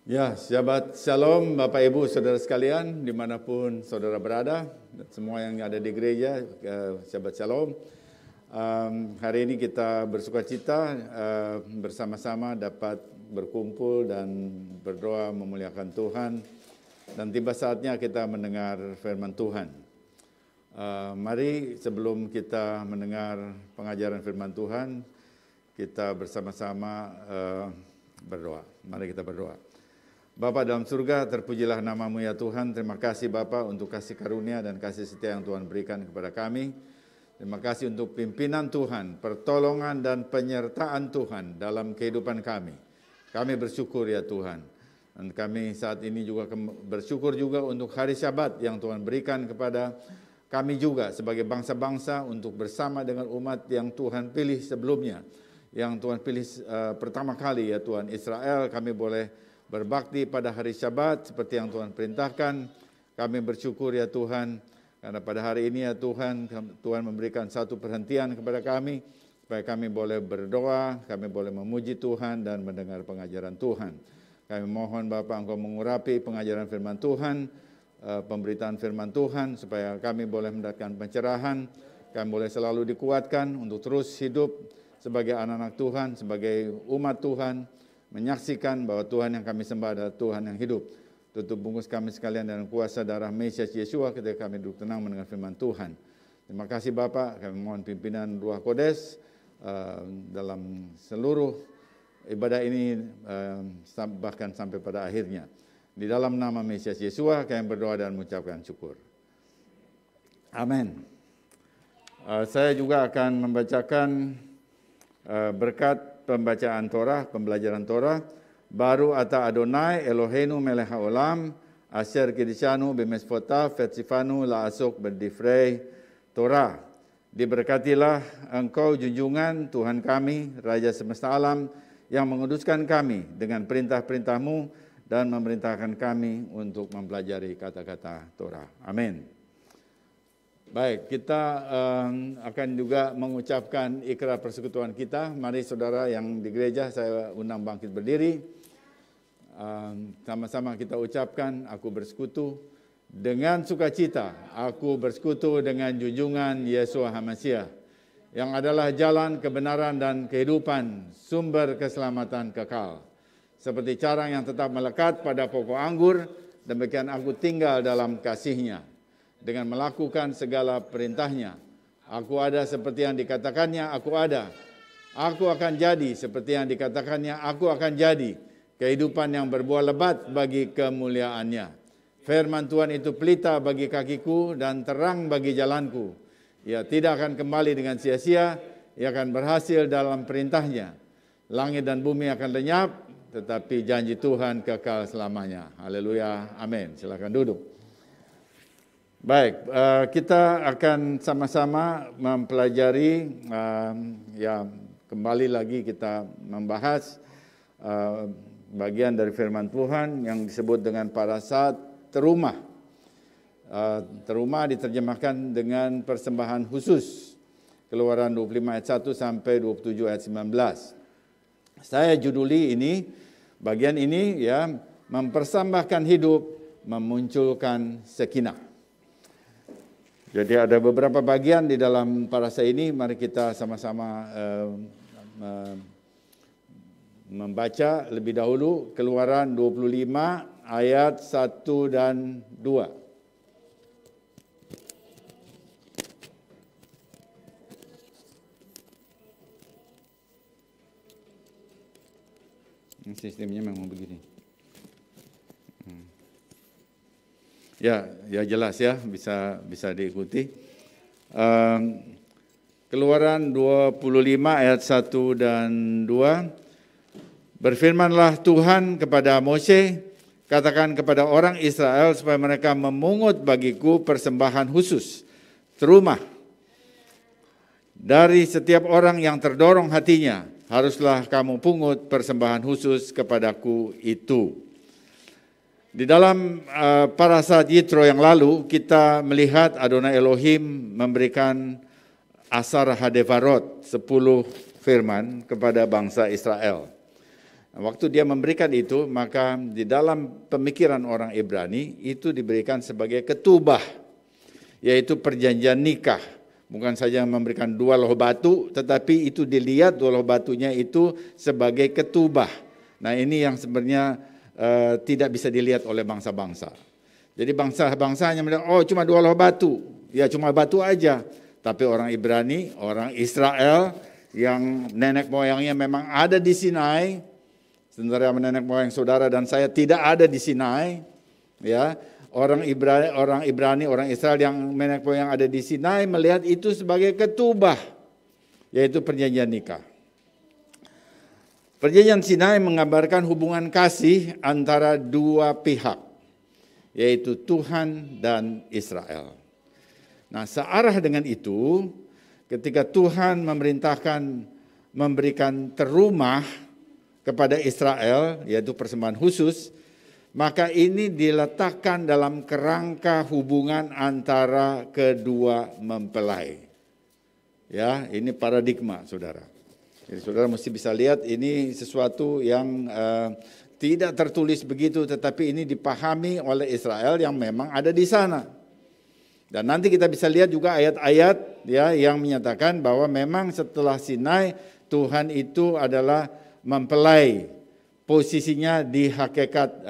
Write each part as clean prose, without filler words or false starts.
Ya, Shabbat Shalom Bapak Ibu Saudara sekalian dimanapun saudara berada, dan semua yang ada di gereja, Shabbat Shalom. Hari ini kita bersuka cita bersama-sama dapat berkumpul dan berdoa memuliakan Tuhan, dan tiba saatnya kita mendengar firman Tuhan. Mari sebelum kita mendengar pengajaran firman Tuhan, kita bersama-sama berdoa. Mari kita berdoa. Bapa dalam surga, terpujilah nama-Mu ya Tuhan. Terima kasih Bapa untuk kasih karunia dan kasih setia yang Tuhan berikan kepada kami. Terima kasih untuk pimpinan Tuhan, pertolongan dan penyertaan Tuhan dalam kehidupan kami. Kami bersyukur ya Tuhan. Dan kami saat ini juga bersyukur juga untuk hari Syabat yang Tuhan berikan kepada kami juga sebagai bangsa-bangsa untuk bersama dengan umat yang Tuhan pilih sebelumnya. Yang Tuhan pilih pertama kali ya Tuhan, Israel. Kami boleh berbakti pada hari Syabat seperti yang Tuhan perintahkan. Kami bersyukur ya Tuhan, karena pada hari ini ya Tuhan, Tuhan memberikan satu perhentian kepada kami, supaya kami boleh berdoa, kami boleh memuji Tuhan dan mendengar pengajaran Tuhan. Kami mohon Bapa Engkau mengurapi pengajaran firman Tuhan, pemberitaan firman Tuhan, supaya kami boleh mendapatkan pencerahan, kami boleh selalu dikuatkan untuk terus hidup sebagai anak-anak Tuhan, sebagai umat Tuhan, menyaksikan bahwa Tuhan yang kami sembah adalah Tuhan yang hidup. Tutup bungkus kami sekalian dalam kuasa darah Mesias Yesua ketika kami duduk tenang mendengar firman Tuhan. Terima kasih Bapak, kami mohon pimpinan Ruach Kodes dalam seluruh ibadah ini, bahkan sampai pada akhirnya. Di dalam nama Mesias Yesua kami berdoa dan mengucapkan syukur. Amin. Saya juga akan membacakan berkat pembacaan Torah, pembelajaran Torah. Baru ata Adonai Eloheinu melech haolam asher kidishanu b'mitzvotav v'tzivanu la'asok b'divrei Torah. Diberkatilah Engkau junjungan Tuhan kami, Raja semesta alam, yang menguduskan kami dengan perintah-perintah-Mu dan memerintahkan kami untuk mempelajari kata-kata Torah. Amin. Baik, kita akan juga mengucapkan ikrar persekutuan kita. Mari saudara yang di gereja, saya undang bangkit berdiri. Sama-sama kita ucapkan, aku bersekutu dengan sukacita. Aku bersekutu dengan junjungan Yesua HaMasiah, yang adalah jalan kebenaran dan kehidupan, sumber keselamatan kekal. Seperti carang yang tetap melekat pada pokok anggur, demikian aku tinggal dalam kasih-Nya. Dengan melakukan segala perintahnya. Aku ada seperti yang dikatakannya, aku ada. Aku akan jadi seperti yang dikatakannya, aku akan jadi. Kehidupan yang berbuah lebat bagi kemuliaannya. Firman Tuhan itu pelita bagi kakiku dan terang bagi jalanku. Ia tidak akan kembali dengan sia-sia, ia akan berhasil dalam perintahnya. Langit dan bumi akan lenyap, tetapi janji Tuhan kekal selamanya. Haleluya, amin. Silakan duduk. Baik, kita akan sama-sama mempelajari, kembali lagi kita membahas bagian dari firman Tuhan yang disebut dengan parasat terumah. Terumah diterjemahkan dengan persembahan khusus. Keluaran 25 ayat 1 sampai 27 ayat 19. Saya juduli ini, bagian ini ya, mempersembahkan hidup, memunculkan sakinah. Jadi ada beberapa bagian di dalam parasat ini, mari kita sama-sama membaca lebih dahulu Keluaran 25 ayat 1 dan 2. Sistemnya memang begini. Ya jelas ya, bisa diikuti. Keluaran 25 ayat 1 dan 2. Berfirmanlah Tuhan kepada Mose, katakan kepada orang Israel supaya mereka memungut bagiku persembahan khusus, terumah. Dari setiap orang yang terdorong hatinya, haruslah kamu pungut persembahan khusus kepadaku itu. Di dalam parasat Yitro yang lalu, kita melihat Adonai Elohim memberikan Asar Hadevarot, 10 firman kepada bangsa Israel. Waktu dia memberikan itu, maka di dalam pemikiran orang Ibrani itu diberikan sebagai ketubah, yaitu perjanjian nikah. Bukan saja memberikan 2 loh batu, tetapi itu dilihat 2 loh batunya itu sebagai ketubah. Nah, ini yang sebenarnya tidak bisa dilihat oleh bangsa-bangsa. Jadi bangsa-bangsa hanya melihat, oh cuma 2 loh batu, ya cuma batu aja. Tapi orang Ibrani, orang Israel yang nenek moyangnya memang ada di Sinai, sementara nenek moyang saudara dan saya tidak ada di Sinai, ya. Orang Ibrani, orang Israel yang nenek moyang ada di Sinai melihat itu sebagai ketubah, yaitu perjanjian nikah. Perjanjian Sinai menggambarkan hubungan kasih antara 2 pihak, yaitu Tuhan dan Israel. Nah, searah dengan itu, ketika Tuhan memerintahkan memberikan terumah kepada Israel, yaitu persembahan khusus, maka ini diletakkan dalam kerangka hubungan antara kedua mempelai. Ya, ini paradigma, saudara. Jadi saudara mesti bisa lihat ini sesuatu yang tidak tertulis begitu, tetapi ini dipahami oleh Israel yang memang ada di sana. Dan nanti kita bisa lihat juga ayat-ayat ya yang menyatakan bahwa memang setelah Sinai Tuhan itu adalah mempelai. Posisinya di hakikat,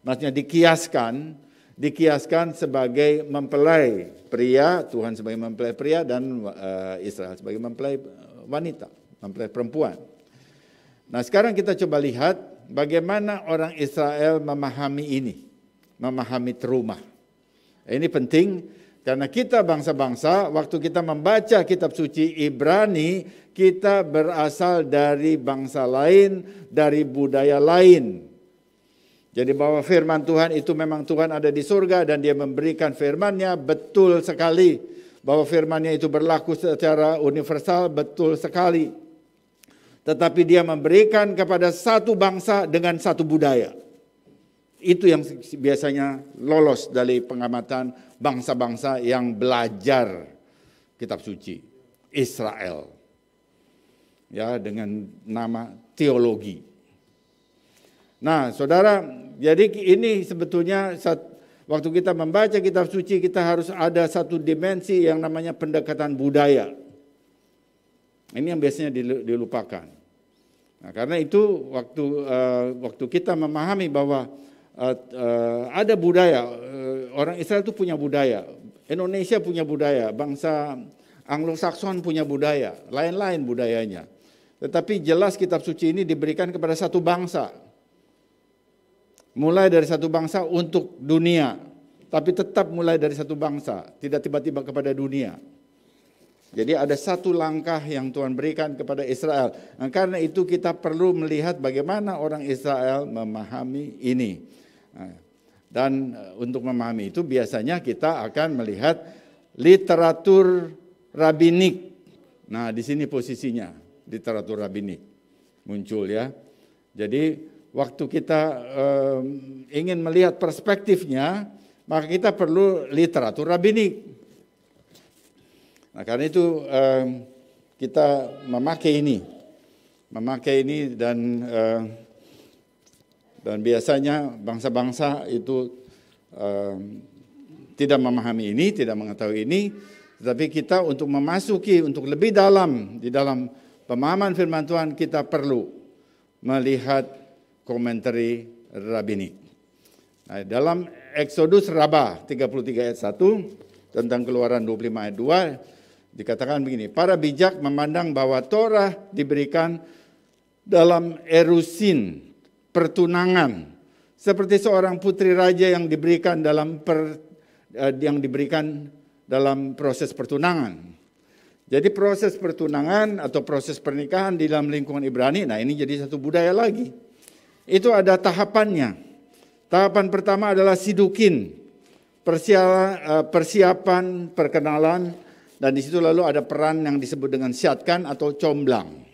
maksudnya dikiaskan sebagai mempelai pria, Tuhan sebagai mempelai pria dan Israel sebagai mempelai wanita, mempelai perempuan. Nah, sekarang kita coba lihat bagaimana orang Israel memahami ini, memahami terumah. Ini penting karena kita bangsa-bangsa, waktu kita membaca kitab suci Ibrani, kita berasal dari bangsa lain, dari budaya lain. Jadi bahwa firman Tuhan itu memang Tuhan ada di surga dan dia memberikan firman-Nya, betul sekali. Bahwa firman-Nya itu berlaku secara universal, betul sekali. Tetapi dia memberikan kepada satu bangsa dengan satu budaya. Itu yang biasanya lolos dari pengamatan bangsa-bangsa yang belajar kitab suci. Israel. Ya, dengan nama teologi. Nah, saudara, jadi ini sebetulnya waktu kita membaca kitab suci, kita harus ada satu dimensi yang namanya pendekatan budaya. Ini yang biasanya dilupakan. Nah, karena itu waktu kita memahami bahwa ada budaya, orang Israel itu punya budaya, Indonesia punya budaya, bangsa Anglo-Sakson punya budaya, lain-lain budayanya. Tetapi jelas kitab suci ini diberikan kepada satu bangsa. Mulai dari satu bangsa untuk dunia, tapi tetap mulai dari satu bangsa, tidak tiba-tiba kepada dunia. Jadi ada satu langkah yang Tuhan berikan kepada Israel. Nah, karena itu kita perlu melihat bagaimana orang Israel memahami ini. Dan untuk memahami itu biasanya kita akan melihat literatur rabinik. Nah, di sini posisinya literatur rabinik muncul ya. Jadi waktu kita ingin melihat perspektifnya, maka kita perlu literatur rabinik. Nah, karena itu kita memakai ini dan biasanya bangsa-bangsa itu tidak memahami ini, tidak mengetahui ini, tetapi kita untuk memasuki, untuk lebih dalam di dalam pemahaman firman Tuhan, kita perlu melihat komentari rabinik. Nah, dalam Exodus Rabbah 33 ayat 1 tentang Keluaran 25 ayat 2 dikatakan begini, para bijak memandang bahwa Torah diberikan dalam erusin, pertunangan, seperti seorang putri raja yang diberikan dalam proses pertunangan. Jadi proses pertunangan atau proses pernikahan di dalam lingkungan Ibrani, nah ini jadi satu budaya lagi. Itu ada tahapannya. Tahapan pertama adalah sidukin, persiapan perkenalan, dan di situ lalu ada peran yang disebut dengan syatkan atau comblang.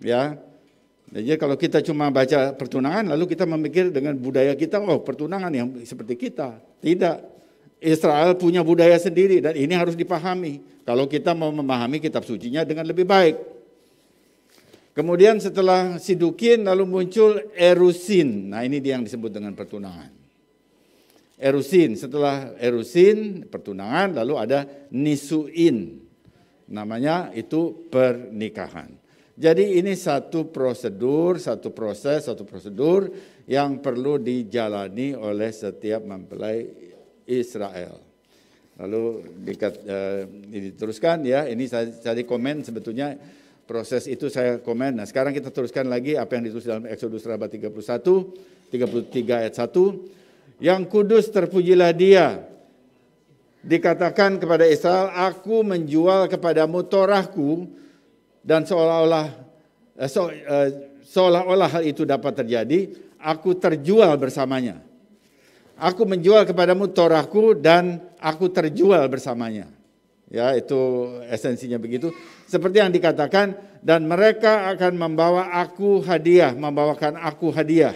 Ya. Jadi kalau kita cuma baca pertunangan lalu kita memikir dengan budaya kita, oh pertunangan yang seperti kita. Tidak. Israel punya budaya sendiri dan ini harus dipahami. Kalau kita mau memahami kitab sucinya dengan lebih baik. Kemudian setelah Sidukin lalu muncul Erusin. Nah, ini dia yang disebut dengan pertunangan. Erusin, setelah Erusin pertunangan lalu ada Nisuin. Namanya itu pernikahan. Jadi ini satu prosedur, satu proses, satu prosedur yang perlu dijalani oleh setiap mempelai Israel. Lalu diteruskan ya, ini saya komen sebetulnya proses itu saya komen. Nah, sekarang kita teruskan lagi apa yang ditulis dalam Exodus 31, 33 ayat 1. Yang kudus terpujilah Dia. Dikatakan kepada Israel, aku menjual kepadamu Torahku, dan seolah-olah hal itu dapat terjadi, aku terjual bersamanya. Aku menjual kepadamu Torahku dan aku terjual bersamanya. Ya, itu esensinya begitu. Seperti yang dikatakan, dan mereka akan membawakan aku hadiah,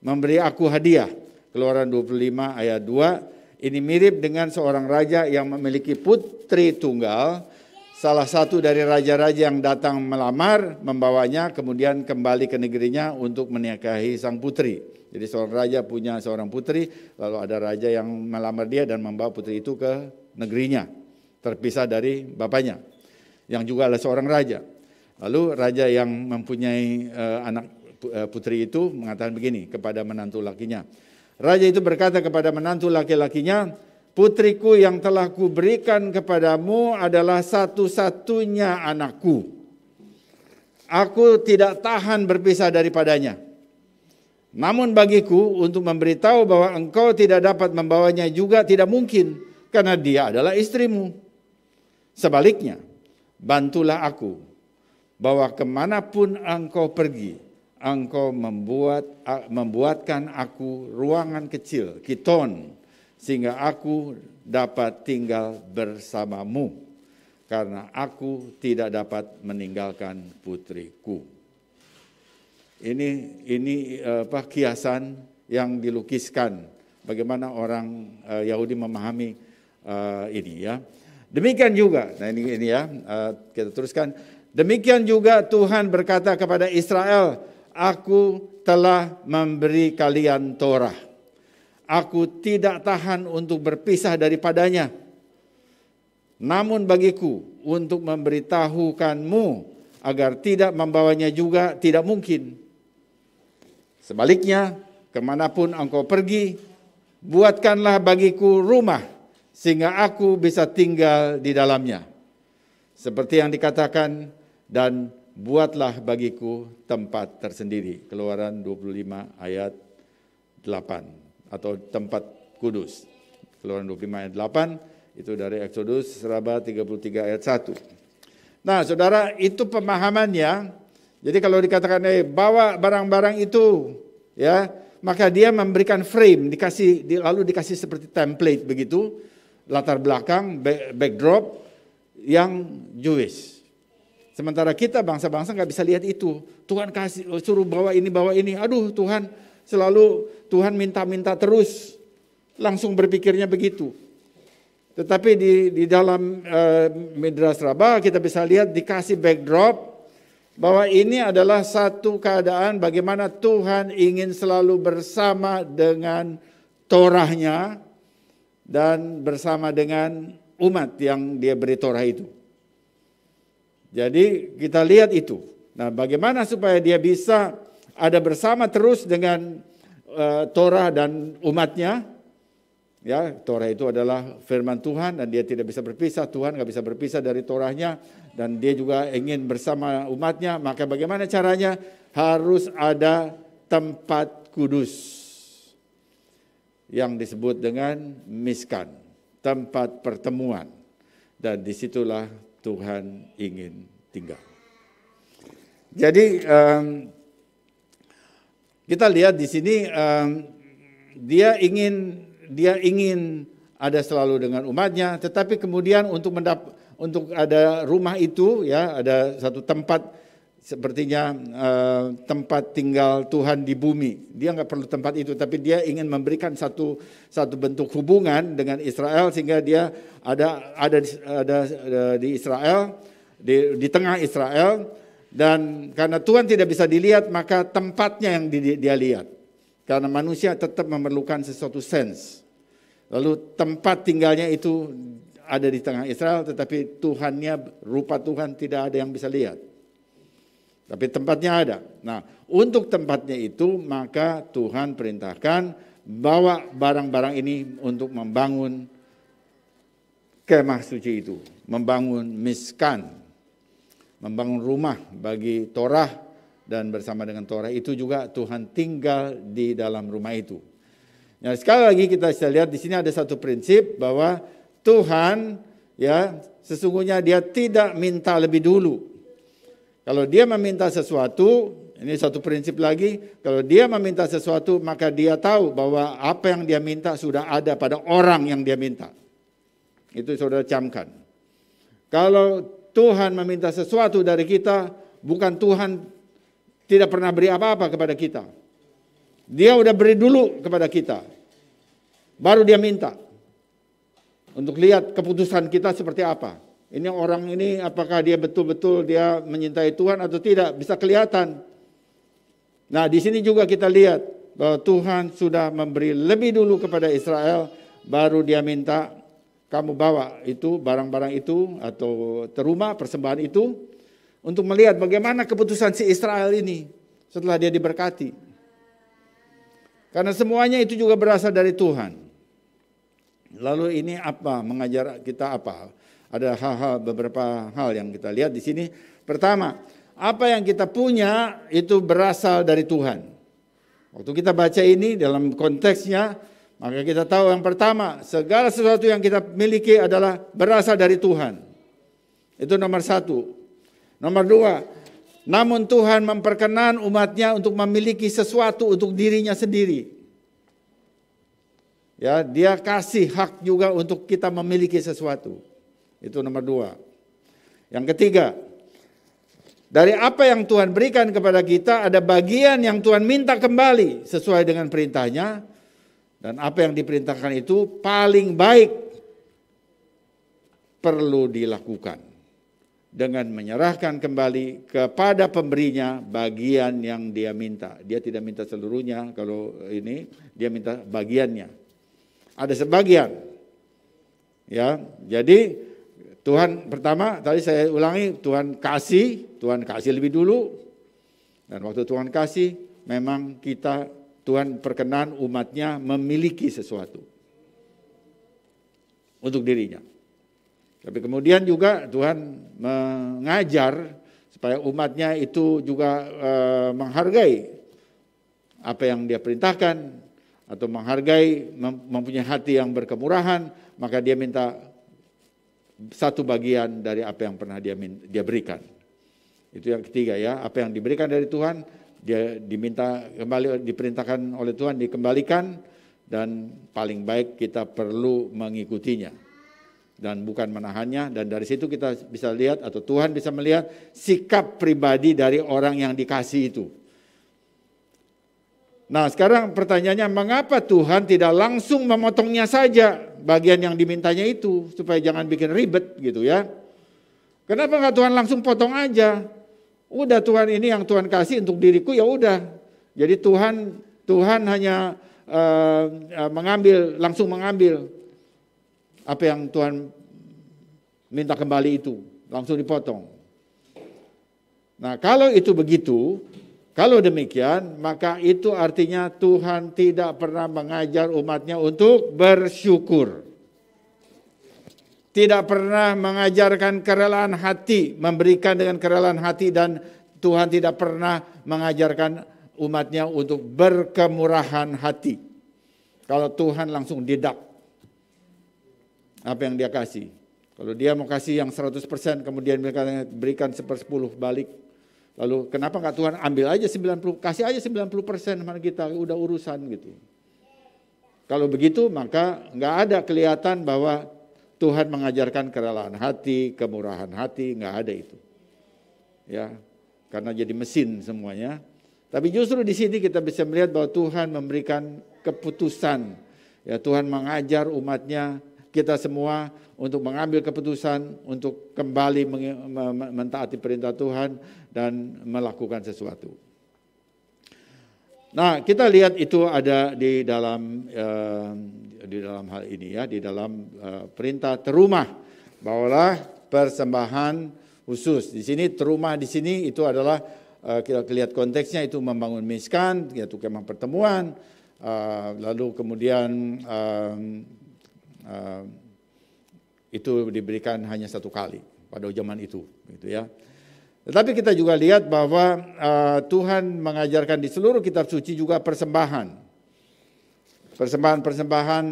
memberi aku hadiah. Keluaran 25 ayat 2, ini mirip dengan seorang raja yang memiliki putri tunggal, salah satu dari raja-raja yang datang melamar, membawanya kemudian kembali ke negerinya untuk menikahi sang putri. Jadi seorang raja punya seorang putri, lalu ada raja yang melamar dia dan membawa putri itu ke negerinya, terpisah dari bapaknya, yang juga adalah seorang raja. Lalu raja yang mempunyai anak putri itu mengatakan begini kepada menantu lakinya. Raja itu berkata kepada menantu laki-lakinya, putriku yang telah kuberikan kepadamu adalah satu-satunya anakku. Aku tidak tahan berpisah daripadanya. Namun bagiku untuk memberitahu bahwa engkau tidak dapat membawanya juga tidak mungkin, karena dia adalah istrimu. Sebaliknya, bantulah aku, bahwa kemanapun engkau pergi, engkau membuatkan aku ruangan kecil, kiton, sehingga aku dapat tinggal bersamamu, karena aku tidak dapat meninggalkan putriku. Ini kiasan yang dilukiskan bagaimana orang Yahudi memahami ini ya. Demikian juga, nah ini ya, kita teruskan. Demikian juga Tuhan berkata kepada Israel, aku telah memberi kalian Torah. Aku tidak tahan untuk berpisah daripadanya. Namun bagiku untuk memberitahukanmu agar tidak membawanya juga tidak mungkin. Sebaliknya, kemanapun engkau pergi, buatkanlah bagiku rumah, sehingga aku bisa tinggal di dalamnya. Seperti yang dikatakan, dan buatlah bagiku tempat tersendiri. Keluaran 25 ayat 8, atau tempat kudus. Keluaran 25 ayat 8, itu dari Exodus 33 ayat 1. Nah saudara, itu pemahamannya. Jadi kalau dikatakan bawa barang-barang itu, ya, maka dia memberikan frame, lalu dikasih seperti template begitu, latar belakang, backdrop yang Jewish. Sementara kita bangsa-bangsa nggak bisa lihat itu. Tuhan suruh bawa ini. Aduh Tuhan, selalu Tuhan minta-minta terus. Langsung berpikirnya begitu. Tetapi di dalam Midrash Rabbah kita bisa lihat dikasih backdrop bahwa ini adalah satu keadaan bagaimana Tuhan ingin selalu bersama dengan Torahnya dan bersama dengan umat yang dia beri Torah itu. Jadi kita lihat itu. Nah, bagaimana supaya dia bisa ada bersama terus dengan Torah dan umatnya? Ya, Torah itu adalah firman Tuhan dan dia tidak bisa berpisah. Tuhan nggak bisa berpisah dari Torahnya dan dia juga ingin bersama umatnya. Maka bagaimana caranya? Harus ada tempat kudus yang disebut dengan miskan, tempat pertemuan, dan disitulah Tuhan ingin tinggal. Jadi kita lihat di sini dia ingin ada selalu dengan umatnya, tetapi kemudian untuk ada rumah itu, ya, ada satu tempat sepertinya tempat tinggal Tuhan di bumi. Dia nggak perlu tempat itu, tapi dia ingin memberikan satu bentuk hubungan dengan Israel sehingga dia ada di Israel, di tengah Israel, Dan karena Tuhan tidak bisa dilihat, maka tempatnya yang dia lihat. Karena manusia tetap memerlukan sesuatu sense. Lalu tempat tinggalnya itu ada di tengah Israel, tetapi Tuhannya, rupa Tuhan tidak ada yang bisa lihat. Tapi tempatnya ada. Nah, untuk tempatnya itu maka Tuhan perintahkan bawa barang-barang ini untuk membangun kemah suci itu. Membangun miskan. Membangun rumah bagi Torah, dan bersama dengan Torah itu juga Tuhan tinggal di dalam rumah itu. Nah, sekali lagi kita bisa lihat di sini ada satu prinsip bahwa Tuhan ya sesungguhnya dia tidak minta lebih dulu. Kalau dia meminta sesuatu, ini satu prinsip lagi, kalau dia meminta sesuatu maka dia tahu bahwa apa yang dia minta sudah ada pada orang yang dia minta. Itu saudara camkan. Kalau Tuhan meminta sesuatu dari kita, bukan Tuhan tidak pernah beri apa-apa kepada kita. Dia udah beri dulu kepada kita. Baru dia minta. Untuk lihat keputusan kita seperti apa. Ini orang ini apakah dia betul-betul dia menyintai Tuhan atau tidak, bisa kelihatan. Nah, di sini juga kita lihat bahwa Tuhan sudah memberi lebih dulu kepada Israel, baru dia minta kamu bawa itu barang-barang itu atau teruma persembahan itu untuk melihat bagaimana keputusan si Israel ini setelah dia diberkati. Karena semuanya itu juga berasal dari Tuhan. Lalu ini apa? Mengajar kita apa? Ada beberapa hal yang kita lihat di sini. Pertama, apa yang kita punya itu berasal dari Tuhan. Waktu kita baca ini dalam konteksnya, maka kita tahu yang pertama, segala sesuatu yang kita miliki adalah berasal dari Tuhan. Itu nomor satu. Nomor dua, namun Tuhan memperkenan umatnya untuk memiliki sesuatu untuk dirinya sendiri. Ya, dia kasih hak juga untuk kita memiliki sesuatu. Itu nomor dua. Yang ketiga, dari apa yang Tuhan berikan kepada kita, ada bagian yang Tuhan minta kembali sesuai dengan perintahnya. Dan apa yang diperintahkan itu paling baik perlu dilakukan. Dengan menyerahkan kembali kepada pemberinya bagian yang dia minta. Dia tidak minta seluruhnya, kalau ini dia minta bagiannya. Ada sebagian. Ya, jadi Tuhan pertama, tadi saya ulangi, Tuhan kasih lebih dulu. Dan waktu Tuhan kasih, memang Tuhan perkenan umatnya memiliki sesuatu untuk dirinya. Tapi kemudian juga Tuhan mengajar supaya umatnya itu juga menghargai apa yang dia perintahkan, atau menghargai, mempunyai hati yang berkemurahan, maka dia minta satu bagian dari apa yang pernah dia berikan. Itu yang ketiga ya, apa yang diberikan dari Tuhan, dia diminta kembali, diperintahkan oleh Tuhan dikembalikan, dan paling baik kita perlu mengikutinya dan bukan menahannya. Dan dari situ kita bisa lihat, atau Tuhan bisa melihat sikap pribadi dari orang yang dikasih itu. Nah, sekarang pertanyaannya, mengapa Tuhan tidak langsung memotongnya saja bagian yang dimintanya itu, supaya jangan bikin ribet gitu ya. Kenapa nggak Tuhan langsung potong aja? Udah, Tuhan ini yang Tuhan kasih untuk diriku, ya udah. Jadi Tuhan hanya langsung mengambil apa yang Tuhan minta kembali itu, langsung dipotong. Nah, kalau itu begitu, kalau demikian, maka itu artinya Tuhan tidak pernah mengajar umatnya untuk bersyukur. Tidak pernah mengajarkan kerelaan hati, memberikan dengan kerelaan hati, dan Tuhan tidak pernah mengajarkan umatnya untuk berkemurahan hati. Kalau Tuhan langsung deduct apa yang dia kasih. Kalau dia mau kasih yang 100%, kemudian berikan 1/10 balik. Lalu kenapa nggak Tuhan ambil aja 90, kasih aja 90% sama kita, udah urusan gitu. Kalau begitu maka nggak ada kelihatan bahwa Tuhan mengajarkan kerelaan hati, kemurahan hati, nggak ada itu. Ya, karena jadi mesin semuanya. Tapi justru di sini kita bisa melihat bahwa Tuhan memberikan keputusan. Ya, Tuhan mengajar umatnya kita semua untuk mengambil keputusan untuk kembali mentaati perintah Tuhan dan melakukan sesuatu. Nah, kita lihat itu ada di dalam hal ini ya, di dalam perintah terumah, bawalah persembahan khusus. Di sini terumah di sini itu adalah kita lihat konteksnya itu membangun miskan, yaitu kemah pertemuan, lalu kemudian itu diberikan hanya satu kali pada zaman itu, gitu ya. Tetapi kita juga lihat bahwa Tuhan mengajarkan di seluruh kitab suci juga persembahan. Persembahan-persembahan,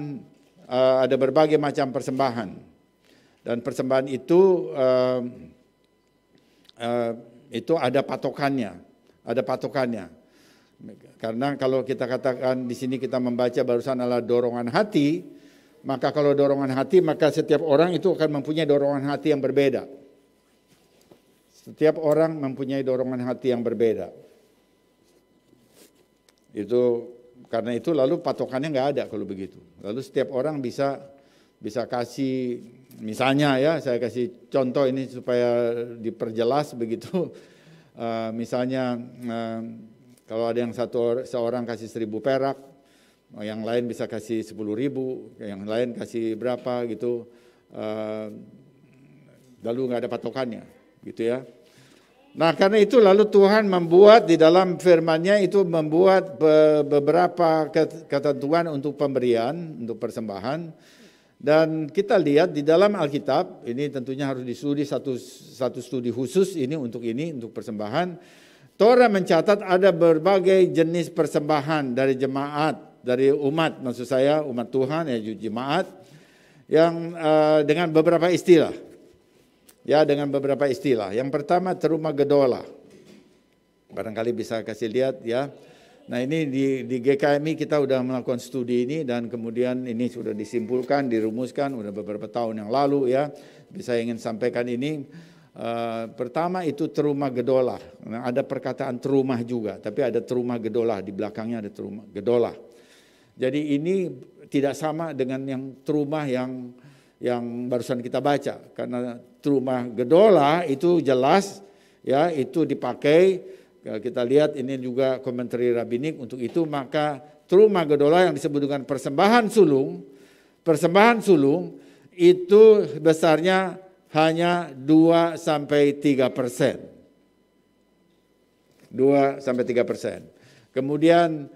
ada berbagai macam persembahan. Dan persembahan itu ada patokannya, Karena kalau kita katakan di sini kita membaca barusan adalah dorongan hati, maka kalau dorongan hati maka setiap orang itu akan mempunyai dorongan hati yang berbeda. Setiap orang mempunyai dorongan hati yang berbeda. Itu karena itu lalu patokannya nggak ada kalau begitu. Lalu setiap orang bisa kasih, misalnya ya, saya kasih contoh ini supaya diperjelas begitu. Misalnya kalau ada yang seorang kasih 1.000 perak, yang lain bisa kasih 10.000, yang lain kasih berapa gitu. Lalu nggak ada patokannya, gitu ya. Nah, karena itu lalu Tuhan membuat di dalam firman-Nya itu membuat beberapa ketentuan untuk pemberian, untuk persembahan. Dan kita lihat di dalam Alkitab, ini tentunya harus distudi satu studi khusus ini untuk persembahan. Torah mencatat ada berbagai jenis persembahan dari jemaat, dari umat, maksud saya umat Tuhan ya, jemaat yang dengan beberapa istilah. Ya, dengan beberapa istilah. Yang pertama terumah gedola. Barangkali bisa kasih lihat ya. Nah, ini di GKMI kita sudah melakukan studi ini dan kemudian ini sudah disimpulkan, dirumuskan sudah beberapa tahun yang lalu ya. Saya ingin sampaikan ini. Pertama itu terumah gedola. Nah, ada perkataan terumah juga, tapi ada terumah gedola, di belakangnya ada terumah gedola. Jadi ini tidak sama dengan yang terumah yang barusan kita baca, karena terumah gedola itu jelas ya, itu dipakai. Kita lihat ini juga komentari rabbinik untuk itu, maka terumah gedola yang disebut dengan persembahan sulung itu besarnya hanya 2-3%. 2-3%. Kemudian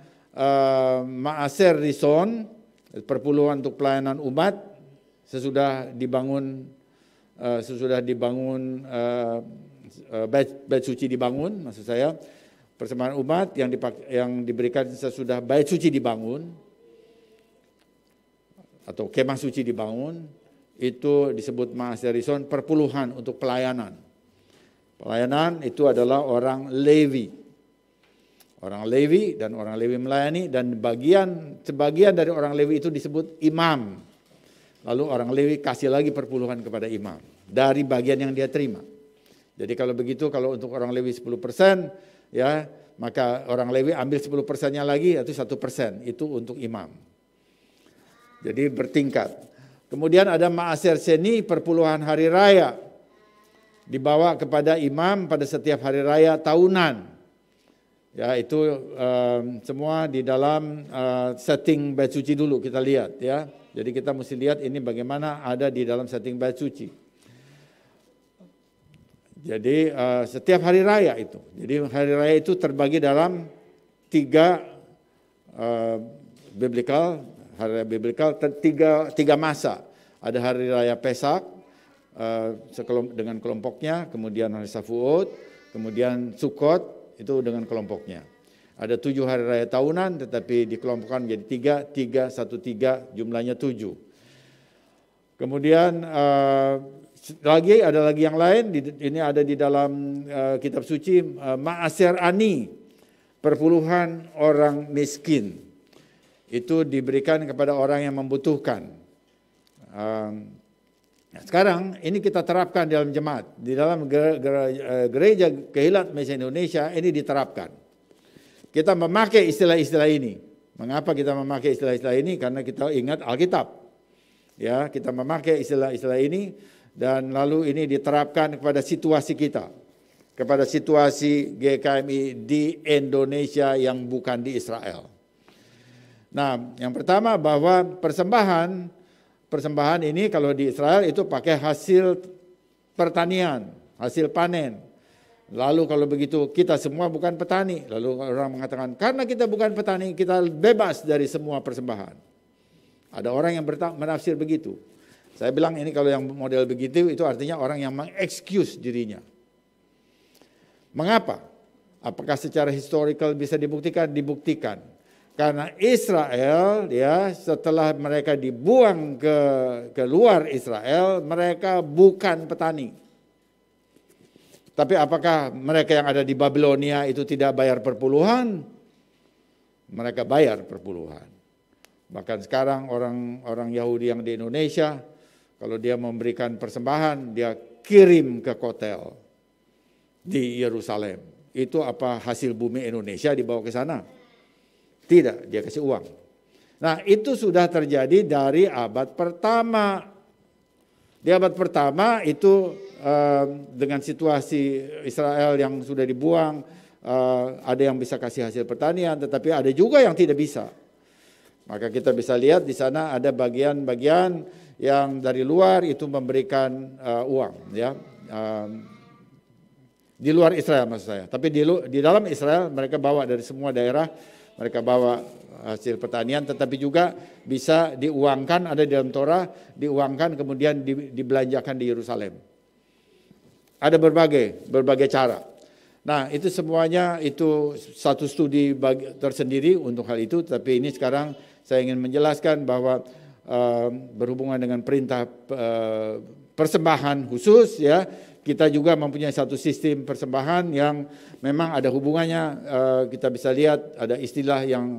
Maaser Rison, perpuluhan untuk pelayanan umat, sesudah dibangun bait suci dibangun, maksud saya persembahan umat yang diberikan sesudah bait suci dibangun atau kemah suci dibangun, itu disebut Maaser Rison, perpuluhan untuk pelayanan. Pelayanan itu adalah orang Lewi. Orang Lewi dan orang Lewi melayani, dan sebagian dari orang Lewi itu disebut imam. Lalu orang Lewi kasih lagi perpuluhan kepada imam dari bagian yang dia terima. Jadi kalau begitu, kalau untuk orang Lewi 10%, ya, maka orang Lewi ambil 10%-nya lagi, itu 1%, itu untuk imam. Jadi bertingkat. Kemudian ada Maaser Seni, perpuluhan hari raya, dibawa kepada imam pada setiap hari raya tahunan. Ya, itu semua di dalam setting bait suci dulu kita lihat ya. Jadi kita mesti lihat ini bagaimana ada di dalam setting bait suci. Jadi setiap hari raya itu. Jadi hari raya itu terbagi dalam tiga masa. Ada hari raya Pesak dengan kelompoknya, kemudian hari Shavuot, kemudian Sukkot itu dengan kelompoknya. Ada 7 hari raya tahunan, tetapi dikelompokkan menjadi 3, 1, 3, jumlahnya 7. Kemudian ada lagi yang lain, ini ada di dalam kitab suci, Maaser Ani, perpuluhan orang miskin. Itu diberikan kepada orang yang membutuhkan. Sekarang ini kita terapkan dalam jemaat, di dalam gereja Kehilat Mesias Indonesia ini diterapkan. Kita memakai istilah-istilah ini. Mengapa kita memakai istilah-istilah ini? Karena kita ingat Alkitab. Ya, kita memakai istilah-istilah ini dan lalu ini diterapkan kepada situasi kita, kepada situasi GKMI di Indonesia yang bukan di Israel. Nah, yang pertama bahwa persembahan ini kalau di Israel itu pakai hasil pertanian, hasil panen. Lalu kalau begitu kita semua bukan petani. Lalu orang mengatakan karena kita bukan petani kita bebas dari semua persembahan. Ada orang yang menafsir begitu. Saya bilang ini kalau yang model begitu itu artinya orang yang mengexcuse dirinya. Mengapa? Apakah secara historical bisa dibuktikan? Dibuktikan. Karena Israel ya setelah mereka dibuang ke luar Israel, mereka bukan petani. Tapi apakah mereka yang ada di Babilonia itu tidak bayar perpuluhan? Mereka bayar perpuluhan. Bahkan sekarang orang Yahudi yang di Indonesia, kalau dia memberikan persembahan, dia kirim ke kotel di Yerusalem. Itu apa hasil bumi Indonesia dibawa ke sana? Tidak, dia kasih uang. Nah, itu sudah terjadi dari abad pertama. Di abad pertama itu dengan situasi Israel yang sudah dibuang, ada yang bisa kasih hasil pertanian, tetapi ada juga yang tidak bisa. Maka kita bisa lihat di sana ada bagian-bagian yang dari luar itu memberikan uang, ya. Di luar Israel maksud saya. Tapi di dalam Israel mereka bawa dari semua daerah. Mereka bawa hasil pertanian tetapi juga bisa diuangkan, ada di dalam Torah, diuangkan kemudian dibelanjakan di Yerusalem. Ada berbagai cara. Nah itu semuanya itu satu studi tersendiri untuk hal itu, tapi ini sekarang saya ingin menjelaskan bahwa berhubungan dengan perintah persembahan khusus ya, kita juga mempunyai satu sistem persembahan yang memang ada hubungannya, kita bisa lihat ada istilah yang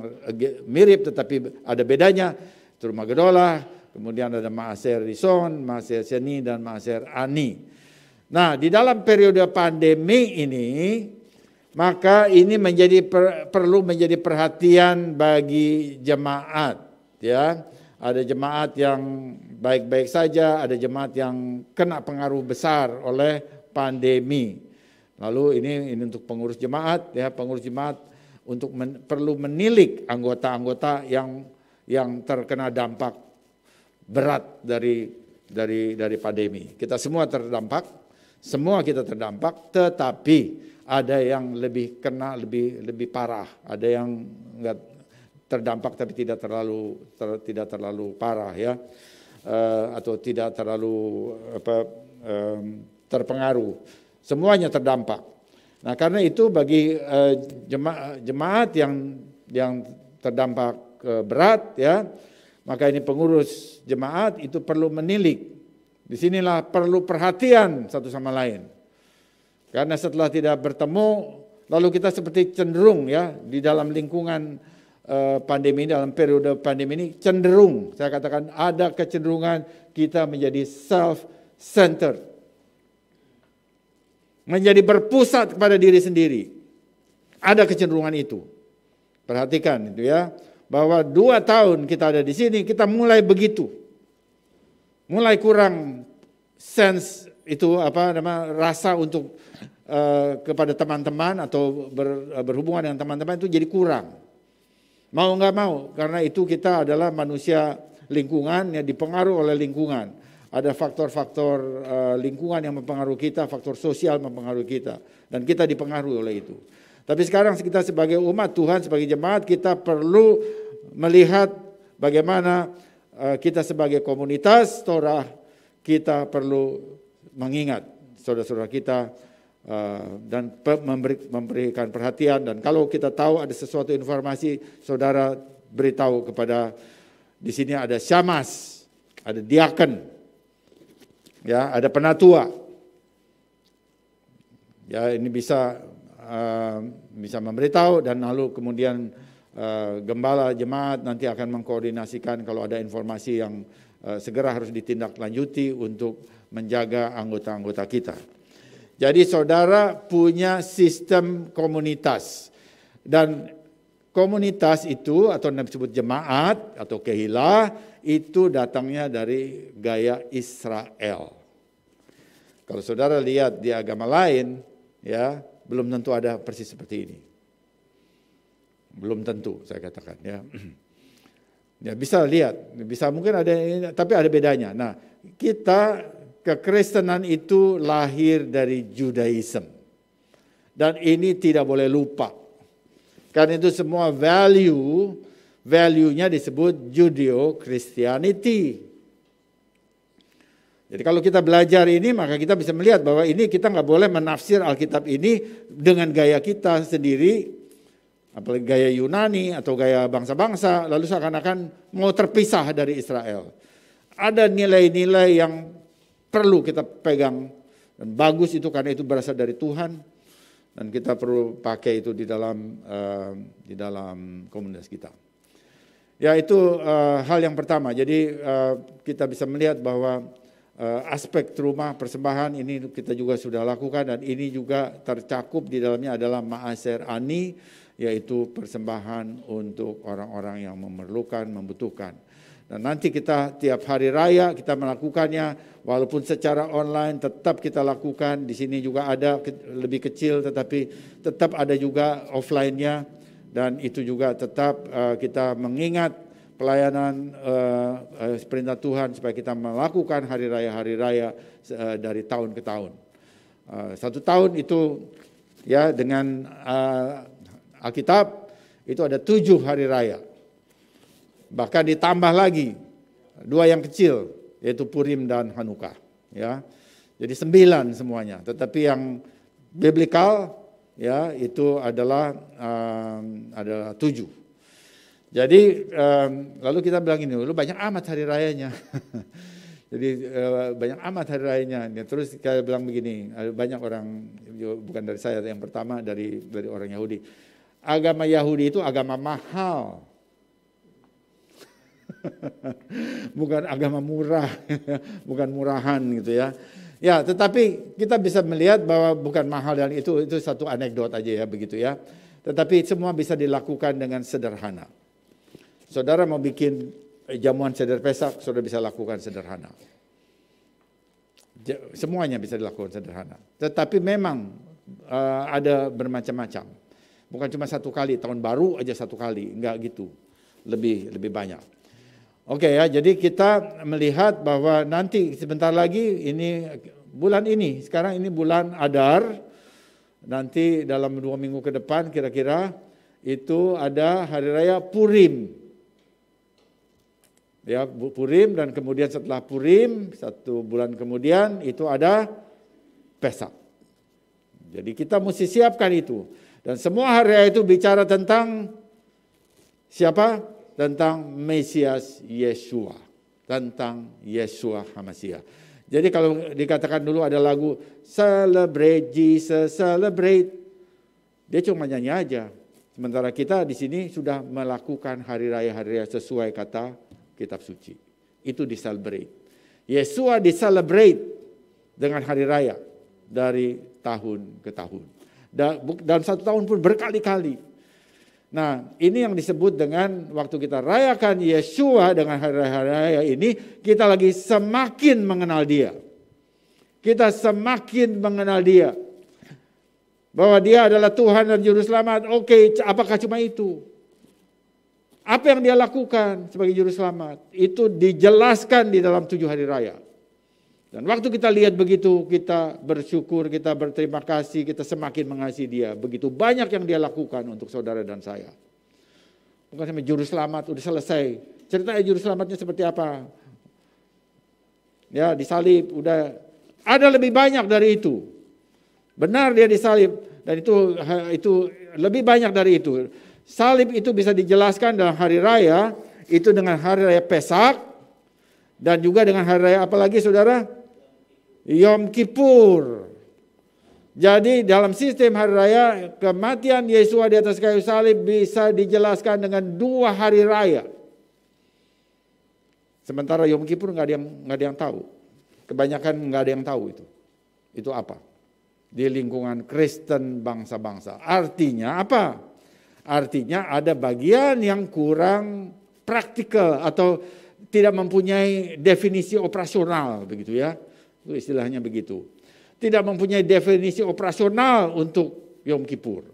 mirip tetapi ada bedanya, Terumah Gedolah, kemudian ada Maaser Rison, Maaser Seni, dan Maaser Ani. Nah di dalam periode pandemi ini, maka ini perlu menjadi perhatian bagi jemaat, ya. Ada jemaat yang baik-baik saja, ada jemaat yang kena pengaruh besar oleh pandemi. Lalu ini untuk pengurus jemaat, ya, pengurus jemaat untuk perlu menilik anggota-anggota yang terkena dampak berat dari pandemi. Kita semua terdampak, semua kita terdampak, tetapi ada yang lebih kena lebih parah, ada yang enggak terdampak tapi tidak terlalu parah ya, atau tidak terlalu terpengaruh. Semuanya terdampak. Nah karena itu bagi jemaat yang terdampak berat ya, maka ini pengurus jemaat itu perlu menilik. Disinilah perlu perhatian satu sama lain. Karena setelah tidak bertemu, lalu kita seperti cenderung ya di dalam lingkungan pandemi, dalam periode pandemi ini cenderung, saya katakan ada kecenderungan kita menjadi self-centered, menjadi berpusat kepada diri sendiri. Ada kecenderungan itu. Perhatikan itu ya, bahwa 2 tahun kita ada di sini, kita mulai begitu, mulai kurang sense itu rasa untuk kepada teman-teman atau berhubungan dengan teman-teman itu jadi kurang. Mau nggak mau, karena itu kita adalah manusia lingkungan yang dipengaruhi oleh lingkungan. Ada faktor-faktor lingkungan yang mempengaruhi kita, faktor sosial mempengaruhi kita. Dan kita dipengaruhi oleh itu. Tapi sekarang kita sebagai umat Tuhan, sebagai jemaat, kita perlu melihat bagaimana kita sebagai komunitas Torah, kita perlu mengingat saudara-saudara kita, dan memberikan perhatian. Dan kalau kita tahu ada sesuatu informasi, saudara beritahu kepada, di sini ada syamas, ada diaken, ya, ada penatua, ya, ini bisa memberitahu, dan lalu kemudian gembala jemaat nanti akan mengkoordinasikan kalau ada informasi yang segera harus ditindaklanjuti untuk menjaga anggota-anggota kita. Jadi saudara punya sistem komunitas, dan komunitas itu atau disebut jemaat atau kehilah itu datangnya dari gaya Israel. Kalau saudara lihat di agama lain, ya belum tentu ada persis seperti ini. Belum tentu saya katakan ya. Ya bisa lihat, bisa mungkin ada, tapi ada bedanya. Nah, kita kekristenan itu lahir dari Judaism. Dan ini tidak boleh lupa. Karena itu semua value-nya disebut Judeo-Christianity. Jadi kalau kita belajar ini, maka kita bisa melihat bahwa ini kita nggak boleh menafsir Alkitab ini dengan gaya kita sendiri, apalagi gaya Yunani atau gaya bangsa-bangsa, lalu seakan-akan mau terpisah dari Israel. Ada nilai-nilai yang perlu kita pegang, dan bagus itu karena itu berasal dari Tuhan, dan kita perlu pakai itu di dalam komunitas kita. Ya itu hal yang pertama. Jadi kita bisa melihat bahwa aspek rumah persembahan ini kita juga sudah lakukan, dan ini juga tercakup di dalamnya adalah Maaser Ani, yaitu persembahan untuk orang-orang yang memerlukan, membutuhkan. Dan nanti kita tiap hari raya kita melakukannya, walaupun secara online tetap kita lakukan. Di sini juga ada lebih kecil, tetapi tetap ada juga offline-nya. Dan itu juga tetap kita mengingat pelayanan perintah Tuhan supaya kita melakukan hari raya dari tahun ke tahun. Satu tahun itu ya dengan Alkitab itu ada 7 hari raya. Bahkan ditambah lagi 2 yang kecil, yaitu Purim dan Hanukkah. Ya, jadi 9 semuanya. Tetapi yang biblikal ya itu adalah 7. Jadi lalu kita bilang ini, lu banyak amat hari rayanya. Jadi banyak amat hari rayanya. Terus kita bilang begini, banyak orang, bukan dari saya, yang pertama dari orang Yahudi. Agama Yahudi itu agama mahal. Bukan agama murah, bukan murahan gitu ya. Ya, tetapi kita bisa melihat bahwa bukan mahal, dan itu satu anekdot aja ya begitu ya. Tetapi semua bisa dilakukan dengan sederhana. Saudara mau bikin jamuan seder Pesak, saudara bisa lakukan sederhana. Semuanya bisa dilakukan sederhana. Tetapi memang ada bermacam-macam. Bukan cuma satu kali, tahun baru aja satu kali, enggak gitu. Lebih banyak. Oke ya, jadi kita melihat bahwa nanti sebentar lagi ini bulan ini, sekarang ini bulan Adar, nanti dalam 2 minggu ke depan kira-kira itu ada hari raya Purim. Ya, Purim, dan kemudian setelah Purim 1 bulan kemudian itu ada Pesak. Jadi kita mesti siapkan itu. Dan semua hari raya itu bicara tentang siapa? Tentang Mesias Yeshua, tentang Yeshua HaMashiach. Jadi kalau dikatakan dulu ada lagu Celebrate Jesus, Celebrate, dia cuma nyanyi aja. Sementara kita di sini sudah melakukan hari raya sesuai kata kitab suci. Itu di-celebrate. Yeshua di-celebrate dengan hari raya dari tahun ke tahun. Dalam 1 tahun pun berkali-kali. Nah, ini yang disebut dengan waktu kita rayakan Yeshua dengan hari raya ini, kita lagi semakin mengenal Dia. Kita semakin mengenal Dia. Bahwa Dia adalah Tuhan dan Juru Selamat. Oke, apakah cuma itu? Apa yang Dia lakukan sebagai Juru Selamat? Itu dijelaskan di dalam 7 hari raya. Dan waktu kita lihat begitu, kita bersyukur, kita berterima kasih, kita semakin mengasihi Dia. Begitu banyak yang Dia lakukan untuk saudara dan saya. Bukan sampai Juru Selamat, udah selesai. Ceritanya Juru Selamatnya seperti apa? Ya, disalib, udah. Ada lebih banyak dari itu. Benar Dia disalib, dan itu lebih banyak dari itu. Salib itu bisa dijelaskan dalam hari raya, itu dengan hari raya Pesak, dan juga dengan hari raya apa lagi saudara? Yom Kippur. Jadi dalam sistem hari raya, kematian Yesus di atas kayu salib bisa dijelaskan dengan 2 hari raya. Sementara Yom Kippur nggak ada yang tahu. Kebanyakan nggak ada yang tahu itu. Itu apa? Di lingkungan Kristen bangsa-bangsa. Artinya apa? Artinya ada bagian yang kurang praktikal atau tidak mempunyai definisi operasional begitu ya. Itu istilahnya begitu. Tidak mempunyai definisi operasional untuk Yom Kippur.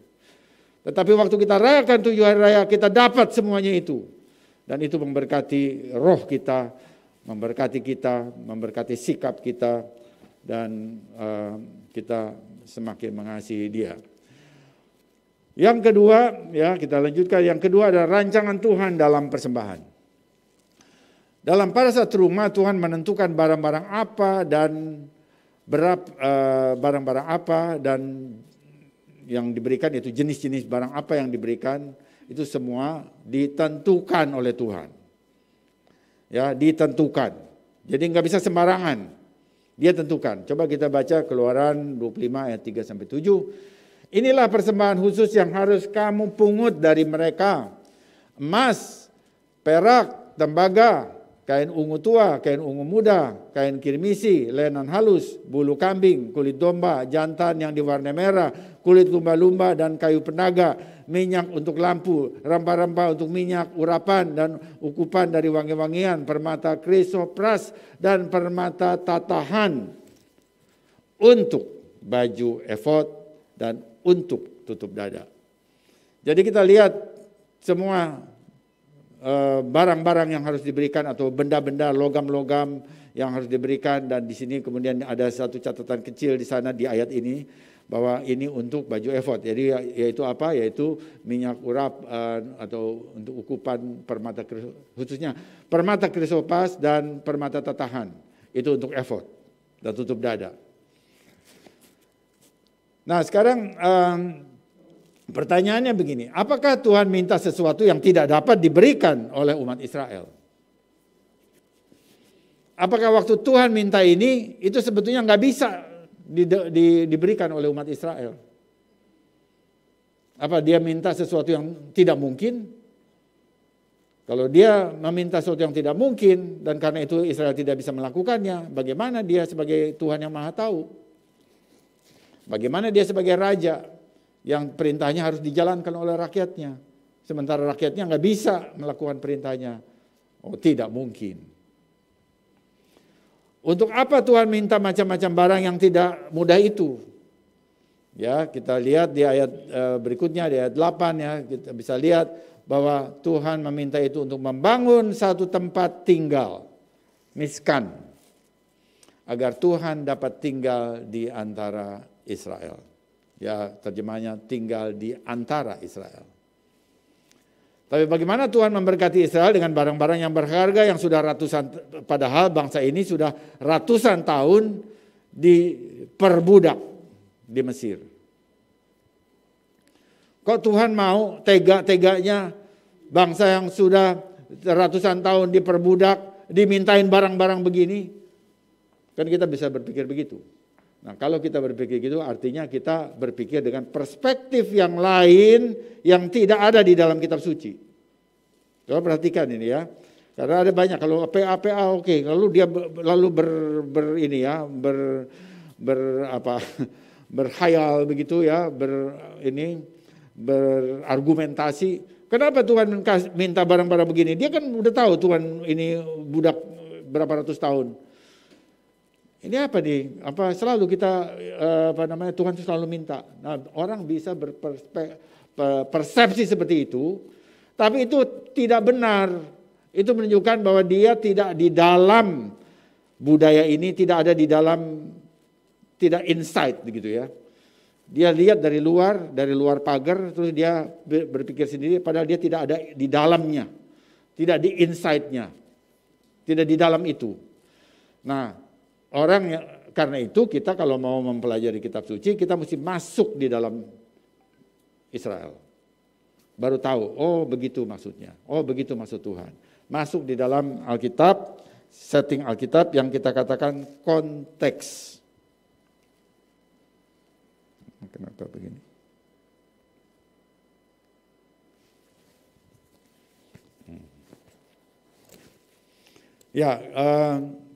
Tetapi waktu kita rayakan 7 hari raya kita dapat semuanya itu. Dan itu memberkati roh kita, memberkati sikap kita, dan kita semakin mengasihi Dia. Yang kedua, ya kita lanjutkan. Yang kedua adalah rancangan Tuhan dalam persembahan. Dalam pada saat rumah Tuhan menentukan barang-barang apa dan barang-barang apa dan yang diberikan, itu jenis-jenis barang apa yang diberikan, itu semua ditentukan oleh Tuhan. Ya, ditentukan. Jadi nggak bisa sembarangan. Dia tentukan. Coba kita baca Keluaran 25 ayat 3 sampai 7. Inilah persembahan khusus yang harus kamu pungut dari mereka. Emas, perak, tembaga, kain ungu tua, kain ungu muda, kain kirmisi, lenan halus, bulu kambing, kulit domba, jantan yang diwarnai merah, kulit lumba-lumba dan kayu penaga, minyak untuk lampu, rempah-rempah untuk minyak, urapan dan ukupan dari wangi-wangian, permata krisopras dan permata tatahan untuk baju efod dan untuk tutup dada. Jadi kita lihat semua barang-barang yang harus diberikan atau benda-benda logam-logam yang harus diberikan, dan di sini kemudian ada satu catatan kecil di sana di ayat ini bahwa ini untuk baju efod. Jadi yaitu apa? Yaitu minyak urap atau untuk ukupan permata, khususnya permata krisopas dan permata tatahan. Itu untuk efod dan tutup dada. Nah, sekarang pertanyaannya begini, apakah Tuhan minta sesuatu yang tidak dapat diberikan oleh umat Israel? Apakah waktu Tuhan minta ini, itu sebetulnya nggak bisa diberikan oleh umat Israel? Apa dia minta sesuatu yang tidak mungkin? Kalau dia meminta sesuatu yang tidak mungkin, dan karena itu Israel tidak bisa melakukannya, bagaimana dia sebagai Tuhan yang Maha Tahu? Bagaimana dia sebagai raja yang perintahnya harus dijalankan oleh rakyatnya, sementara rakyatnya nggak bisa melakukan perintahnya? Oh, tidak mungkin. Untuk apa Tuhan minta macam-macam barang yang tidak mudah itu? Ya, kita lihat di ayat berikutnya, di ayat 8 ya, kita bisa lihat bahwa Tuhan meminta itu untuk membangun satu tempat tinggal, miskan, agar Tuhan dapat tinggal di antara Israel. Ya, terjemahnya tinggal di antara Israel. Tapi bagaimana Tuhan memberkati Israel dengan barang-barang yang berharga yang sudah ratusan, padahal bangsa ini sudah ratusan tahun diperbudak di Mesir. Kok Tuhan mau tega-teganya bangsa yang sudah ratusan tahun diperbudak dimintain barang-barang begini? Kan kita bisa berpikir begitu. Nah, kalau kita berpikir gitu artinya kita berpikir dengan perspektif yang lain yang tidak ada di dalam kitab suci. Coba perhatikan ini ya. Karena ada banyak, kalau PA oke, lalu dia berhayal begitu ya, berargumentasi. Kenapa Tuhan minta barang-barang begini? Dia kan udah tahu Tuhan ini budak berapa ratus tahun. Ini apa nih? Apa selalu kita Tuhan itu selalu minta. Nah, orang bisa berpersepsi seperti itu, tapi itu tidak benar. Itu menunjukkan bahwa dia tidak di dalam budaya ini, tidak ada di dalam, tidak insight begitu ya. Dia lihat dari luar pagar, terus dia berpikir sendiri, padahal dia tidak ada di dalamnya, tidak di insight-nya, tidak di dalam itu. Nah, karena itu kita kalau mau mempelajari kitab suci, kita mesti masuk di dalam Israel. Baru tahu, oh begitu maksudnya, oh begitu maksud Tuhan. Masuk di dalam Alkitab, setting Alkitab yang kita katakan konteks. Kenapa begini? Ya,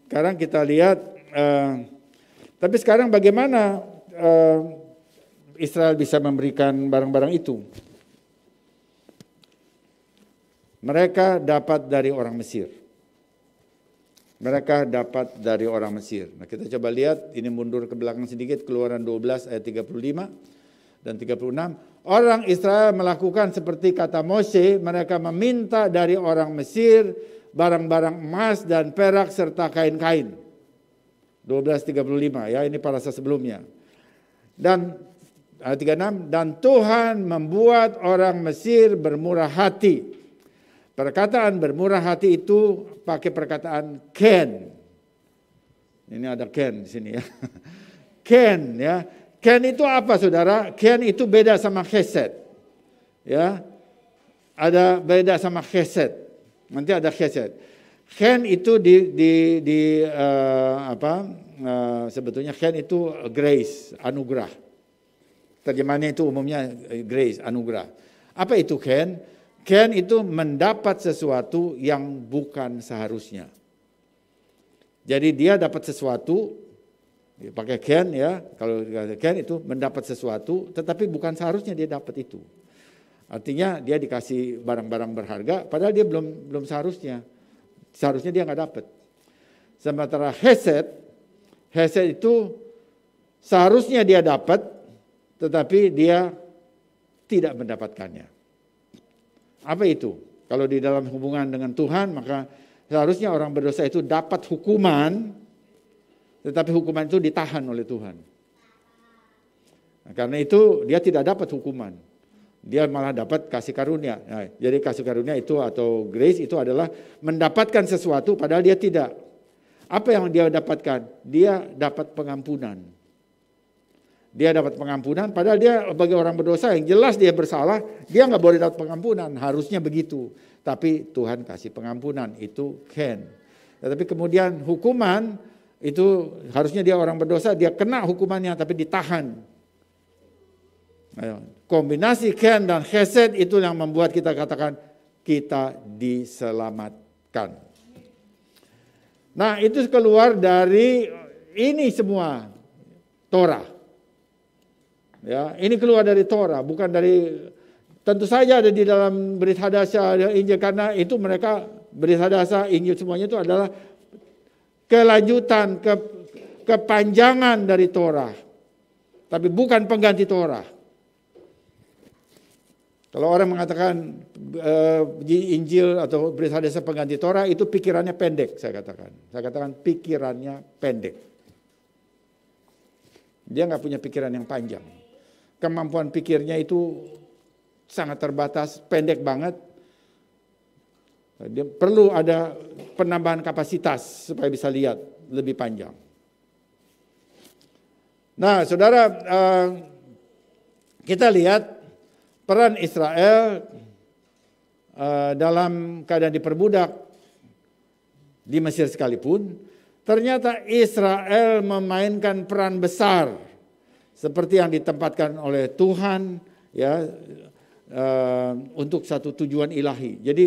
sekarang kita lihat, tapi sekarang bagaimana Israel bisa memberikan barang-barang itu? Mereka dapat dari orang Mesir. Mereka dapat dari orang Mesir. Nah, kita coba lihat, ini mundur ke belakang sedikit, Keluaran 12 ayat 35 dan 36. Orang Israel melakukan seperti kata Mose, mereka meminta dari orang Mesir barang-barang emas dan perak serta kain-kain. 12:35 ya, ini parasa sebelumnya. Dan ayat 36, dan Tuhan membuat orang Mesir bermurah hati. Perkataan bermurah hati itu pakai perkataan ken. Ini ada ken di sini ya. Ken ya. Ken itu apa saudara? Ken itu beda sama chesed. Ya. Ada beda sama chesed. Nanti ada chesed. Ken itu sebetulnya ken itu grace, anugerah. Terjemahannya itu umumnya grace, anugerah. Apa itu ken? Ken itu mendapat sesuatu yang bukan seharusnya. Jadi dia dapat sesuatu, pakai ken ya, kalau ken itu mendapat sesuatu, tetapi bukan seharusnya dia dapat itu. Artinya dia dikasih barang-barang berharga, padahal dia belum seharusnya. Seharusnya dia nggak dapat. Sementara hesed itu seharusnya dia dapat, tetapi dia tidak mendapatkannya. Apa itu? Kalau di dalam hubungan dengan Tuhan, maka seharusnya orang berdosa itu dapat hukuman, tetapi hukuman itu ditahan oleh Tuhan. Nah, karena itu dia tidak dapat hukuman. Dia malah dapat kasih karunia. Nah, jadi kasih karunia itu atau grace itu adalah mendapatkan sesuatu padahal dia tidak. Apa yang dia dapatkan? Dia dapat pengampunan. Dia dapat pengampunan, padahal dia bagi orang berdosa yang jelas dia bersalah, dia nggak boleh dapat pengampunan, harusnya begitu. Tapi Tuhan kasih pengampunan, itu ken. Tetapi kemudian hukuman, itu harusnya dia orang berdosa, dia kena hukumannya tapi ditahan. Kombinasi ken dan chesed itu yang membuat kita katakan, kita diselamatkan. Nah itu keluar dari ini semua, Torah. Ya, ini keluar dari Torah, bukan dari, tentu saja ada di dalam Berit Hadasah, ada Injil, karena itu mereka Berit Hadasah, Injil semuanya itu adalah kelanjutan, kepanjangan dari Torah, tapi bukan pengganti Torah. Kalau orang mengatakan Injil atau Berit Hadasah pengganti Torah, itu pikirannya pendek, saya katakan pikirannya pendek. Dia nggak punya pikiran yang panjang. Kemampuan pikirnya itu sangat terbatas, pendek banget. Dia perlu ada penambahan kapasitas supaya bisa lihat lebih panjang. Nah, saudara, kita lihat peran Israel dalam keadaan diperbudak di Mesir sekalipun, ternyata Israel memainkan peran besar. Seperti yang ditempatkan oleh Tuhan ya untuk satu tujuan ilahi. Jadi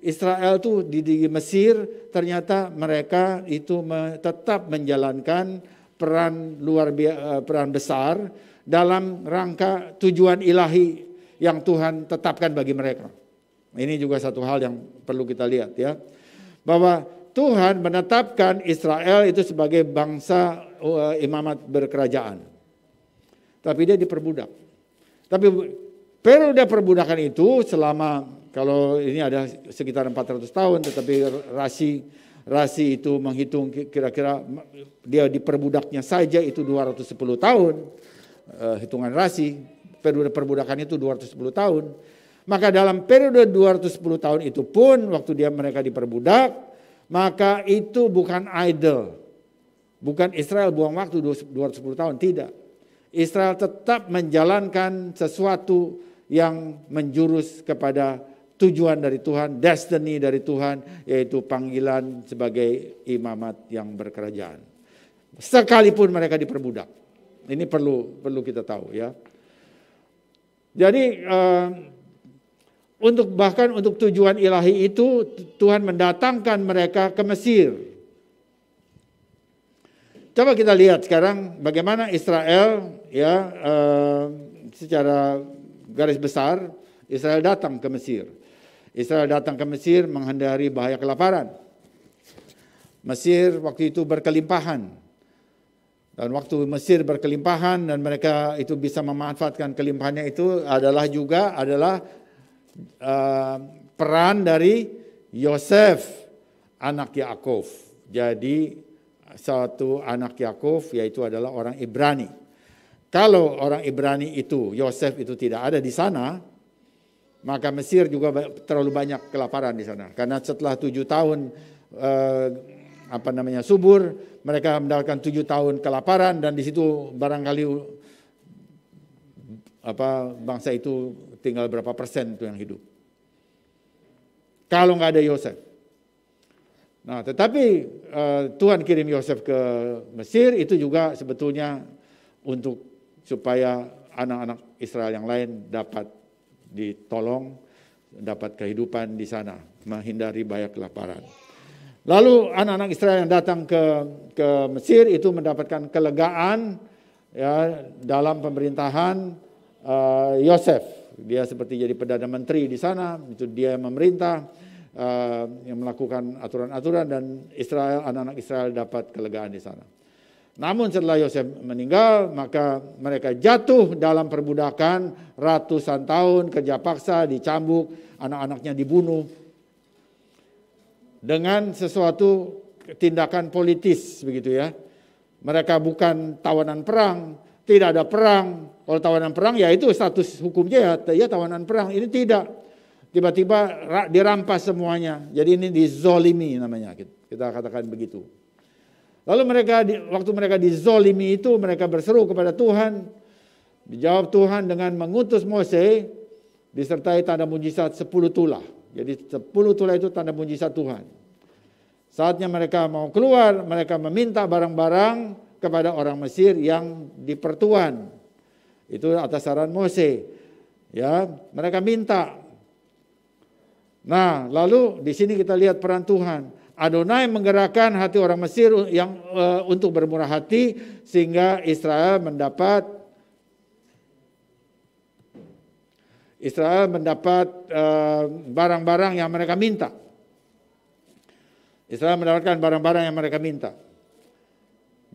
Israel tuh di Mesir ternyata mereka itu tetap menjalankan peran besar dalam rangka tujuan ilahi yang Tuhan tetapkan bagi mereka. Ini juga satu hal yang perlu kita lihat ya. Bahwa Tuhan menetapkan Israel itu sebagai bangsa imamat berkerajaan. Tapi dia diperbudak. Tapi periode perbudakan itu selama, kalau ini ada sekitar 400 tahun, tetapi rasi itu menghitung kira-kira dia diperbudaknya saja itu 210 tahun. Hitungan rasi, periode perbudakan itu 210 tahun. Maka dalam periode 210 tahun itu pun waktu mereka diperbudak, maka itu bukan idle. Bukan Israel buang waktu 210 tahun, tidak. Israel tetap menjalankan sesuatu yang menjurus kepada tujuan dari Tuhan, destiny dari Tuhan, yaitu panggilan sebagai imamat yang berkerajaan. Sekalipun mereka diperbudak. Ini perlu kita tahu ya. Jadi bahkan untuk tujuan ilahi itu Tuhan mendatangkan mereka ke Mesir. Coba kita lihat sekarang bagaimana Israel ya secara garis besar Israel datang ke Mesir. Israel datang ke Mesir menghindari bahaya kelaparan. Mesir waktu itu berkelimpahan. Dan waktu Mesir berkelimpahan dan mereka itu bisa memanfaatkan kelimpahannya itu adalah peran dari Yosef, anak Yakov. Jadi satu anak Yakov yaitu adalah orang Ibrani. Kalau orang Ibrani itu, Yosef itu tidak ada di sana, maka Mesir juga terlalu banyak kelaparan di sana. Karena setelah 7 tahun subur, mereka mendapatkan 7 tahun kelaparan dan di situ barangkali bangsa itu tinggal berapa persen itu yang hidup. Kalau nggak ada Yosef. Nah, tetapi Tuhan kirim Yosef ke Mesir itu juga sebetulnya untuk supaya anak-anak Israel yang lain dapat ditolong, dapat kehidupan di sana, menghindari bahaya kelaparan. Lalu anak-anak Israel yang datang ke Mesir itu mendapatkan kelegaan ya dalam pemerintahan Yosef. Dia seperti jadi perdana menteri di sana, itu dia yang memerintah, yang melakukan aturan-aturan dan anak-anak Israel dapat kelegaan di sana. Namun setelah Yosef meninggal, maka mereka jatuh dalam perbudakan ratusan tahun, kerja paksa, dicambuk, anak-anaknya dibunuh. Dengan sesuatu tindakan politis begitu ya. Mereka bukan tawanan perang, tidak ada perang. Kalau tawanan perang ya itu status hukumnya ya tawanan perang. Ini tidak. Tiba-tiba dirampas semuanya. Jadi ini dizolimi namanya. Kita katakan begitu. Lalu waktu mereka dizolimi itu mereka berseru kepada Tuhan. Dijawab Tuhan dengan mengutus Mose disertai tanda mujizat 10 tulah. Jadi 10 tulah itu tanda mujizat Tuhan. Saatnya mereka mau keluar, mereka meminta barang-barang kepada orang Mesir yang di pertuan. Itu atas saran Mose. Ya, mereka minta. Nah, lalu di sini kita lihat peran Tuhan. Adonai menggerakkan hati orang Mesir yang untuk bermurah hati sehingga Israel mendapat barang-barang yang mereka minta. Israel mendapatkan barang-barang yang mereka minta.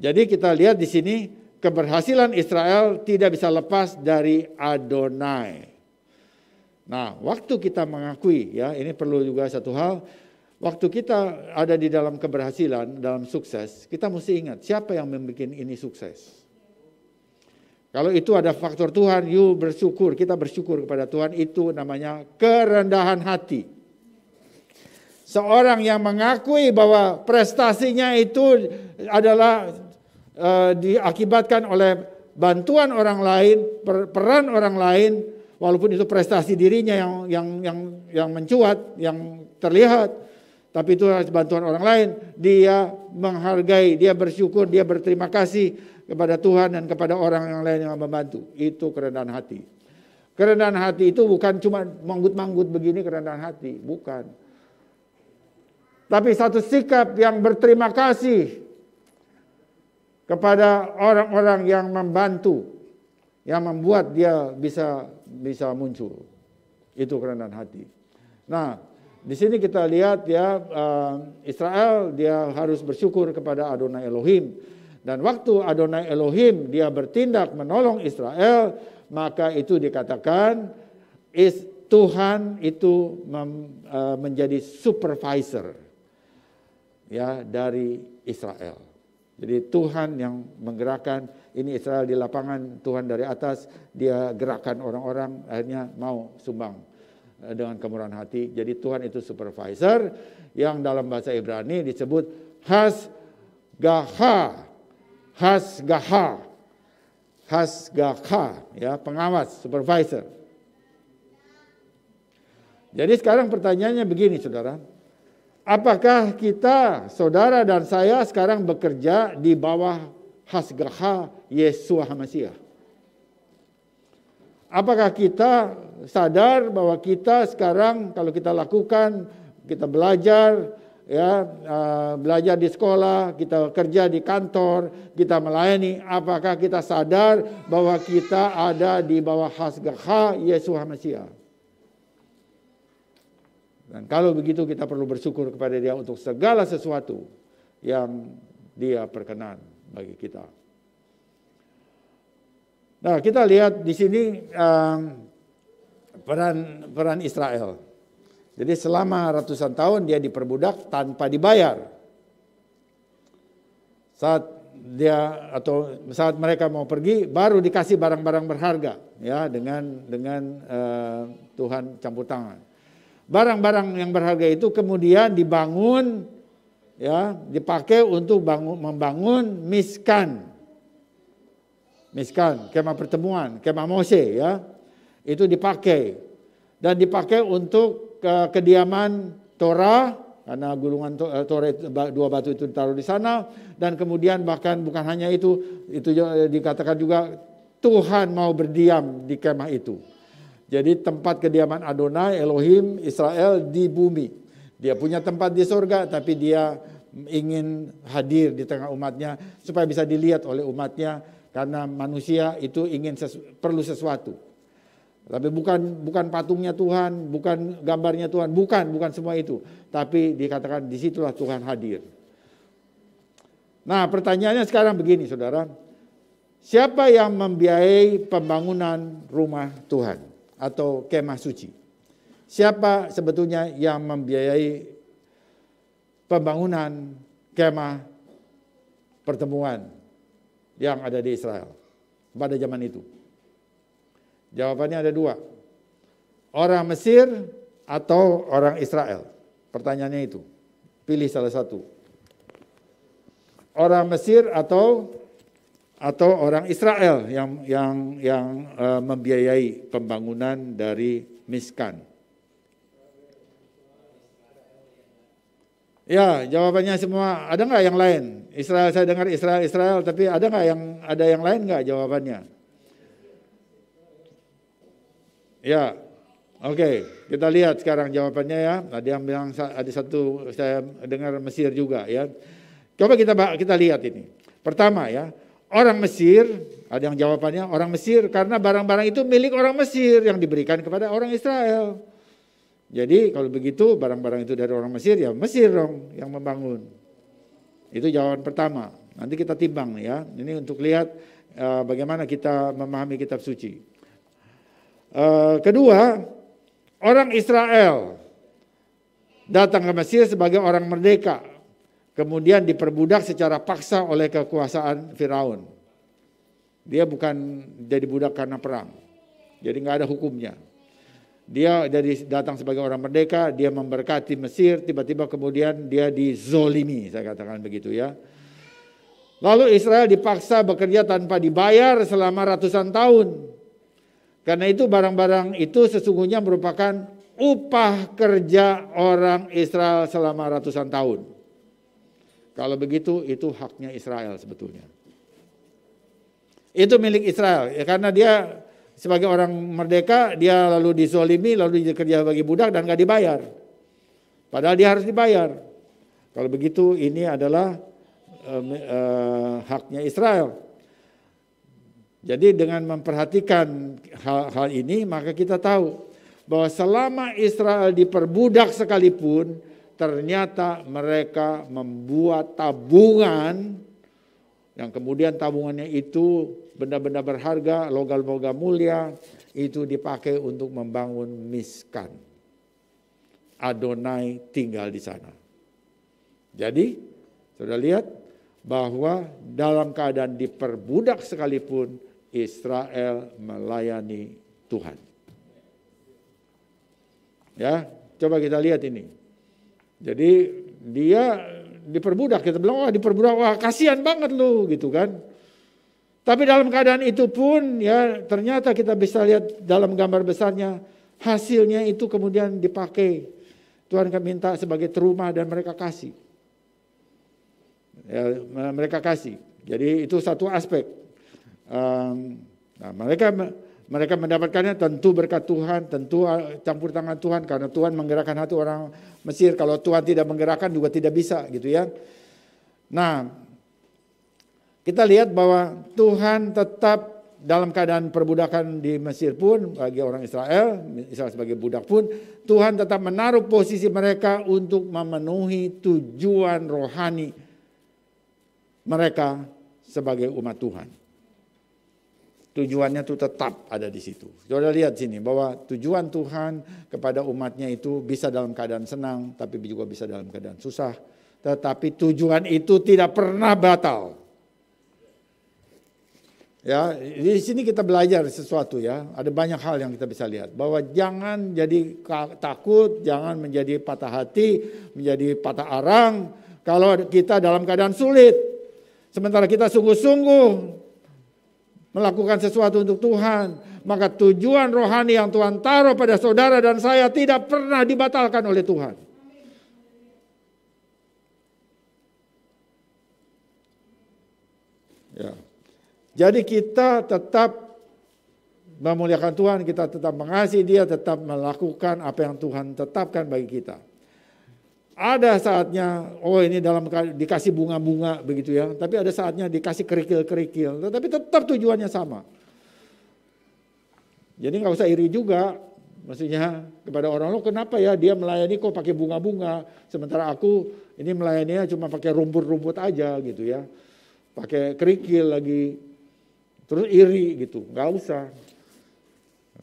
Jadi kita lihat di sini keberhasilan Israel tidak bisa lepas dari Adonai. Nah, waktu kita mengakui ya, ini perlu juga satu hal, waktu kita ada di dalam keberhasilan, dalam sukses, kita mesti ingat siapa yang membuat ini sukses. Kalau itu ada faktor Tuhan, kita bersyukur kepada Tuhan, itu namanya kerendahan hati. Seorang yang mengakui bahwa prestasinya itu adalah diakibatkan oleh bantuan orang lain, peran orang lain, walaupun itu prestasi dirinya yang mencuat, yang terlihat, tapi itu bantuan orang lain, dia menghargai, dia bersyukur, dia berterima kasih kepada Tuhan dan kepada orang yang lain yang membantu. Itu kerendahan hati. Kerendahan hati itu bukan cuma manggut-manggut begini kerendahan hati, bukan. Tapi satu sikap yang berterima kasih kepada orang-orang yang membantu, yang membuat dia bisa muncul. Itu kerendahan hati. Nah, di sini kita lihat ya Israel dia harus bersyukur kepada Adonai Elohim. Dan waktu Adonai Elohim dia bertindak menolong Israel, maka itu dikatakan Tuhan itu menjadi supervisor ya dari Israel. Jadi Tuhan yang menggerakkan ini Israel di lapangan, Tuhan dari atas dia gerakkan orang-orang akhirnya mau sumbang dengan kemurahan hati. Jadi Tuhan itu supervisor yang dalam bahasa Ibrani disebut Hasgaha ya, pengawas, supervisor. Jadi sekarang pertanyaannya begini saudara. Apakah kita, saudara dan saya sekarang bekerja di bawah Hasgaha Yeshua HaMashiach? Apakah kita sadar bahwa kita sekarang kalau kita lakukan, kita belajar, ya belajar di sekolah, kita kerja di kantor, kita melayani, apakah kita sadar bahwa kita ada di bawah Hasgaha Yeshua HaMashiach? Dan kalau begitu kita perlu bersyukur kepada Dia untuk segala sesuatu yang Dia perkenan bagi kita. Nah, kita lihat di sini peran Israel. Jadi selama ratusan tahun dia diperbudak tanpa dibayar. Saat mereka mau pergi baru dikasih barang-barang berharga, ya, dengan Tuhan campur tangan. Barang-barang yang berharga itu kemudian dibangun, ya, dipakai untuk membangun Miskan, kemah pertemuan, kemah Mose, ya. Itu dipakai dan dipakai untuk kediaman Torah, karena gulungan Torah, dua batu itu ditaruh di sana. Dan kemudian bahkan bukan hanya itu dikatakan juga Tuhan mau berdiam di kemah itu. Jadi tempat kediaman Adonai Elohim Israel di bumi. Dia punya tempat di surga, tapi dia ingin hadir di tengah umatnya supaya bisa dilihat oleh umatnya, karena manusia itu perlu sesuatu. Tapi bukan patungnya Tuhan, bukan gambarnya Tuhan, bukan semua itu. Tapi dikatakan disitulah Tuhan hadir. Nah, pertanyaannya sekarang begini, saudara. Siapa yang membiayai pembangunan rumah Tuhan atau kemah suci? Siapa sebetulnya yang membiayai pembangunan kemah pertemuan yang ada di Israel pada zaman itu? Jawabannya ada dua. Orang Mesir atau orang Israel. Pertanyaannya itu. Pilih salah satu. Orang Mesir atau orang Israel yang membiayai pembangunan dari Miskan. Ya, jawabannya semua. Ada nggak yang lain? Israel, saya dengar Israel, tapi ada nggak yang lain nggak jawabannya? Ya, oke. Kita lihat sekarang jawabannya, ya. Ada yang bilang ada satu, saya dengar Mesir juga, ya. Coba kita lihat ini. Pertama, ya, orang Mesir, ada yang jawabannya orang Mesir karena barang-barang itu milik orang Mesir yang diberikan kepada orang Israel. Jadi kalau begitu barang-barang itu dari orang Mesir, ya Mesir dong yang membangun. Itu jawaban pertama. Nanti kita timbang, ya. Ini untuk lihat bagaimana kita memahami kitab suci. Kedua, orang Israel datang ke Mesir sebagai orang merdeka, kemudian diperbudak secara paksa oleh kekuasaan Firaun. Dia bukan jadi budak karena perang, jadi nggak ada hukumnya. Dia datang sebagai orang merdeka, dia memberkati Mesir, tiba-tiba kemudian dia dizolimi, saya katakan begitu, ya. Lalu Israel dipaksa bekerja tanpa dibayar selama ratusan tahun. Karena itu barang-barang itu sesungguhnya merupakan upah kerja orang Israel selama ratusan tahun. Kalau begitu itu haknya Israel sebetulnya. Itu milik Israel, ya, karena dia sebagai orang merdeka, dia lalu dizolimi, lalu dikerja bagi budak dan gak dibayar. Padahal dia harus dibayar. Kalau begitu ini adalah haknya Israel. Jadi dengan memperhatikan hal ini, maka kita tahu bahwa selama Israel diperbudak sekalipun, ternyata mereka membuat tabungan, yang kemudian tabungannya itu benda-benda berharga, logam-logam mulia, itu dipakai untuk membangun Miskan. Adonai tinggal di sana. Jadi, sudah lihat bahwa dalam keadaan diperbudak sekalipun, Israel melayani Tuhan. Ya, coba kita lihat ini. Jadi dia diperbudak, kita bilang wah diperbudak, wah kasihan banget lu gitu kan. Tapi dalam keadaan itu pun, ya, ternyata kita bisa lihat dalam gambar besarnya, hasilnya itu kemudian dipakai. Tuhan minta sebagai terumah dan mereka kasih. Ya, mereka kasih. Jadi itu satu aspek. Nah, mereka mendapatkannya tentu berkat Tuhan, tentu campur tangan Tuhan, karena Tuhan menggerakkan hati orang Mesir. Kalau Tuhan tidak menggerakkan juga tidak bisa, gitu ya. Nah, kita lihat bahwa Tuhan tetap dalam keadaan perbudakan di Mesir pun, bagi orang Israel sebagai budak pun, Tuhan tetap menaruh posisi mereka untuk memenuhi tujuan rohani mereka sebagai umat Tuhan. Tujuannya itu tetap ada di situ. Saudara lihat sini bahwa tujuan Tuhan kepada umatnya itu bisa dalam keadaan senang, tapi juga bisa dalam keadaan susah. Tetapi tujuan itu tidak pernah batal. Ya, di sini kita belajar sesuatu ya. Ada banyak hal yang kita bisa lihat bahwa jangan jadi takut, jangan menjadi patah hati, menjadi patah arang kalau kita dalam keadaan sulit. Sementara kita sungguh-sungguh melakukan sesuatu untuk Tuhan, maka tujuan rohani yang Tuhan taruh pada saudara dan saya tidak pernah dibatalkan oleh Tuhan. Ya. Jadi kita tetap memuliakan Tuhan, kita tetap mengasihi Dia, tetap melakukan apa yang Tuhan tetapkan bagi kita. Ada saatnya, ini dikasih bunga-bunga begitu ya, tapi ada saatnya dikasih kerikil-kerikil, tetapi tetap tujuannya sama. Jadi nggak usah iri juga, maksudnya kepada orang, kenapa ya dia melayani kok pakai bunga-bunga, sementara aku ini melayaninya cuma pakai rumput-rumput aja gitu ya, pakai kerikil lagi. Terus iri gitu, nggak usah.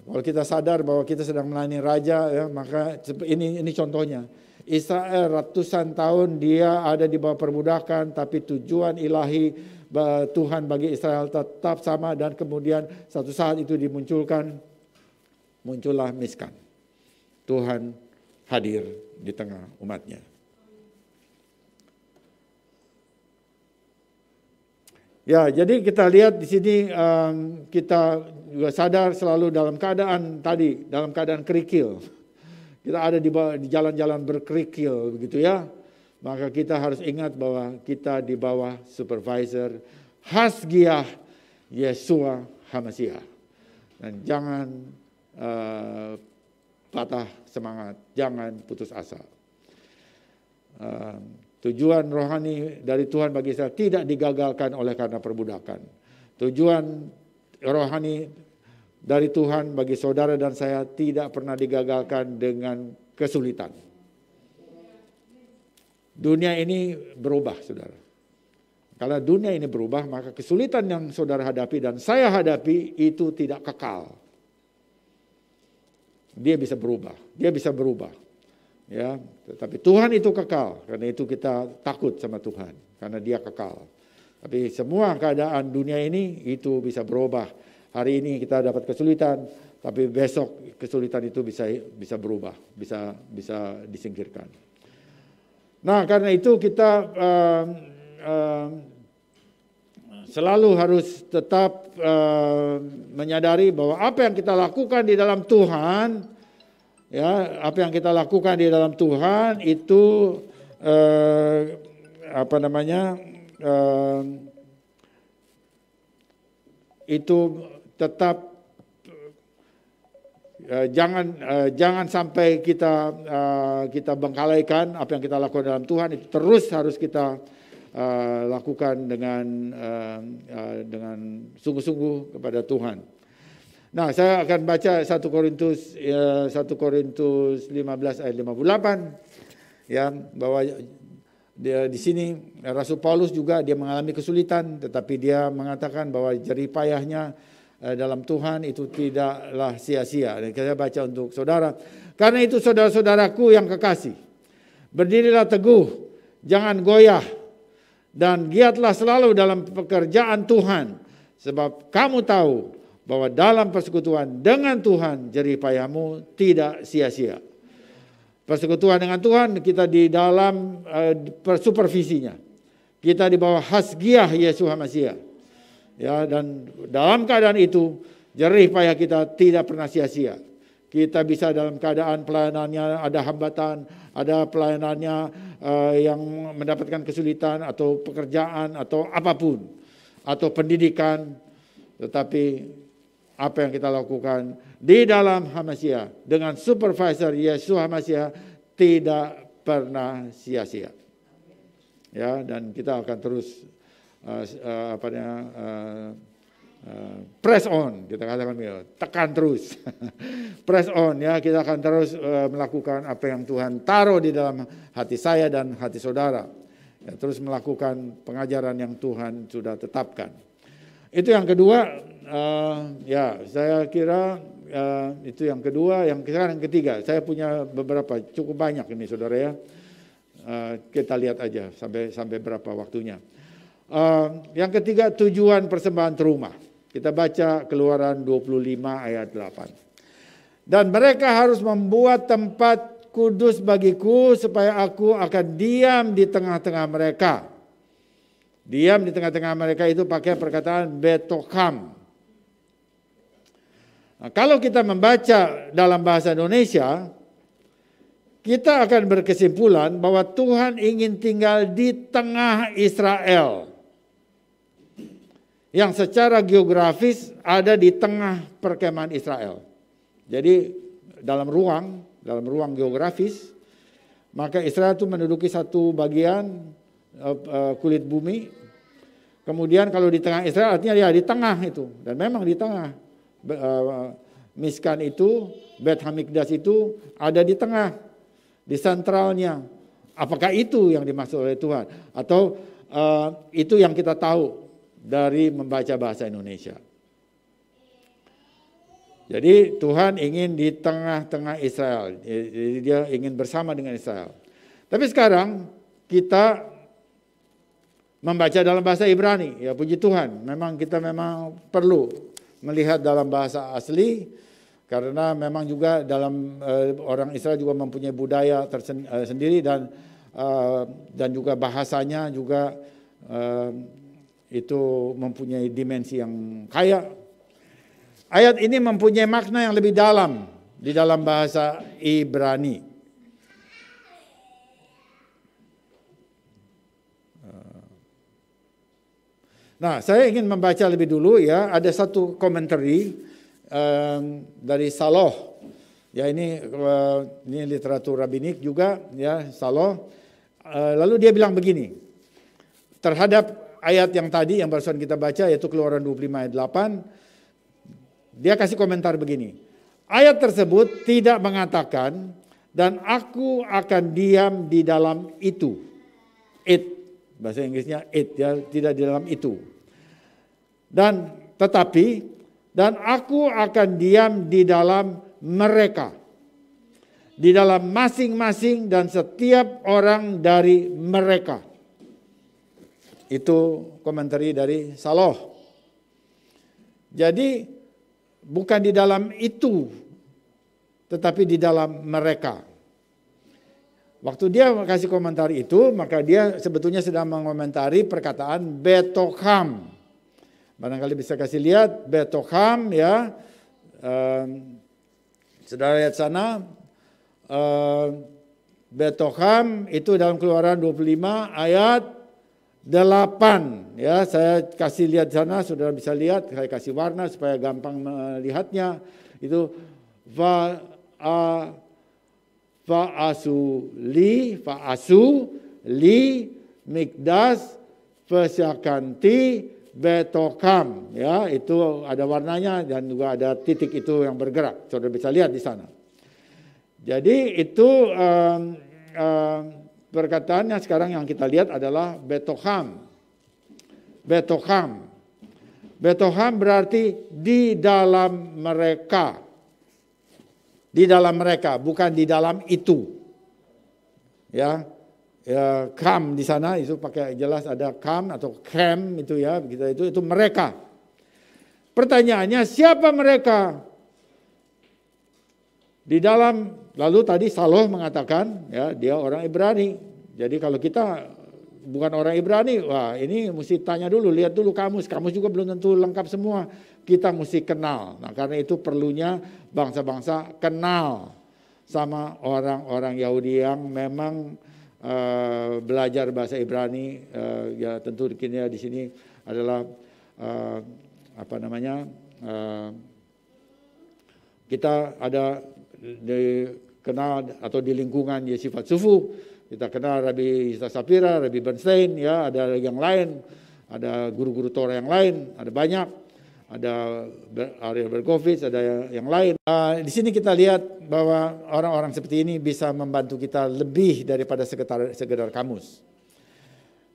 Kalau kita sadar bahwa kita sedang melayani raja, ya, maka ini contohnya. Israel ratusan tahun dia ada di bawah perbudakan, tapi tujuan ilahi Tuhan bagi Israel tetap sama, dan kemudian satu saat itu muncullah Miskan. Tuhan hadir di tengah umatnya. Ya, jadi kita lihat di sini kita juga sadar selalu dalam keadaan kerikil. Kita ada di jalan-jalan berkerikil begitu ya. Maka kita harus ingat bahwa kita di bawah supervisor Hasgiah Yeshua HaMashiach. Dan jangan patah semangat, jangan putus asa. Tujuan rohani dari Tuhan bagi Israel tidak digagalkan oleh karena perbudakan. Tujuan rohani dari Tuhan bagi saudara dan saya tidak pernah digagalkan dengan kesulitan. Dunia ini berubah, saudara. Kalau dunia ini berubah, maka kesulitan yang saudara hadapi dan saya hadapi itu tidak kekal. Dia bisa berubah. Ya, tetapi Tuhan itu kekal, karena itu kita takut sama Tuhan, karena Dia kekal. Tapi semua keadaan dunia ini itu bisa berubah. Hari ini kita dapat kesulitan, tapi besok kesulitan itu bisa berubah, bisa disingkirkan. Nah, karena itu kita selalu harus tetap menyadari bahwa apa yang kita lakukan di dalam Tuhan. Ya, apa yang kita lakukan di dalam Tuhan itu itu tetap jangan sampai kita bengkalaikan apa yang kita lakukan dalam Tuhan. Itu terus harus kita lakukan dengan sungguh-sungguh kepada Tuhan. Nah, saya akan baca 1 Korintus 15 ayat 58 ya, bahwa di sini Rasul Paulus juga dia mengalami kesulitan, tetapi dia mengatakan bahwa jerih payahnya dalam Tuhan itu tidaklah sia-sia. Dan saya baca untuk saudara. Karena itu saudara-saudaraku yang kekasih, berdirilah teguh, jangan goyah, dan giatlah selalu dalam pekerjaan Tuhan, sebab kamu tahu bahwa dalam persekutuan dengan Tuhan jerih payahmu tidak sia-sia. Persekutuan dengan Tuhan kita di dalam supervisinya. Kita di bawah Hasgiah Yeshua HaMashiach. Ya, dan dalam keadaan itu jerih payah kita tidak pernah sia-sia. Kita bisa dalam keadaan pelayanannya ada hambatan, ada pelayanannya yang mendapatkan kesulitan atau pekerjaan atau apapun, atau pendidikan, tetapi apa yang kita lakukan di dalam HaMashiach dengan supervisor Yeshua HaMashiach tidak pernah sia-sia. Ya, dan kita akan terus Press on, kita katakan tekan terus. Press on ya, kita akan terus melakukan apa yang Tuhan taruh di dalam hati saya dan hati saudara. Ya, terus melakukan pengajaran yang Tuhan sudah tetapkan. Itu yang kedua, ya saya kira itu yang kedua. Yang ketiga, saya punya beberapa, cukup banyak ini saudara ya. Kita lihat aja sampai berapa waktunya. Yang ketiga, tujuan persembahan terumah. Kita baca Keluaran 25 ayat 8. Dan mereka harus membuat tempat kudus bagiku supaya aku akan diam di tengah-tengah mereka. Diam di tengah-tengah mereka itu pakai perkataan betokam. Nah, kalau kita membaca dalam bahasa Indonesia, kita akan berkesimpulan bahwa Tuhan ingin tinggal di tengah Israel. Yang secara geografis ada di tengah perkemahan Israel. Jadi dalam ruang geografis, maka Israel itu menduduki satu bagian kulit bumi. Kemudian kalau di tengah Israel artinya ya di tengah itu, dan memang di tengah. Miskan itu, Bet Hamikdas itu ada di tengah, di sentralnya. Apakah itu yang dimaksud oleh Tuhan? Atau itu yang kita tahu dari membaca bahasa Indonesia. Jadi Tuhan ingin di tengah-tengah Israel. Jadi dia ingin bersama dengan Israel. Tapi sekarang kita membaca dalam bahasa Ibrani. Ya puji Tuhan, kita memang perlu melihat dalam bahasa asli. Karena memang juga dalam orang Israel juga mempunyai budaya tersendiri dan juga bahasanya juga itu mempunyai dimensi yang kaya. Ayat ini mempunyai makna yang lebih dalam di dalam bahasa Ibrani. Nah, saya ingin membaca lebih dulu ya. Ada satu komentari dari Saloh. Ya ini literatur rabbinik juga ya Saloh. Lalu dia bilang begini terhadap ayat yang tadi yang barusan kita baca yaitu Keluaran 25 ayat 8. Dia kasih komentar begini. Ayat tersebut tidak mengatakan dan aku akan diam di dalam itu. It, bahasa Inggrisnya it ya, tidak di dalam itu. Dan aku akan diam di dalam mereka. Di dalam masing-masing dan setiap orang dari mereka. Itu komentari dari Saloh. Jadi bukan di dalam itu, tetapi di dalam mereka. Waktu dia kasih komentar itu, maka dia sebetulnya sedang mengomentari perkataan Betokham. Barangkali bisa kasih lihat Betokham ya. Saudara lihat sana. Betokham itu dalam Keluaran 25 ayat 8 ya, saya kasih lihat sana, saudara bisa lihat, saya kasih warna supaya gampang melihatnya. Itu fa'asu li mikdas pesyakanti betokam ya, itu ada warnanya dan juga ada titik itu yang bergerak, saudara bisa lihat di sana. Jadi itu perkataannya sekarang yang kita lihat adalah Betokham. Betokham. Betokham berarti di dalam mereka. Di dalam mereka, bukan di dalam itu. Ya. Ya, kam di sana itu pakai jelas ada kam atau kem itu ya, begitu itu mereka. Pertanyaannya siapa mereka? Di dalam lalu tadi Saloh mengatakan ya dia orang Ibrani. Jadi kalau kita bukan orang Ibrani, wah ini mesti tanya dulu, lihat dulu kamus juga belum tentu lengkap semua. Kita mesti kenal. Nah, karena itu perlunya bangsa-bangsa kenal sama orang-orang Yahudi yang memang belajar bahasa Ibrani. Ya tentu di sini adalah kita ada dikenal atau di lingkungan Yeshivat Sufu, kita kenal Rabbi Yitzhak Sapira, Rabbi Bernstein, ya ada yang lain, ada guru-guru Torah yang lain, ada banyak. Ariel Berkovits, ada yang lain. Di sini kita lihat bahwa orang-orang seperti ini bisa membantu kita lebih daripada sekedar kamus.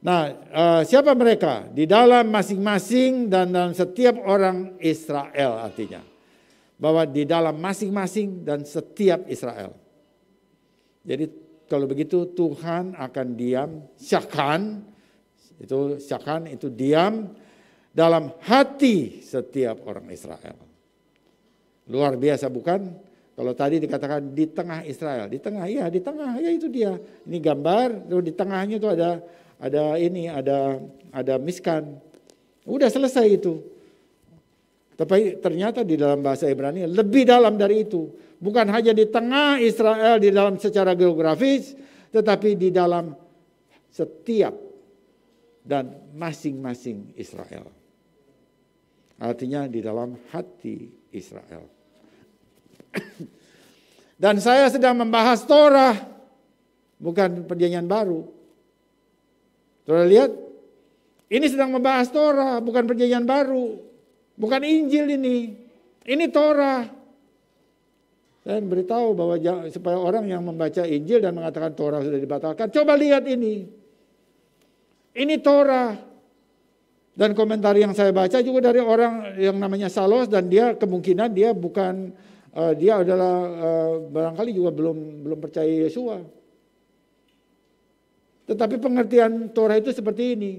Nah, siapa mereka? Di dalam masing-masing dan dalam setiap orang Israel, artinya. Bahwa di dalam masing-masing dan setiap Israel. Jadi kalau begitu Tuhan akan diam, syakan itu diam dalam hati setiap orang Israel. Luar biasa bukan? Kalau tadi dikatakan di tengah Israel, di tengah ya itu dia. Ini gambar, di tengahnya itu ada miskan. Udah selesai itu. Tapi ternyata di dalam bahasa Ibrani lebih dalam dari itu. Bukan hanya di tengah Israel di dalam secara geografis, tetapi di dalam setiap dan masing-masing Israel. Artinya di dalam hati Israel. Dan saya sedang membahas Torah, bukan perjanjian baru. Saudara lihat, ini sedang membahas Torah, bukan perjanjian baru. Bukan Injil ini Torah. Saya beritahu bahwa supaya orang yang membaca Injil dan mengatakan Torah sudah dibatalkan, coba lihat ini. Ini Torah. Dan komentar yang saya baca juga dari orang yang namanya Salos, dan dia kemungkinan dia bukan dia adalah barangkali juga belum percaya Yesua. Tetapi pengertian Torah itu seperti ini.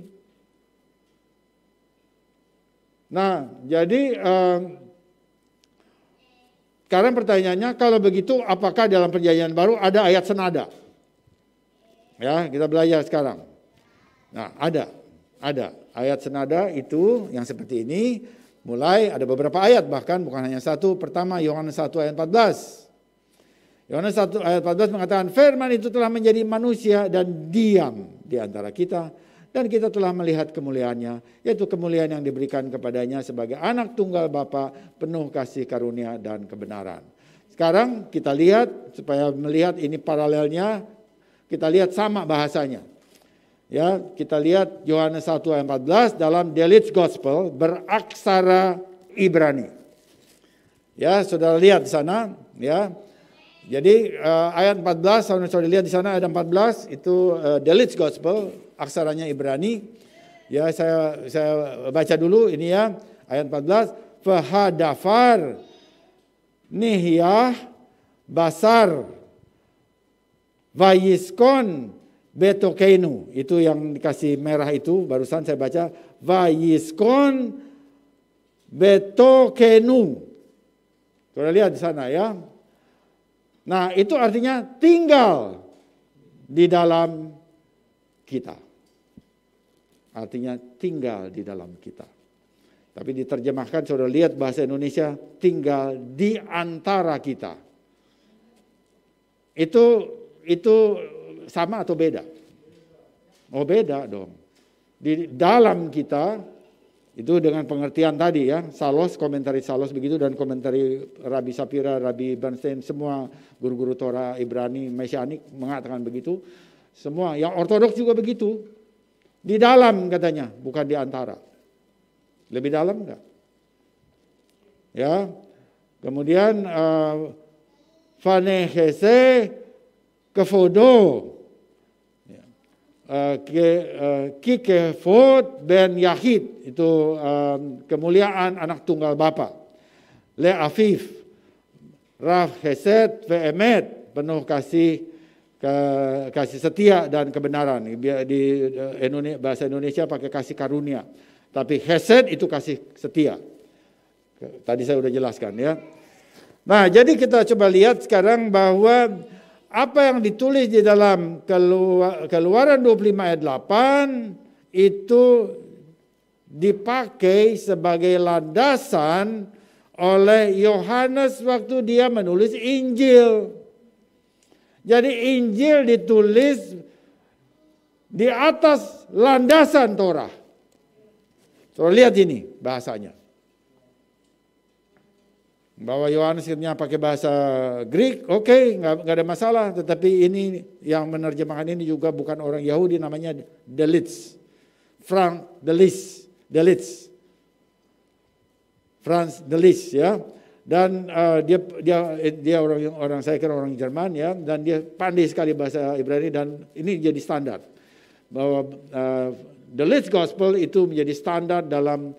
Nah, jadi sekarang pertanyaannya, kalau begitu apakah dalam perjanjian baru ada ayat senada? Ya, kita belajar sekarang. Nah, ada ayat senada itu yang seperti ini, mulai ada beberapa ayat, bahkan bukan hanya satu. Pertama, Yohanes 1 ayat 14. Yohanes 1 ayat 14 mengatakan, firman itu telah menjadi manusia dan diam di antara kita, dan kita telah melihat kemuliaannya, yaitu kemuliaan yang diberikan kepadanya sebagai anak tunggal Bapa, penuh kasih karunia dan kebenaran. Sekarang kita lihat, supaya melihat ini paralelnya, kita lihat sama bahasanya. Ya, kita lihat Yohanes 1 ayat 14 dalam Delitzsch Gospel beraksara Ibrani. Ya, saudara lihat di sana, ya. Jadi ayat 14, saudara lihat di sana ayat 14 itu Delitzsch Gospel, aksaranya Ibrani. Ya, saya baca dulu ini ya, ayat 14, Vahadafar Nihiyah Basar Vayiskon Betokenu, itu yang dikasih merah itu, barusan saya baca, Vayiskon Betokenu. Saudara lihat di sana ya. Nah, itu artinya tinggal di dalam kita. Artinya tinggal di dalam kita. Tapi diterjemahkan, saudara lihat bahasa Indonesia, tinggal di antara kita. Itu sama atau beda? Oh, beda dong. Di dalam kita, itu dengan pengertian tadi ya, Salos, komentari Salos begitu, dan komentari Rabbi Sapira, Rabbi Bernstein, semua guru-guru Torah Ibrani, Mesianik mengatakan begitu. Semua, yang ortodoks juga begitu. Di dalam katanya, bukan di antara. Lebih dalam enggak? Ya. Kemudian Vanehese Kefodo Kikefot ben Yahid, itu kemuliaan anak tunggal Bapa. Le Afif Raf Hesed Ve'emet, penuh kasih setia dan kebenaran. Di bahasa Indonesia pakai kasih karunia, tapi Hesed itu kasih setia. Tadi saya sudah jelaskan ya. Nah, jadi kita coba lihat sekarang bahwa apa yang ditulis di dalam Keluaran 25 ayat 8 itu dipakai sebagai landasan oleh Yohanes waktu dia menulis Injil. Jadi Injil ditulis di atas landasan Torah. So, lihat ini bahasanya. Bahwa Yohanes akhirnya pakai bahasa Greek, oke, nggak ada masalah. Tetapi ini yang menerjemahkan ini juga bukan orang Yahudi, namanya Delitzsch, Frank Delitzsch. Franz Delitzsch ya. Dan dia orang saya kira orang Jerman ya, dan dia pandai sekali bahasa Ibrani, dan ini jadi standar bahwa the Delitzsch Gospel itu menjadi standar dalam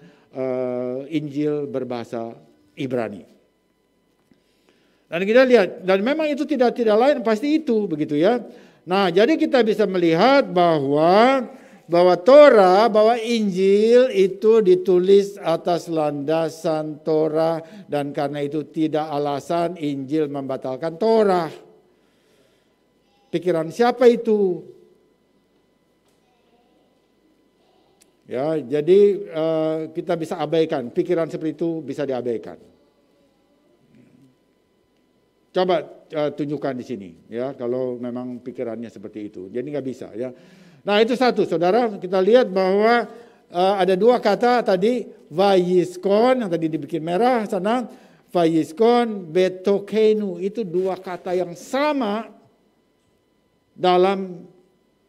Injil berbahasa Ibrani. Dan kita lihat, dan memang itu tidak lain pasti itu begitu ya. Nah, jadi kita bisa melihat bahwa Torah, bahwa Injil itu ditulis atas landasan Torah, dan karena itu tidak alasan Injil membatalkan Torah. Pikiran siapa itu? Ya, jadi kita bisa abaikan, pikiran seperti itu bisa diabaikan. Coba tunjukkan di sini, ya, kalau memang pikirannya seperti itu. Jadi nggak bisa, ya. Nah itu satu, saudara, kita lihat bahwa ada dua kata tadi, vayiskon yang tadi dibikin merah sana, vayiskon, betokenu, itu dua kata yang sama dalam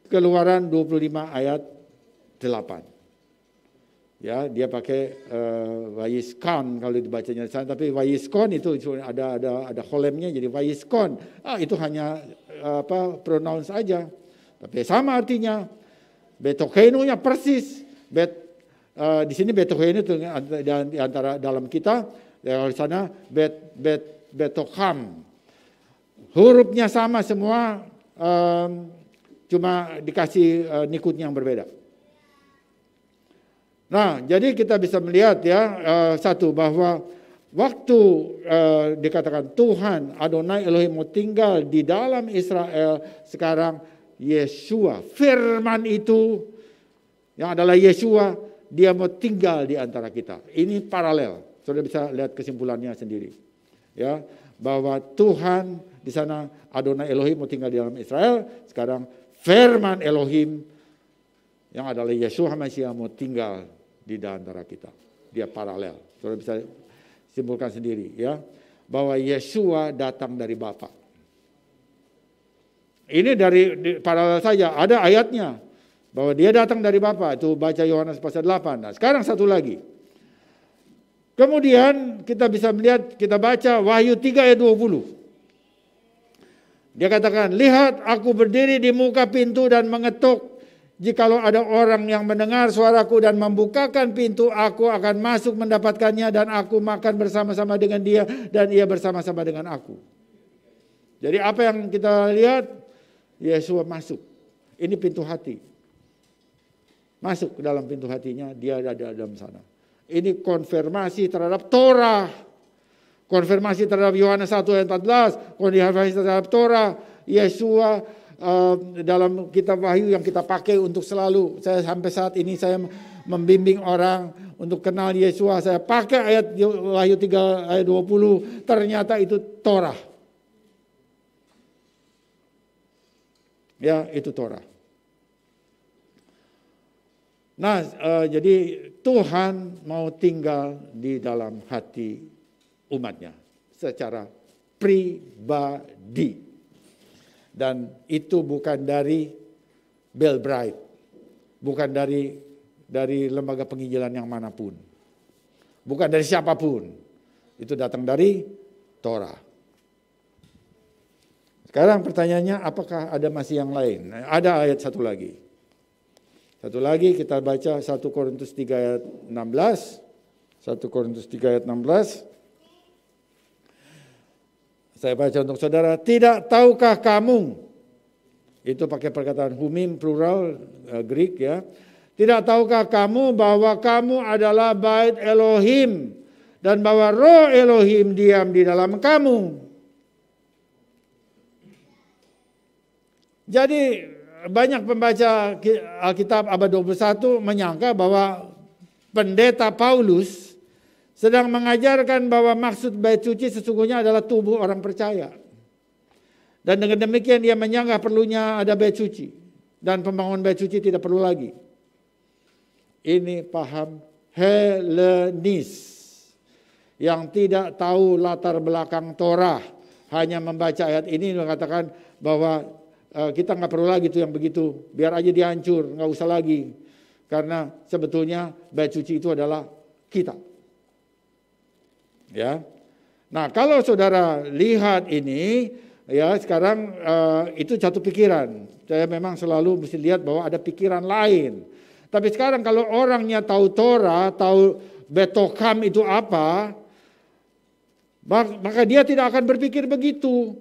Keluaran 25 ayat 8. Ya, dia pakai vayiskon kalau dibacanya di sana, tapi vayiskon itu ada holemnya jadi vayiskon. Itu hanya pronoun saja. Tapi sama artinya. Betokenu-nya persis. Di sini betokenu itu di antara dalam kita, di sana betokham. Hurufnya sama semua, cuma dikasih nikutnya yang berbeda. Nah, jadi kita bisa melihat ya, satu, bahwa waktu dikatakan Tuhan Adonai Elohim mau tinggal di dalam Israel, sekarang Yeshua, firman itu yang adalah Yeshua, dia mau tinggal di antara kita. Ini paralel. Saudara bisa lihat kesimpulannya sendiri. Ya, bahwa Tuhan di sana Adonai Elohim mau tinggal di dalam Israel, sekarang firman Elohim yang adalah Yeshua HaMashiach mau tinggal di antara kita. Dia paralel. Saudara bisa simpulkan sendiri ya, bahwa Yeshua datang dari Bapa. Ini dari paralel saja, ada ayatnya bahwa dia datang dari Bapa, itu baca Yohanes pasal 8. Nah, sekarang satu lagi. Kemudian kita bisa melihat, kita baca Wahyu 3 ayat 20. Dia katakan, lihat aku berdiri di muka pintu dan mengetuk. Jikalau ada orang yang mendengar suaraku dan membukakan pintu, aku akan masuk mendapatkannya dan aku makan bersama-sama dengan dia dan ia bersama-sama dengan aku. Jadi apa yang kita lihat? Yesus masuk. Ini pintu hati. Masuk ke dalam pintu hatinya, dia ada dalam sana. Ini konfirmasi terhadap Torah. Konfirmasi terhadap Yohanes 1 ayat 14. Konfirmasi terhadap Torah. Yesus dalam kitab Wahyu yang kita pakai untuk selalu. Saya sampai saat ini saya membimbing orang untuk kenal Yesus. Saya pakai ayat Wahyu 3 ayat 20. Ternyata itu Torah. Ya, itu Torah. Nah, jadi Tuhan mau tinggal di dalam hati umatnya secara pribadi. Dan itu bukan dari Bell Bright, bukan dari lembaga penginjilan yang manapun, bukan dari siapapun. Itu datang dari Torah. Sekarang pertanyaannya, apakah ada masih yang lain? Ada ayat satu lagi. Satu lagi kita baca 1 Korintus 3 ayat 16. 1 Korintus 3 ayat 16. Saya baca untuk saudara. Tidak tahukah kamu, itu pakai perkataan humim plural Greek ya. Tidak tahukah kamu bahwa kamu adalah bait Elohim dan bahwa roh Elohim diam di dalam kamu. Jadi banyak pembaca Alkitab abad 21 menyangka bahwa pendeta Paulus sedang mengajarkan bahwa maksud bait suci sesungguhnya adalah tubuh orang percaya. Dan dengan demikian dia menyanggah perlunya ada bait suci. Dan pembangunan bait suci tidak perlu lagi. Ini paham Helenis yang tidak tahu latar belakang Torah. Hanya membaca ayat ini mengatakan bahwa kita nggak perlu lagi tuh yang begitu. Biar aja dia hancur, nggak usah lagi. Karena sebetulnya bait suci itu adalah kita. Ya. Nah, kalau saudara lihat ini, ya sekarang itu satu pikiran. Saya memang selalu mesti lihat bahwa ada pikiran lain. Tapi sekarang kalau orangnya tahu Torah, tahu Betokham itu apa, maka dia tidak akan berpikir begitu.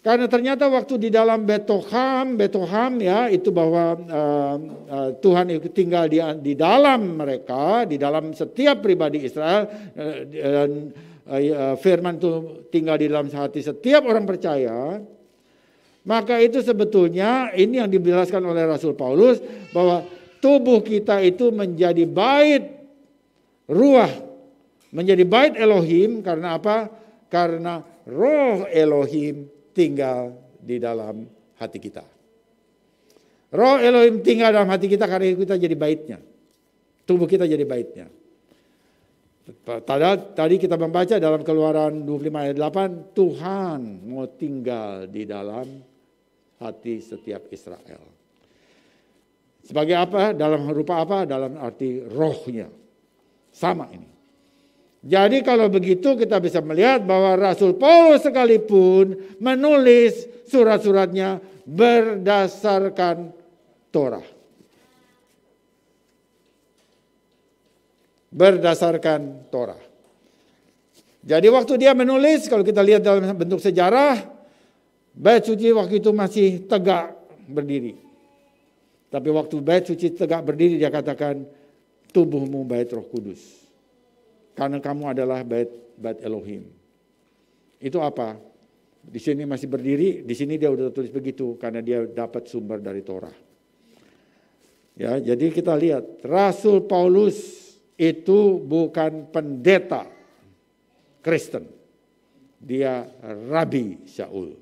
Karena ternyata waktu di dalam Betokham ya itu bahwa Tuhan itu tinggal di dalam mereka, di dalam setiap pribadi Israel, dan firman itu tinggal di dalam hati setiap orang percaya. Maka itu sebetulnya ini yang dijelaskan oleh Rasul Paulus bahwa tubuh kita itu menjadi bait ruah, menjadi bait Elohim. Karena apa? Karena roh Elohim tinggal di dalam hati kita. Roh Elohim tinggal dalam hati kita karena kita jadi baitnya. Tubuh kita jadi baitnya. Tadi kita membaca dalam Keluaran 25 ayat 8, Tuhan mau tinggal di dalam hati setiap Israel. Sebagai apa? Dalam rupa apa? Dalam arti rohnya. Sama ini. Jadi kalau begitu kita bisa melihat bahwa Rasul Paulus sekalipun menulis surat-suratnya berdasarkan Torah. Berdasarkan Torah. Jadi waktu dia menulis, kalau kita lihat dalam bentuk sejarah, bait suci waktu itu masih tegak berdiri. Tapi waktu bait suci tegak berdiri, dia katakan, tubuhmu bait Roh Kudus. Karena kamu adalah bait Elohim. Itu apa? Di sini masih berdiri, di sini dia udah tulis begitu karena dia dapat sumber dari Torah. Ya, jadi kita lihat Rasul Paulus itu bukan pendeta Kristen. Dia Rabi Shaul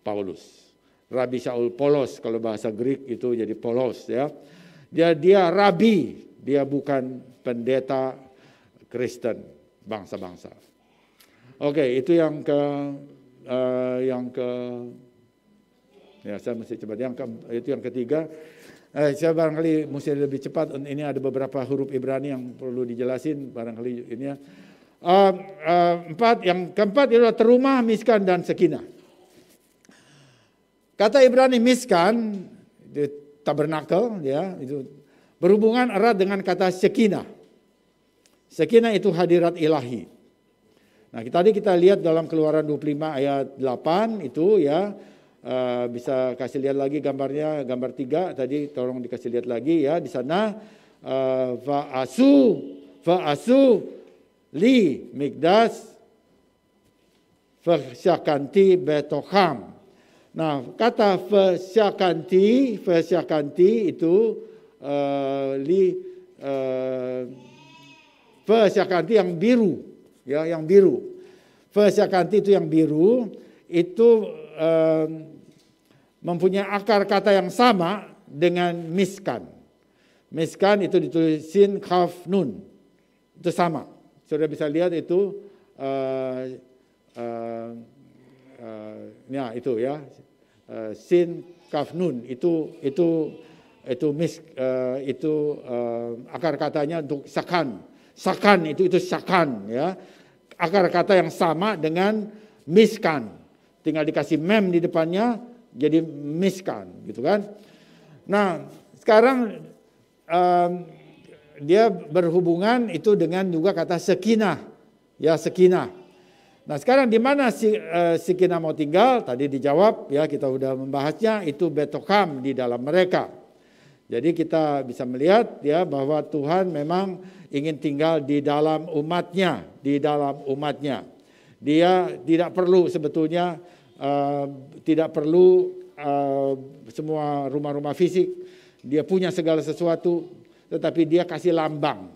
Paulus. Rabi Shaul Polos kalau bahasa Greek itu jadi Polos ya. Dia rabi, dia bukan pendeta Kristen bangsa-bangsa. Oke, itu yang ke ya saya mesti cepat. Itu yang ketiga. Saya barangkali mesti lebih cepat. Ini ada beberapa huruf Ibrani yang perlu dijelasin barangkali ini ya. Yang keempat adalah terumah, miskan dan sekinah. Kata Ibrani miskan, tabernakel ya, itu berhubungan erat dengan kata sekinah. Sekinah itu hadirat ilahi. Nah, tadi kita lihat dalam Keluaran 25 ayat 8 itu ya, bisa kasih lihat lagi gambarnya, gambar 3 tadi tolong dikasih lihat lagi ya di sana fa'asu li mikdas fasyakanti betokham. Nah, kata fasyakanti itu fasyakanti yang biru, ya, yang biru. Fasyakanti itu yang biru, itu mempunyai akar kata yang sama dengan miskan. Miskan itu ditulis sin kaf nun, itu sama. Sudah bisa lihat itu, ya itu ya, sin kaf nun itu akar katanya untuk sakan. Sakan itu sakan ya. Akar kata yang sama dengan miskan. Tinggal dikasih mem di depannya jadi miskan gitu kan. Nah, sekarang dia berhubungan itu dengan juga kata sekinah. Ya, sekinah. Nah, sekarang di mana sekinah mau tinggal? Tadi dijawab ya, kita udah membahasnya, itu Betokham di dalam mereka. Jadi kita bisa melihat ya bahwa Tuhan memang ingin tinggal di dalam umatnya, di dalam umatnya. Dia tidak perlu sebetulnya semua rumah-rumah fisik. Dia punya segala sesuatu, tetapi dia kasih lambang.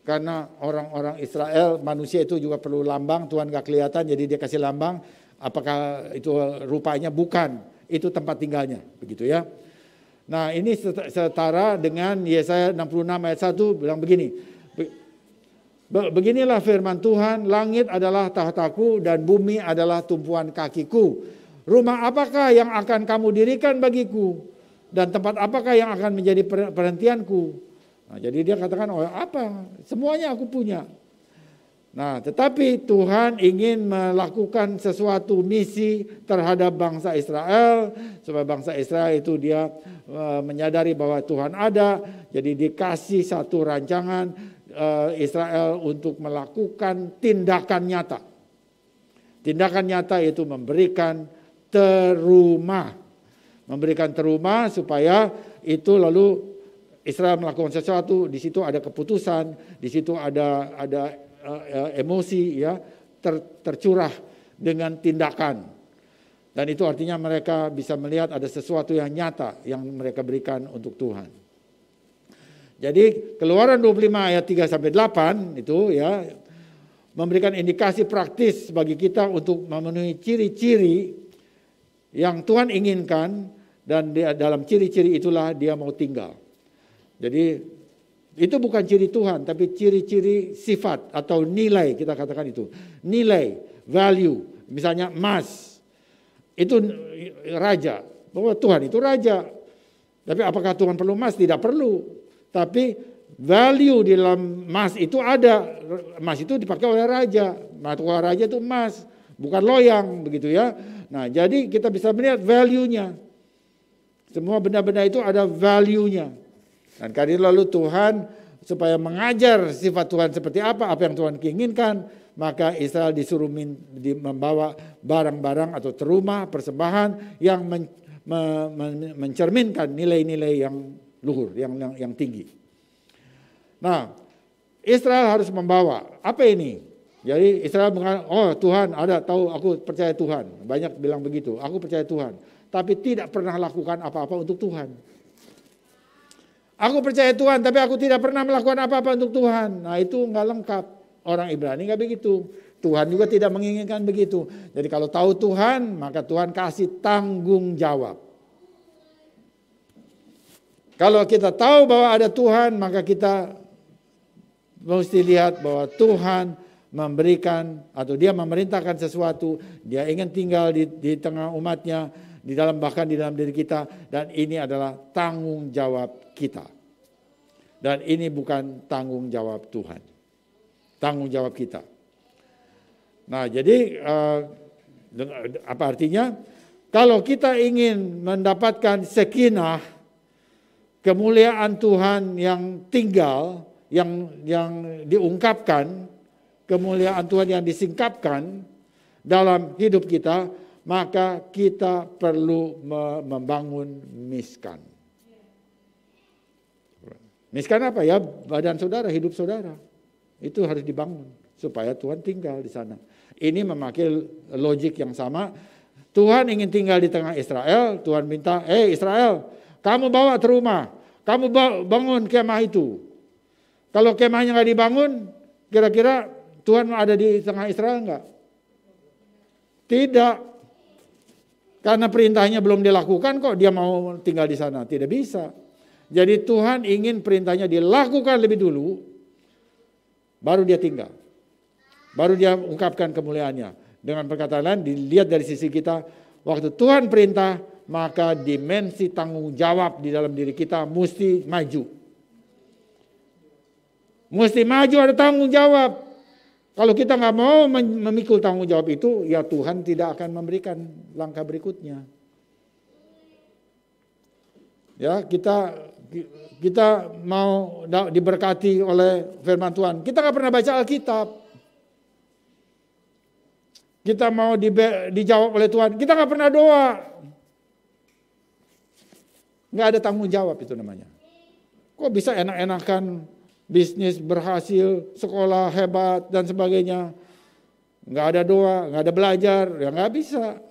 Karena orang-orang Israel, manusia itu juga perlu lambang, Tuhan gak kelihatan, jadi dia kasih lambang. Apakah itu rupanya? Bukan, itu tempat tinggalnya, begitu ya. Nah, ini setara dengan Yesaya 66 ayat 1 bilang begini. Beginilah firman Tuhan, langit adalah tahtaku dan bumi adalah tumpuan kakiku. Rumah apakah yang akan kamu dirikan bagiku? Dan tempat apakah yang akan menjadi perhentianku? Nah, jadi dia katakan, oh apa? Semuanya aku punya. Nah, tetapi Tuhan ingin melakukan sesuatu misi terhadap bangsa Israel, supaya bangsa Israel itu dia menyadari bahwa Tuhan ada, jadi dikasih satu rancangan Israel untuk melakukan tindakan nyata. Tindakan nyata itu memberikan terumah. Memberikan terumah supaya itu lalu Israel melakukan sesuatu, di situ ada keputusan, di situ ada emosi ya tercurah dengan tindakan. Dan itu artinya mereka bisa melihat ada sesuatu yang nyata yang mereka berikan untuk Tuhan. Jadi Keluaran 25 ayat 3 sampai 8 itu ya memberikan indikasi praktis bagi kita untuk memenuhi ciri-ciri yang Tuhan inginkan, dan dalam ciri-ciri itulah dia mau tinggal. Jadi itu bukan ciri Tuhan, tapi ciri-ciri sifat atau nilai, kita katakan itu. Nilai, value, misalnya emas, itu raja. Bahwa Tuhan itu raja. Tapi apakah Tuhan perlu emas? Tidak perlu. Tapi value di dalam emas itu ada. Emas itu dipakai oleh raja. Mata raja itu emas, bukan loyang, begitu ya. Nah, jadi kita bisa melihat value-nya. Semua benda-benda itu ada value-nya. Dan karena lalu Tuhan supaya mengajar sifat Tuhan seperti apa yang Tuhan inginkan, maka Israel disuruh membawa barang-barang atau terumah persembahan yang mencerminkan nilai-nilai yang luhur, yang tinggi. Nah, Israel harus membawa apa ini? Jadi Israel mengatakan, oh Tuhan ada, tahu, aku percaya Tuhan. Banyak bilang begitu, aku percaya Tuhan. Tapi tidak pernah lakukan apa-apa untuk Tuhan. Aku percaya Tuhan, tapi aku tidak pernah melakukan apa-apa untuk Tuhan. Nah, itu enggak lengkap. Orang Ibrani enggak begitu. Tuhan juga tidak menginginkan begitu. Jadi kalau tahu Tuhan, maka Tuhan kasih tanggung jawab. Kalau kita tahu bahwa ada Tuhan, maka kita mesti lihat bahwa Tuhan memberikan atau dia memerintahkan sesuatu. Dia ingin tinggal di tengah umatnya, bahkan di dalam diri kita, dan ini adalah tanggung jawab kita. Dan ini bukan tanggung jawab Tuhan. Tanggung jawab kita. Nah, jadi apa artinya? Kalau kita ingin mendapatkan sakinah, kemuliaan Tuhan yang tinggal, yang diungkapkan, kemuliaan Tuhan yang disingkapkan dalam hidup kita, maka kita perlu membangun miskan. Miskan apa ya? Badan saudara, hidup saudara. Itu harus dibangun supaya Tuhan tinggal di sana. Ini memakai logik yang sama. Tuhan ingin tinggal di tengah Israel. Tuhan minta, Israel, kamu bawa ke rumah. Kamu bangun kemah itu. Kalau kemahnya nggak dibangun, kira-kira Tuhan ada di tengah Israel nggak? Tidak. Karena perintahnya belum dilakukan kok dia mau tinggal di sana. Tidak bisa. Jadi Tuhan ingin perintahnya dilakukan lebih dulu, baru dia tinggal. Baru dia ungkapkan kemuliaannya. Dengan perkataan lain, dilihat dari sisi kita, waktu Tuhan perintah, maka dimensi tanggung jawab di dalam diri kita mesti maju. Mesti maju, ada tanggung jawab. Kalau kita nggak mau memikul tanggung jawab itu, ya Tuhan tidak akan memberikan langkah berikutnya. Ya, kita mau diberkati oleh firman Tuhan. Kita nggak pernah baca Alkitab. Kita mau dijawab oleh Tuhan. Kita nggak pernah doa. Nggak ada tanggung jawab itu namanya. Kok bisa enak-enakan bisnis berhasil, sekolah hebat dan sebagainya. Nggak ada doa, nggak ada belajar, ya nggak bisa.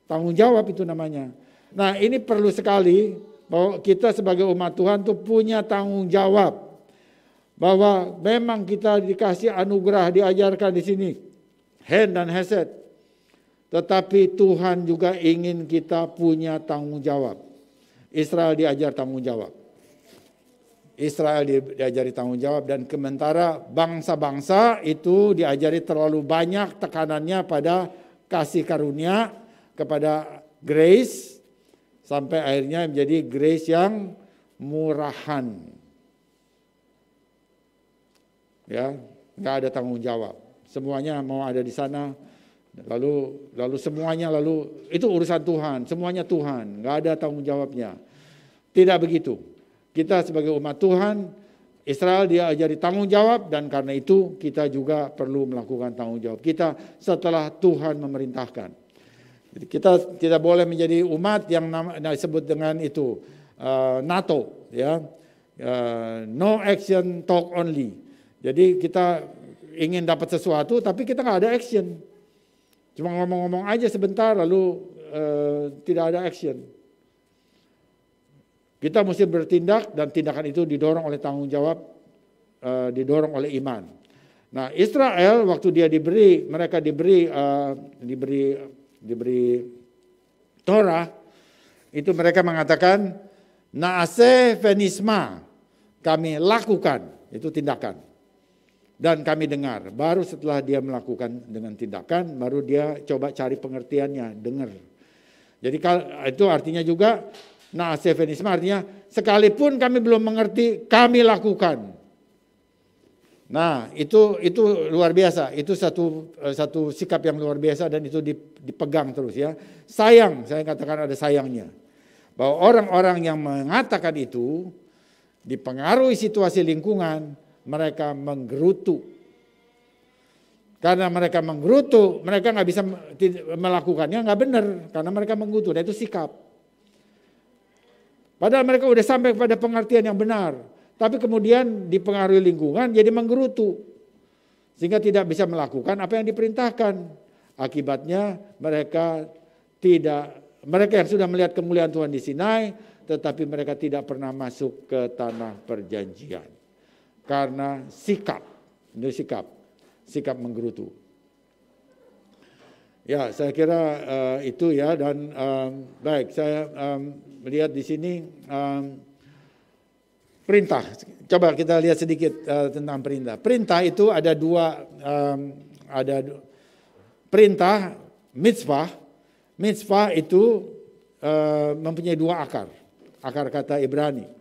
Tanggung jawab itu namanya. Nah, ini perlu sekali bahwa kita sebagai umat Tuhan tuh punya tanggung jawab. Bahwa memang kita dikasih anugerah, diajarkan di sini. Hen dan Hesed. Tetapi Tuhan juga ingin kita punya tanggung jawab. Israel diajar tanggung jawab. Israel diajari tanggung jawab, dan sementara bangsa-bangsa itu diajari terlalu banyak tekanannya pada kasih karunia, kepada grace, sampai akhirnya menjadi grace yang murahan. Ya, nggak ada tanggung jawab. Semuanya mau ada di sana, lalu semuanya itu urusan Tuhan, semuanya Tuhan, nggak ada tanggung jawabnya. Tidak begitu. Kita sebagai umat Tuhan, Israel dia ajari tanggung jawab, dan karena itu kita juga perlu melakukan tanggung jawab kita setelah Tuhan memerintahkan. Jadi kita tidak boleh menjadi umat yang disebut dengan itu NATO, ya, no action talk only. Jadi kita ingin dapat sesuatu tapi kita nggak ada action, cuma ngomong-ngomong aja sebentar lalu tidak ada action. Kita mesti bertindak, dan tindakan itu didorong oleh tanggung jawab, didorong oleh iman. Nah, Israel waktu dia mereka diberi Torah, itu mereka mengatakan naase venisma, kami lakukan, itu tindakan. Dan kami dengar, baru setelah dia melakukan dengan tindakan, baru dia coba cari pengertiannya, dengar. Jadi itu artinya juga, naase venisma artinya sekalipun kami belum mengerti, kami lakukan. Nah, itu luar biasa. Itu satu sikap yang luar biasa, dan itu dipegang terus, ya. Sayang, saya katakan ada sayangnya. Bahwa orang-orang yang mengatakan itu dipengaruhi situasi lingkungan, mereka menggerutu. Karena mereka menggerutu, mereka nggak bisa melakukannya, nggak benar, karena mereka menggerutu. Dan itu sikap. Padahal mereka udah sampai pada pengertian yang benar, tapi kemudian dipengaruhi lingkungan jadi menggerutu, sehingga tidak bisa melakukan apa yang diperintahkan. Akibatnya mereka yang sudah melihat kemuliaan Tuhan di Sinai, tetapi mereka tidak pernah masuk ke tanah perjanjian karena sikap menggerutu. Ya, saya kira itu, ya. Dan baik, saya melihat di sini perintah. Coba kita lihat sedikit tentang perintah. Perintah itu ada ada perintah, mitzvah. Mitzvah itu mempunyai dua akar kata Ibrani.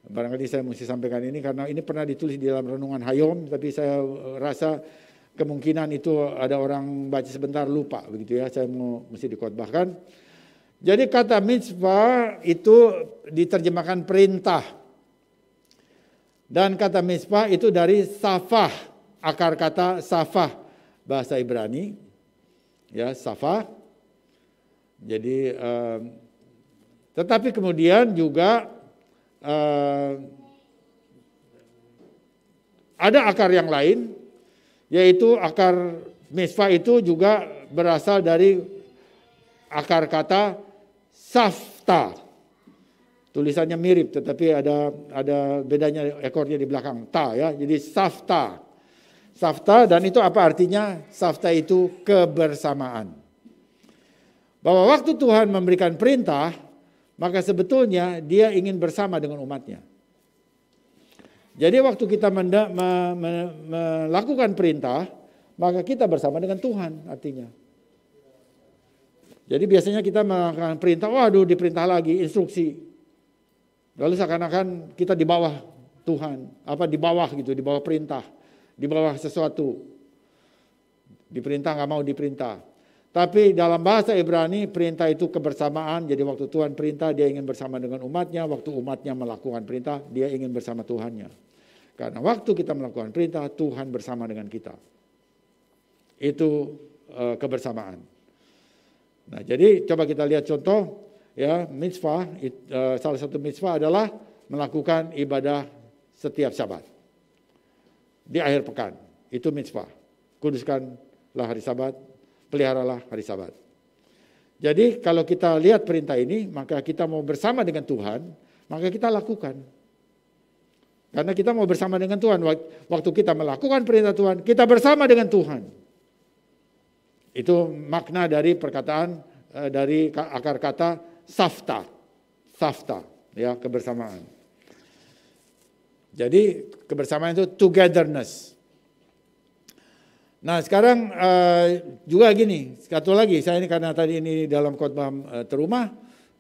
Barangkali saya mesti sampaikan ini karena ini pernah ditulis di dalam renungan Hayom, tapi saya rasa kemungkinan itu ada orang baca sebentar lupa, begitu, ya. Saya mesti dikotbahkan. Jadi kata mitzvah itu diterjemahkan perintah. Dan kata mitzvah itu dari safah, akar kata safah bahasa Ibrani, ya, safah. Jadi tetapi kemudian juga ada akar yang lain, yaitu akar mitzvah itu juga berasal dari akar kata safta. Tulisannya mirip, tetapi ada bedanya, ekornya di belakang, ta, ya. Jadi safta. Safta, dan itu apa artinya? Safta itu kebersamaan. Bahwa waktu Tuhan memberikan perintah, maka sebetulnya dia ingin bersama dengan umatnya. Jadi waktu kita melakukan perintah, maka kita bersama dengan Tuhan artinya. Jadi biasanya kita melakukan perintah, waduh diperintah lagi, instruksi. Lalu seakan-akan kita di bawah Tuhan, di bawah gitu, di bawah perintah, di bawah sesuatu. Diperintah nggak mau diperintah. Tapi dalam bahasa Ibrani perintah itu kebersamaan. Jadi waktu Tuhan perintah dia ingin bersama dengan umatnya. Waktu umatnya melakukan perintah dia ingin bersama Tuhannya. Karena waktu kita melakukan perintah Tuhan bersama dengan kita. Itu kebersamaan. Nah, jadi coba kita lihat contoh, ya, mitzvah. Salah satu mitzvah adalah melakukan ibadah setiap Sabat di akhir pekan. Itu mitzvah. Kuduskanlah hari Sabat. Peliharalah hari Sabat. Jadi kalau kita lihat perintah ini, maka kita mau bersama dengan Tuhan, maka kita lakukan. Karena kita mau bersama dengan Tuhan. Waktu kita melakukan perintah Tuhan, kita bersama dengan Tuhan. Itu makna dari perkataan, dari akar kata safta. Safta, ya, kebersamaan. Jadi kebersamaan itu togetherness. Nah sekarang juga gini, satu lagi, saya ini karena tadi ini dalam khotbah terumah,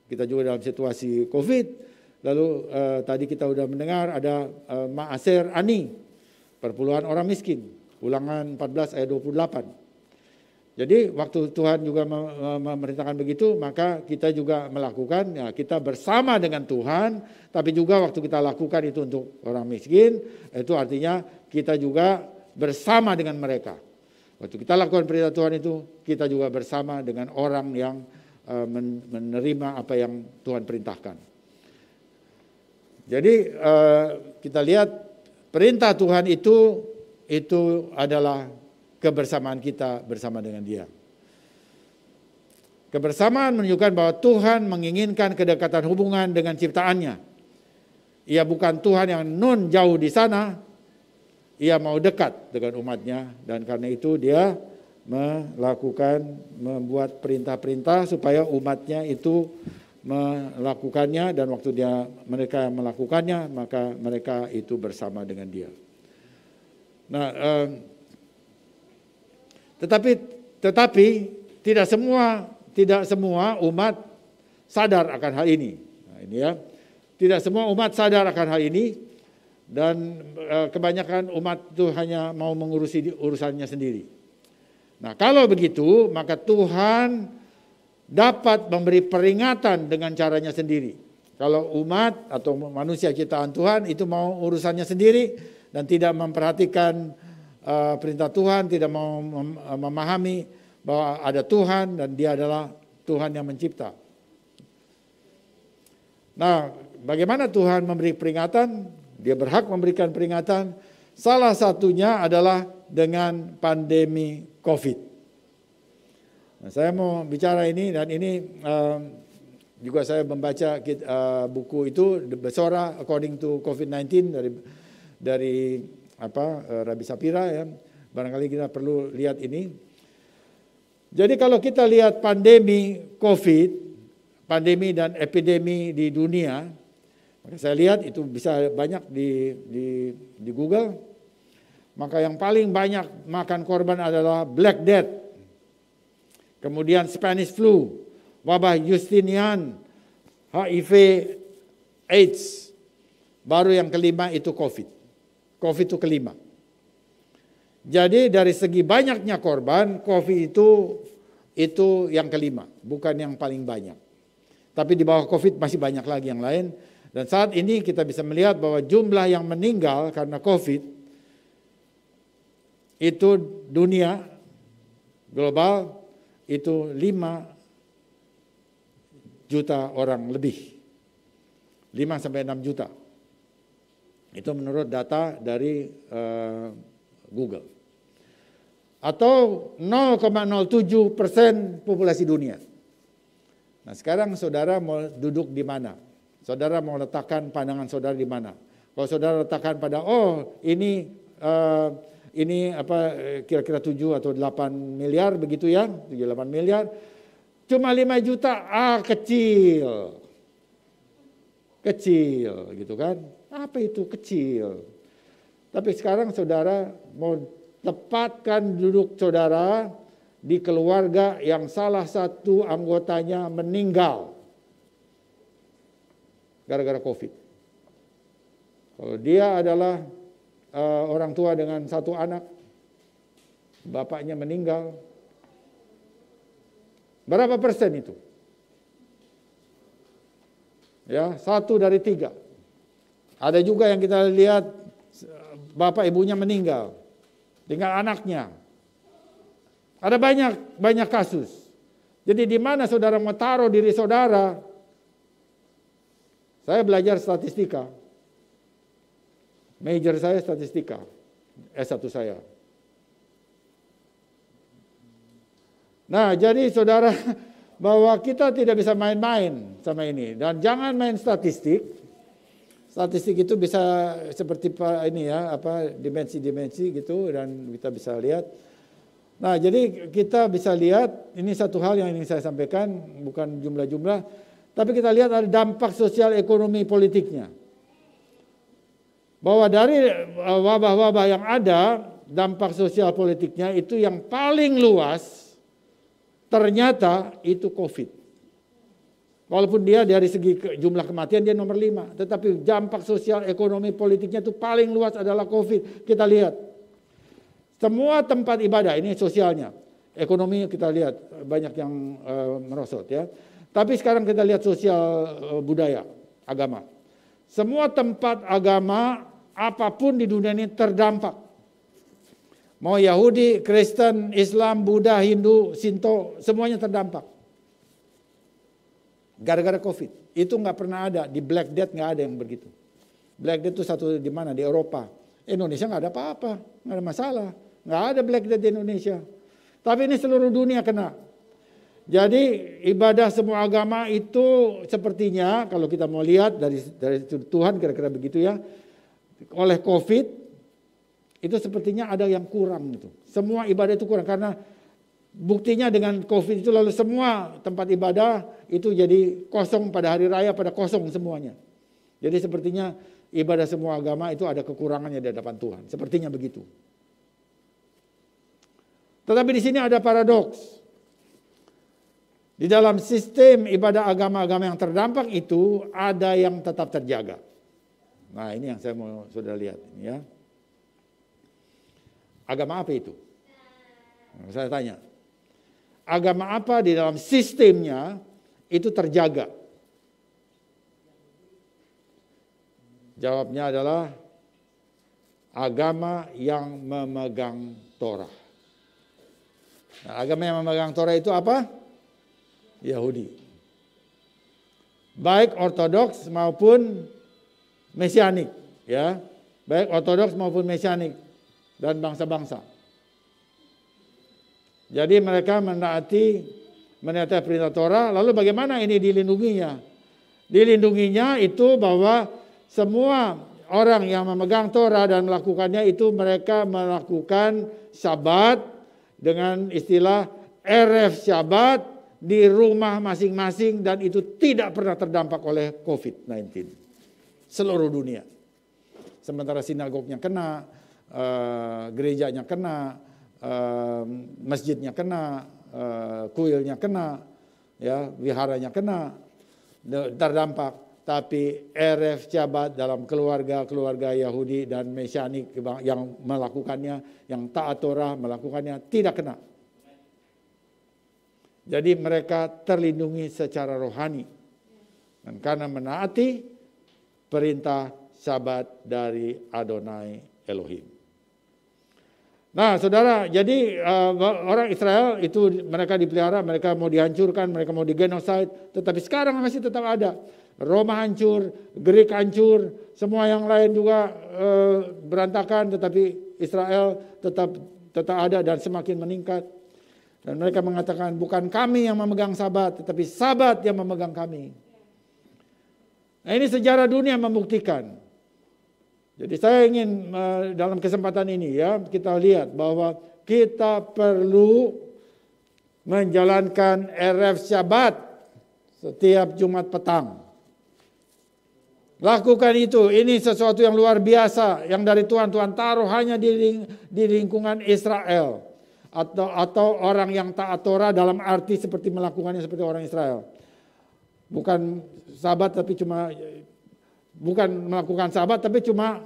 kita juga dalam situasi COVID, lalu tadi kita udah mendengar ada Ma'aser Ani perpuluhan orang miskin. Ulangan 14 ayat 28. Jadi waktu Tuhan juga memerintahkan begitu, maka kita juga melakukan, ya kita bersama dengan Tuhan, tapi juga waktu kita lakukan itu untuk orang miskin, itu artinya kita juga bersama dengan mereka. Waktu kita lakukan perintah Tuhan itu, kita juga bersama dengan orang yang menerima apa yang Tuhan perintahkan. Jadi kita lihat perintah Tuhan itu adalah kebersamaan kita bersama dengan Dia. Kebersamaan menunjukkan bahwa Tuhan menginginkan kedekatan hubungan dengan ciptaannya. Ia bukan Tuhan yang jauh di sana, Ia mau dekat dengan umatnya, dan karena itu Dia membuat perintah-perintah supaya umatnya itu melakukannya, dan waktu mereka melakukannya, maka mereka itu bersama dengan Dia. Nah, tetapi tidak semua umat sadar akan hal ini. Nah, ini ya, tidak semua umat sadar akan hal ini, dan kebanyakan umat itu hanya mau mengurusi urusannya sendiri. Nah, kalau begitu, maka Tuhan dapat memberi peringatan dengan caranya sendiri. Kalau umat atau manusia ciptaan Tuhan itu mau urusannya sendiri dan tidak memperhatikan perintah Tuhan, tidak mau memahami bahwa ada Tuhan dan Dia adalah Tuhan yang mencipta. Nah, bagaimana Tuhan memberi peringatan? Dia berhak memberikan peringatan. Salah satunya adalah dengan pandemi COVID. Nah, saya mau bicara ini, dan ini juga saya membaca buku itu The Besora According to COVID-19 dari Rabbi Sapira ya. Barangkali kita perlu lihat ini. Jadi kalau kita lihat pandemi COVID, pandemi dan epidemi di dunia, maka saya lihat itu bisa banyak di Google. Maka yang paling banyak makan korban adalah Black Death, kemudian Spanish flu, wabah Justinian, HIV, AIDS, baru yang kelima itu COVID. COVID itu kelima. Jadi dari segi banyaknya korban, COVID itu yang kelima, bukan yang paling banyak. Tapi di bawah COVID masih banyak lagi yang lain. Dan saat ini kita bisa melihat bahwa jumlah yang meninggal karena COVID itu dunia global itu 5 juta orang lebih. 5 sampai 6 juta. Itu menurut data dari Google. Atau 0,07% populasi dunia. Nah, sekarang saudara mau duduk di mana? Saudara mau letakkan pandangan saudara di mana? Kalau saudara letakkan pada ini kira-kira 7 atau 8 miliar begitu ya, 7-8 miliar. Cuma 5 juta, kecil. Kecil gitu kan. Apa itu kecil? Tapi sekarang saudara mau tempatkan duduk saudara di keluarga yang salah satu anggotanya meninggal gara-gara COVID. Kalau dia adalah orang tua dengan 1 anak, bapaknya meninggal, berapa persen itu? Ya, 1 dari 3. Ada juga yang kita lihat bapak ibunya meninggal, tinggal anaknya. Ada banyak kasus. Jadi di mana saudara mau taruh diri saudara? Saya belajar statistika. Major saya statistika, S1 saya. Nah, jadi saudara, bahwa kita tidak bisa main-main sama ini. Dan jangan main statistik. Statistik itu bisa seperti ini ya, dimensi-dimensi gitu, dan kita bisa lihat. Nah, jadi kita bisa lihat, ini satu hal yang ingin saya sampaikan, bukan jumlah-jumlah, tapi kita lihat ada dampak sosial ekonomi politiknya. Bahwa dari wabah-wabah yang ada, dampak sosial politiknya itu yang paling luas, ternyata itu COVID. Walaupun dia dari segi jumlah kematian dia nomor 5. Tetapi dampak sosial, ekonomi, politiknya itu paling luas adalah COVID. Kita lihat. Semua tempat ibadah, ini sosialnya. Ekonomi kita lihat banyak yang merosot ya. Tapi sekarang kita lihat sosial, budaya, agama. Semua tempat agama apapun di dunia ini terdampak. Mau Yahudi, Kristen, Islam, Buddha, Hindu, Sinto, semuanya terdampak. Gara-gara COVID. Itu nggak pernah ada, di Black Death nggak ada yang begitu. Black Death itu satu di mana? Di Eropa. Indonesia nggak ada apa-apa, nggak ada masalah. Nggak ada Black Death di Indonesia. Tapi ini seluruh dunia kena. Jadi ibadah semua agama itu sepertinya kalau kita mau lihat dari Tuhan kira-kira begitu ya. Oleh COVID itu sepertinya ada yang kurang itu. Semua ibadah itu kurang karena buktinya dengan COVID itu lalu semua tempat ibadah itu jadi kosong pada hari raya, pada kosong semuanya. Jadi sepertinya ibadah semua agama itu ada kekurangannya di hadapan Tuhan. Sepertinya begitu. Tetapi di sini ada paradoks. Di dalam sistem ibadah agama-agama yang terdampak itu ada yang tetap terjaga. Nah, ini yang saya mau saudara lihat ya. Agama apa itu? Saya tanya. Agama apa di dalam sistemnya itu terjaga? Jawabnya adalah agama yang memegang Torah. Nah, agama yang memegang Torah itu apa? Yahudi. Baik ortodoks maupun mesianik, ya. Baik ortodoks maupun mesianik dan bangsa-bangsa. Jadi mereka menaati perintah Torah, lalu bagaimana ini dilindunginya? Dilindunginya itu bahwa semua orang yang memegang Torah dan melakukannya itu mereka melakukan Syabat dengan istilah Erev Syabat di rumah masing-masing dan itu tidak pernah terdampak oleh COVID-19. Seluruh dunia. Sementara sinagognya kena, gerejanya kena, masjidnya kena, kuilnya kena, ya, wiharanya kena, terdampak. Tapi Erev Syabat dalam keluarga Yahudi dan Mesianik yang melakukannya, yang taat Torah melakukannya tidak kena. Jadi mereka terlindungi secara rohani. Dan karena menaati perintah Syabat dari Adonai Elohim. Nah saudara, jadi orang Israel itu mereka dipelihara, mereka mau dihancurkan, mereka mau digenosid. Tetapi sekarang masih tetap ada. Roma hancur, Greek hancur, semua yang lain juga berantakan. Tetapi Israel tetap ada dan semakin meningkat. Dan mereka mengatakan bukan kami yang memegang Sabat, tetapi Sabat yang memegang kami. Nah ini sejarah dunia membuktikan. Jadi saya ingin dalam kesempatan ini ya kita lihat bahwa kita perlu menjalankan Erev Syabat setiap Jumat petang. Lakukan itu, ini sesuatu yang luar biasa yang dari Tuhan taruh hanya di lingkungan Israel. Atau orang yang taat Torah dalam arti seperti melakukannya seperti orang Israel. Bukan Sabat tapi cuma bukan melakukan Sabat tapi cuma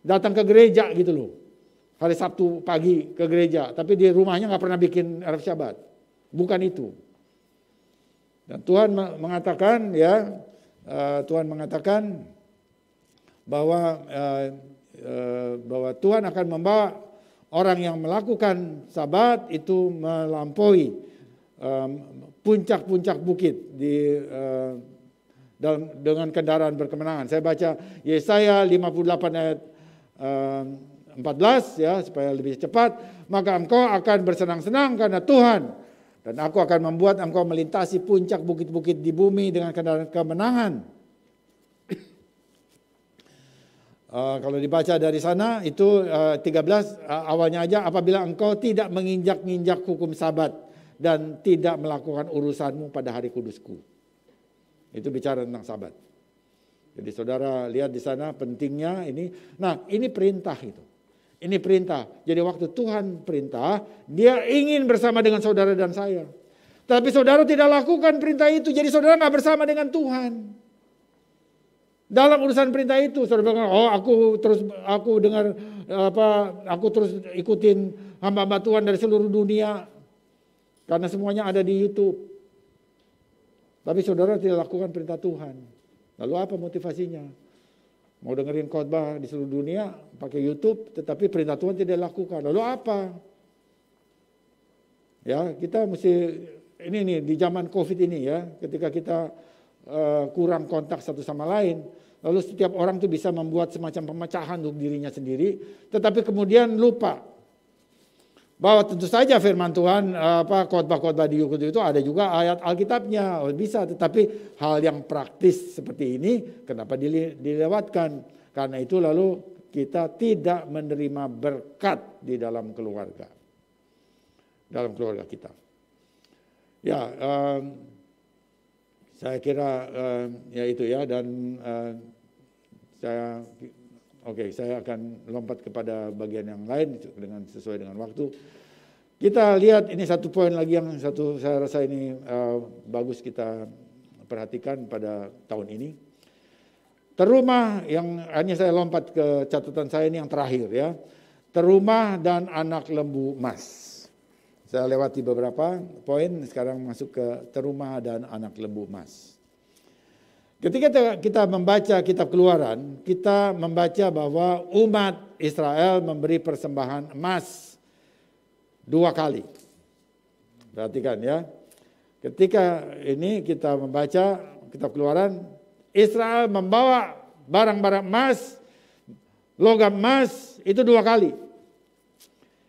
datang ke gereja gitu loh. Hari Sabtu pagi ke gereja, tapi di rumahnya nggak pernah bikin Erev Syabat. Bukan itu. Dan Tuhan mengatakan ya, Tuhan mengatakan bahwa Tuhan akan membawa orang yang melakukan Sabat itu melampaui puncak-puncak bukit dengan kendaraan berkemenangan. Saya baca Yesaya 58 ayat 14 ya supaya lebih cepat. Maka engkau akan bersenang-senang karena Tuhan dan aku akan membuat engkau melintasi puncak bukit-bukit di bumi dengan kendaraan kemenangan. Kalau dibaca dari sana itu 13 awalnya aja apabila engkau tidak menginjak-injak hukum Sabat dan tidak melakukan urusanmu pada hari kudusku. Itu bicara tentang Sabat. Jadi saudara lihat di sana pentingnya ini. Nah ini perintah itu. Ini perintah. Jadi waktu Tuhan perintah, dia ingin bersama dengan saudara dan saya. Tapi saudara tidak lakukan perintah itu, jadi saudara nggak bersama dengan Tuhan. Dalam urusan perintah itu, saudara bilang, oh aku dengar aku terus ikutin hamba-hamba Tuhan dari seluruh dunia, karena semuanya ada di YouTube. Tapi saudara tidak lakukan perintah Tuhan. Lalu apa motivasinya? Mau dengerin khotbah di seluruh dunia pakai YouTube, tetapi perintah Tuhan tidak lakukan. Lalu apa? Ya, kita mesti ini nih di zaman COVID ini ya, ketika kita kurang kontak satu sama lain, lalu setiap orang tuh bisa membuat semacam pemecahan untuk dirinya sendiri, tetapi kemudian lupa bahwa tentu saja firman Tuhan, khotbah-khotbah di YouTube itu ada juga ayat Alkitabnya, bisa, tetapi hal yang praktis seperti ini kenapa dilewatkan? Karena itu lalu kita tidak menerima berkat di dalam keluarga kita. Ya, saya kira ya itu ya, dan saya akan lompat kepada bagian yang lain sesuai dengan waktu. Kita lihat ini satu poin lagi yang saya rasa ini bagus kita perhatikan pada tahun ini. Terumah, yang hanya saya lompat ke catatan saya ini yang terakhir ya. Terumah dan anak lembu emas. Saya lewati beberapa poin, sekarang masuk ke terumah dan anak lembu emas. Ketika kita membaca kitab Keluaran, kita membaca bahwa umat Israel memberi persembahan emas 2 kali. Perhatikan ya. Ketika ini kita membaca kitab Keluaran, Israel membawa barang-barang emas, logam emas itu 2 kali.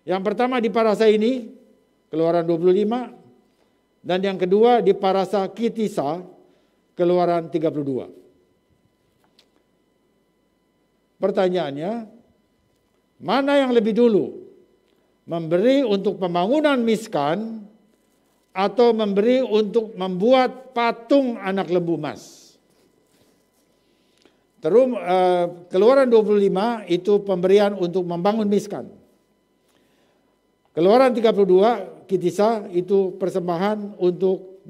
Yang pertama di Parasa ini, Keluaran 25, dan yang kedua di Parasa Kitisa, Keluaran 32. Pertanyaannya, mana yang lebih dulu? Memberi untuk pembangunan Miskan atau memberi untuk membuat patung anak lembu emas? Keluaran 25 itu pemberian untuk membangun Miskan. Keluaran 32, Kitisa itu persembahan untuk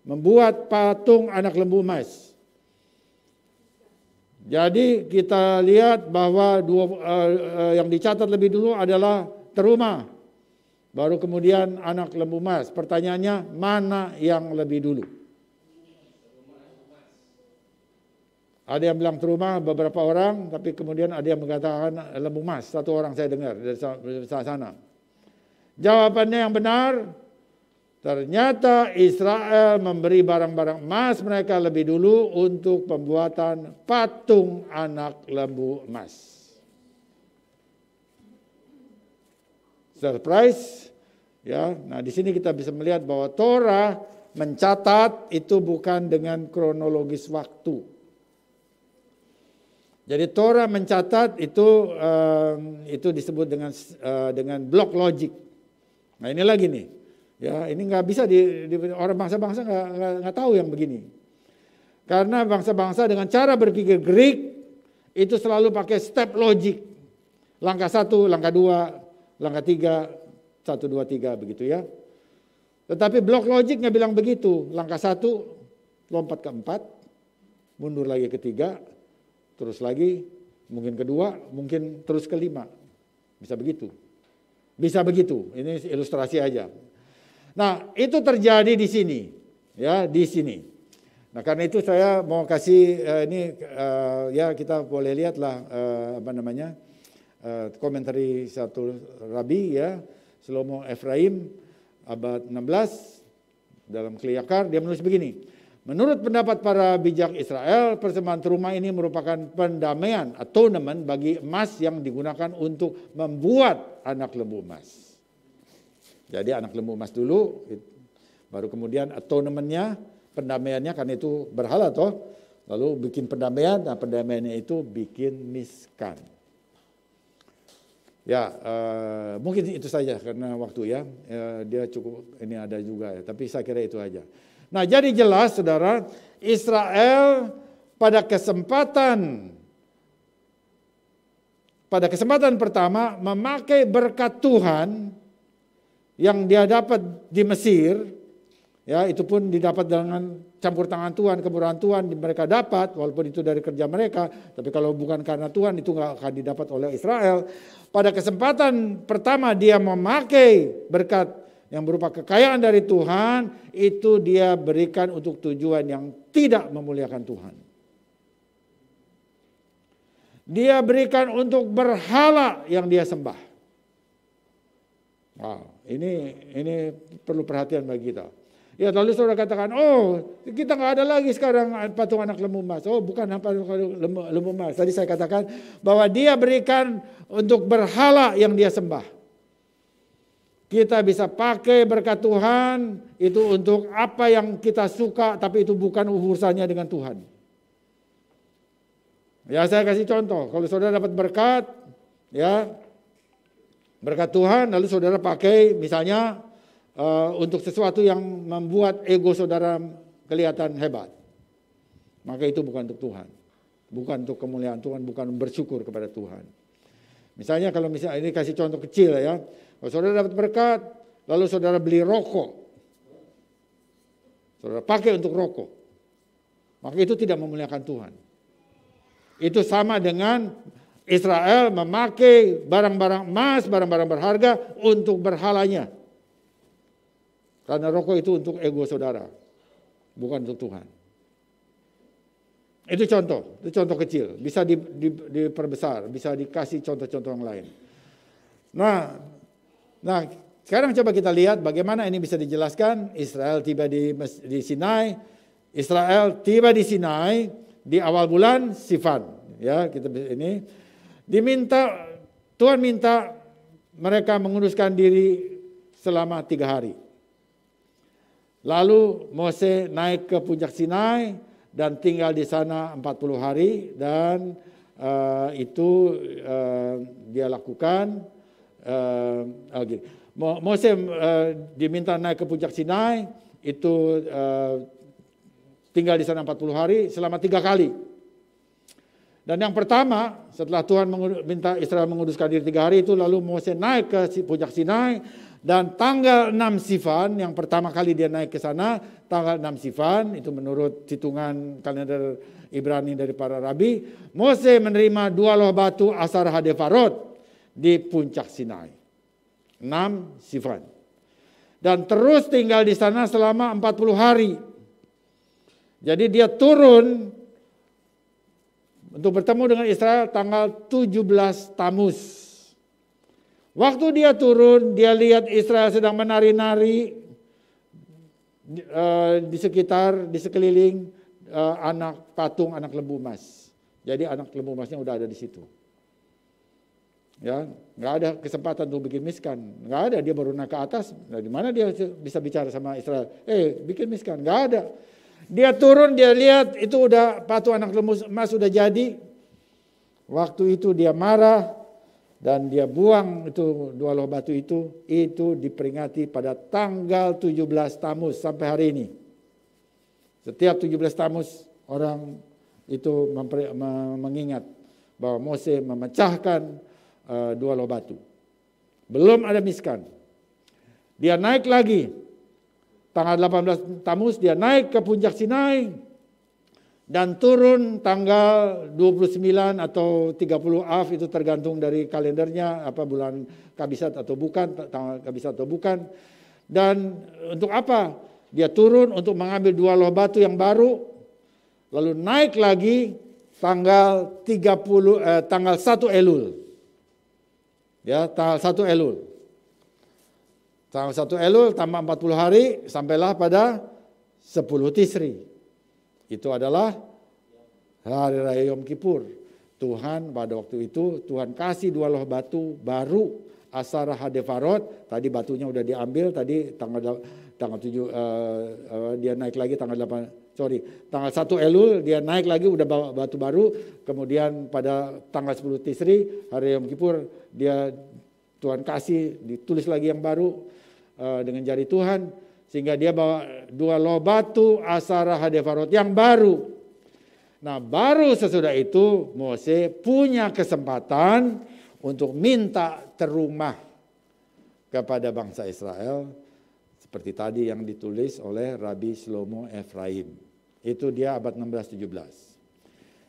membuat patung anak lembu emas. Jadi kita lihat bahwa yang dicatat lebih dulu adalah terumah, baru kemudian anak lembu emas. Pertanyaannya, mana yang lebih dulu? Ada yang bilang terumah, beberapa orang, tapi kemudian ada yang mengatakan lembu emas. Satu orang saya dengar dari sana. Jawabannya yang benar, ternyata Israel memberi barang-barang emas mereka lebih dulu untuk pembuatan patung anak lembu emas. Surprise, ya. Nah, di sini kita bisa melihat bahwa Torah mencatat itu bukan dengan kronologis waktu. Jadi Torah mencatat itu disebut dengan blok logik. Nah ini lagi nih, ya ini nggak bisa orang bangsa-bangsa nggak tahu yang begini, karena bangsa-bangsa dengan cara berpikir Greek itu selalu pakai step logik, langkah 1, langkah 2, langkah 3, 1, 2, 3 begitu ya. Tetapi blok logik nggak bilang begitu, langkah 1 lompat ke 4, mundur lagi ke 3, terus lagi mungkin ke 2, mungkin terus ke 5, bisa begitu. Bisa begitu, ini ilustrasi aja. Nah, itu terjadi di sini, ya di sini. Nah, karena itu saya mau kasih ya kita boleh lihatlah komentari satu rabi ya, Shlomo Efraim abad 16 dalam Kliyakar, dia menulis begini. Menurut pendapat para bijak Israel, persembahan terumah ini merupakan pendamaian, atonement bagi emas yang digunakan untuk membuat anak lembu emas. Jadi anak lembu emas dulu, baru kemudian atonement-nya, pendamaiannya, karena itu berhala toh, lalu bikin pendamaian, nah pendamaiannya itu bikin Miskan. Ya, mungkin itu saja karena waktu ya, dia cukup, ini ada juga ya, tapi saya kira itu aja. Nah, jadi jelas saudara, Israel pada kesempatan pertama memakai berkat Tuhan yang dia dapat di Mesir Ya, itu pun didapat dengan campur tangan Tuhan, kemurahan Tuhan mereka dapat, walaupun itu dari kerja mereka. Tapi kalau bukan karena Tuhan, itu nggak akan didapat oleh Israel. Pada kesempatan pertama dia memakai berkat yang berupa kekayaan dari Tuhan, itu dia berikan untuk tujuan yang tidak memuliakan Tuhan. Dia berikan untuk berhala yang dia sembah. Wow, ini perlu perhatian bagi kita. Ya, lalu saudara katakan, oh kita nggak ada lagi sekarang patung anak lembu emas. Oh, bukan patung lembu emas. Tadi saya katakan bahwa dia berikan untuk berhala yang dia sembah. Kita bisa pakai berkat Tuhan itu untuk apa yang kita suka, tapi itu bukan urusannya dengan Tuhan. Ya, saya kasih contoh. Kalau saudara dapat berkat, ya berkat Tuhan, lalu saudara pakai misalnya untuk sesuatu yang membuat ego saudara kelihatan hebat, maka itu bukan untuk Tuhan, bukan untuk kemuliaan Tuhan, bukan bersyukur kepada Tuhan. Misalnya kalau misalnya ini kasih contoh kecil ya, kalau saudara dapat berkat, lalu saudara beli rokok, saudara pakai untuk rokok, maka itu tidak memuliakan Tuhan. Itu sama dengan Israel memakai barang-barang emas, barang-barang berharga untuk berhalanya. Karena rokok itu untuk ego saudara, bukan untuk Tuhan. Itu contoh kecil. Bisa diperbesar, bisa dikasih contoh-contoh yang lain. Nah, sekarang coba kita lihat bagaimana ini bisa dijelaskan. Israel tiba di Sinai. Israel tiba di Sinai di awal bulan Sivan. Ya, kita ini Tuhan minta mereka menguduskan diri selama 3 hari. Lalu Mose naik ke puncak Sinai dan tinggal di sana 40 hari dan itu dia lakukan. Mose diminta naik ke puncak Sinai, itu tinggal di sana 40 hari selama 3 kali. Dan yang pertama, setelah Tuhan minta Israel menguduskan diri 3 hari itu, lalu Mose naik ke puncak Sinai. Dan tanggal 6 Sivan, yang pertama kali dia naik ke sana, tanggal 6 Sivan, itu menurut hitungan kalender Ibrani dari para rabi, Mose menerima 2 loh batu Asar Hadefarot di puncak Sinai. 6 Sivan. Dan terus tinggal di sana selama 40 hari. Jadi dia turun untuk bertemu dengan Israel tanggal 17 Tammuz. Waktu dia turun, dia lihat Israel sedang menari-nari di sekeliling patung anak lembu emas. Jadi anak lembu emasnya udah ada di situ. Ya, nggak ada kesempatan untuk bikin miskan, nggak ada. Dia baru naik ke atas. Nah, di mana dia bisa bicara sama Israel? Bikin miskan, nggak ada. Dia turun, dia lihat itu udah patung anak lembu emas sudah jadi. Waktu itu dia marah. Dan dia buang itu 2 loh batu itu diperingati pada tanggal 17 Tammuz sampai hari ini. Setiap 17 Tammuz orang itu mengingat bahwa Mose memecahkan 2 loh batu. Belum ada miskan. Dia naik lagi. Tanggal 18 Tammuz dia naik ke puncak Sinai. Dan turun tanggal 29 atau 30 Av, itu tergantung dari kalendernya, apa bulan Kabisat atau bukan, tanggal Kabisat atau bukan. Dan untuk apa? Dia turun untuk mengambil 2 loh batu yang baru, lalu naik lagi tanggal 1 Elul. Ya, tanggal 1 Elul. Tanggal 1 Elul tambah 40 hari sampailah pada 10 Tisri. Itu adalah hari raya Yom Kippur. Tuhan pada waktu itu Tuhan kasih 2 loh batu baru Asar Hadefarot. Tadi batunya udah diambil, tadi tanggal 7 dia naik lagi tanggal 1 Elul dia naik lagi udah bawa batu baru. Kemudian pada tanggal 10 Tisri hari Yom Kippur dia Tuhan kasih ditulis lagi yang baru dengan jari Tuhan. Sehingga dia bawa 2 loh batu Asara Hadefarot yang baru. Nah, baru sesudah itu Mose punya kesempatan untuk minta terumah kepada bangsa Israel Seperti tadi yang ditulis oleh Rabbi Shlomo Ephraim. Itu dia abad 16-17.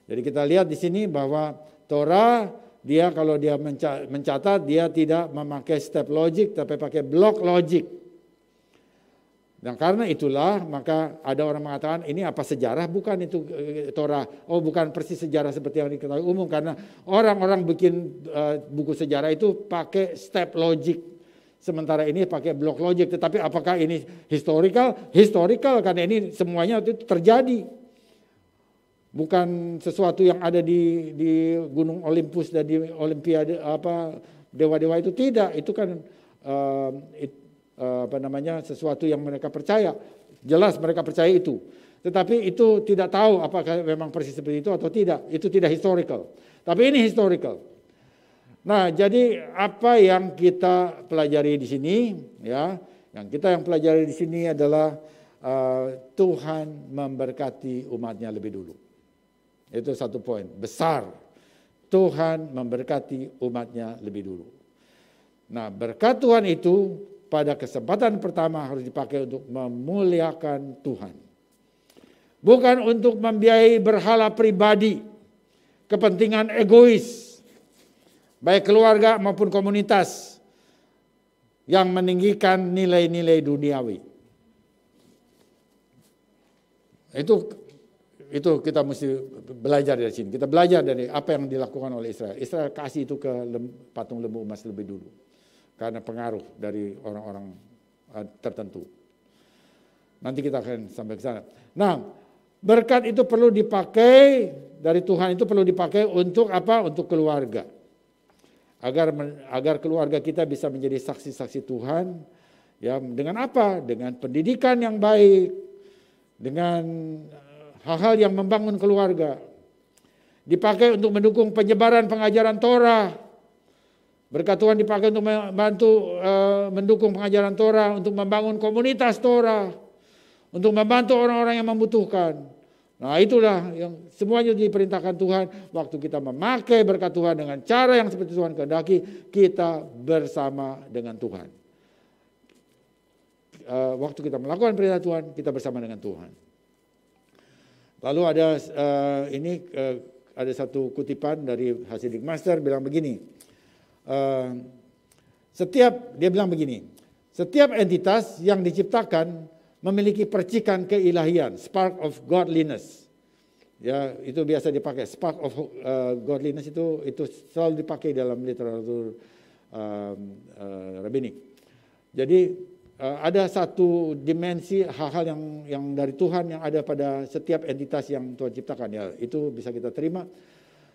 Jadi kita lihat di sini bahwa Torah, dia kalau dia mencatat, dia tidak memakai step logic tapi pakai block logic. Dan karena itulah maka ada orang mengatakan ini apa sejarah? Bukan itu Torah. Oh, bukan persis sejarah seperti yang diketahui umum, karena orang-orang bikin buku sejarah itu pakai step logic. Sementara ini pakai block logic. Tetapi apakah ini historical? Historical, karena ini semuanya itu terjadi. Bukan sesuatu yang ada di Gunung Olympus dan di Olimpiade dewa-dewa itu, tidak. Itu kan sesuatu yang mereka percaya. Jelas mereka percaya itu. Tetapi itu tidak tahu apakah memang persis seperti itu atau tidak. Itu tidak historical. Tapi ini historical. Nah, jadi apa yang kita pelajari di sini, ya, yang pelajari di sini adalah Tuhan memberkati umatnya lebih dulu. Itu satu poin besar. Tuhan memberkati umatnya lebih dulu. Nah, berkat Tuhan itu pada kesempatan pertama harus dipakai untuk memuliakan Tuhan. Bukan untuk membiayai berhala pribadi, kepentingan egois, baik keluarga maupun komunitas yang meninggikan nilai-nilai duniawi. Itu kita mesti belajar dari sini. Kita belajar dari apa yang dilakukan oleh Israel. Israel kasih itu ke patung lembu emas lebih dulu. Karena pengaruh dari orang-orang tertentu. Nanti kita akan sampai ke sana. Nah, berkat itu perlu dipakai, dari Tuhan itu perlu dipakai untuk apa? Untuk keluarga. Agar keluarga kita bisa menjadi saksi-saksi Tuhan, ya, dengan apa? Dengan pendidikan yang baik, dengan hal-hal yang membangun keluarga. Dipakai untuk mendukung penyebaran pengajaran Torah. Berkat Tuhan dipakai untuk membantu mendukung pengajaran Torah, untuk membangun komunitas Torah, untuk membantu orang-orang yang membutuhkan. Nah, itulah yang semuanya diperintahkan Tuhan. Waktu kita memakai berkat Tuhan dengan cara yang seperti Tuhan kehendaki, kita bersama dengan Tuhan. Waktu kita melakukan perintah Tuhan, kita bersama dengan Tuhan. Lalu ada ada satu kutipan dari Hasidic Master bilang begini. Dia bilang begini. Setiap entitas yang diciptakan memiliki percikan keilahian, spark of godliness. Ya, itu biasa dipakai. Spark of godliness itu selalu dipakai dalam literatur rabbinik. Jadi ada satu dimensi hal-hal yang dari Tuhan yang ada pada setiap entitas yang Tuhan ciptakan. Ya, itu bisa kita terima.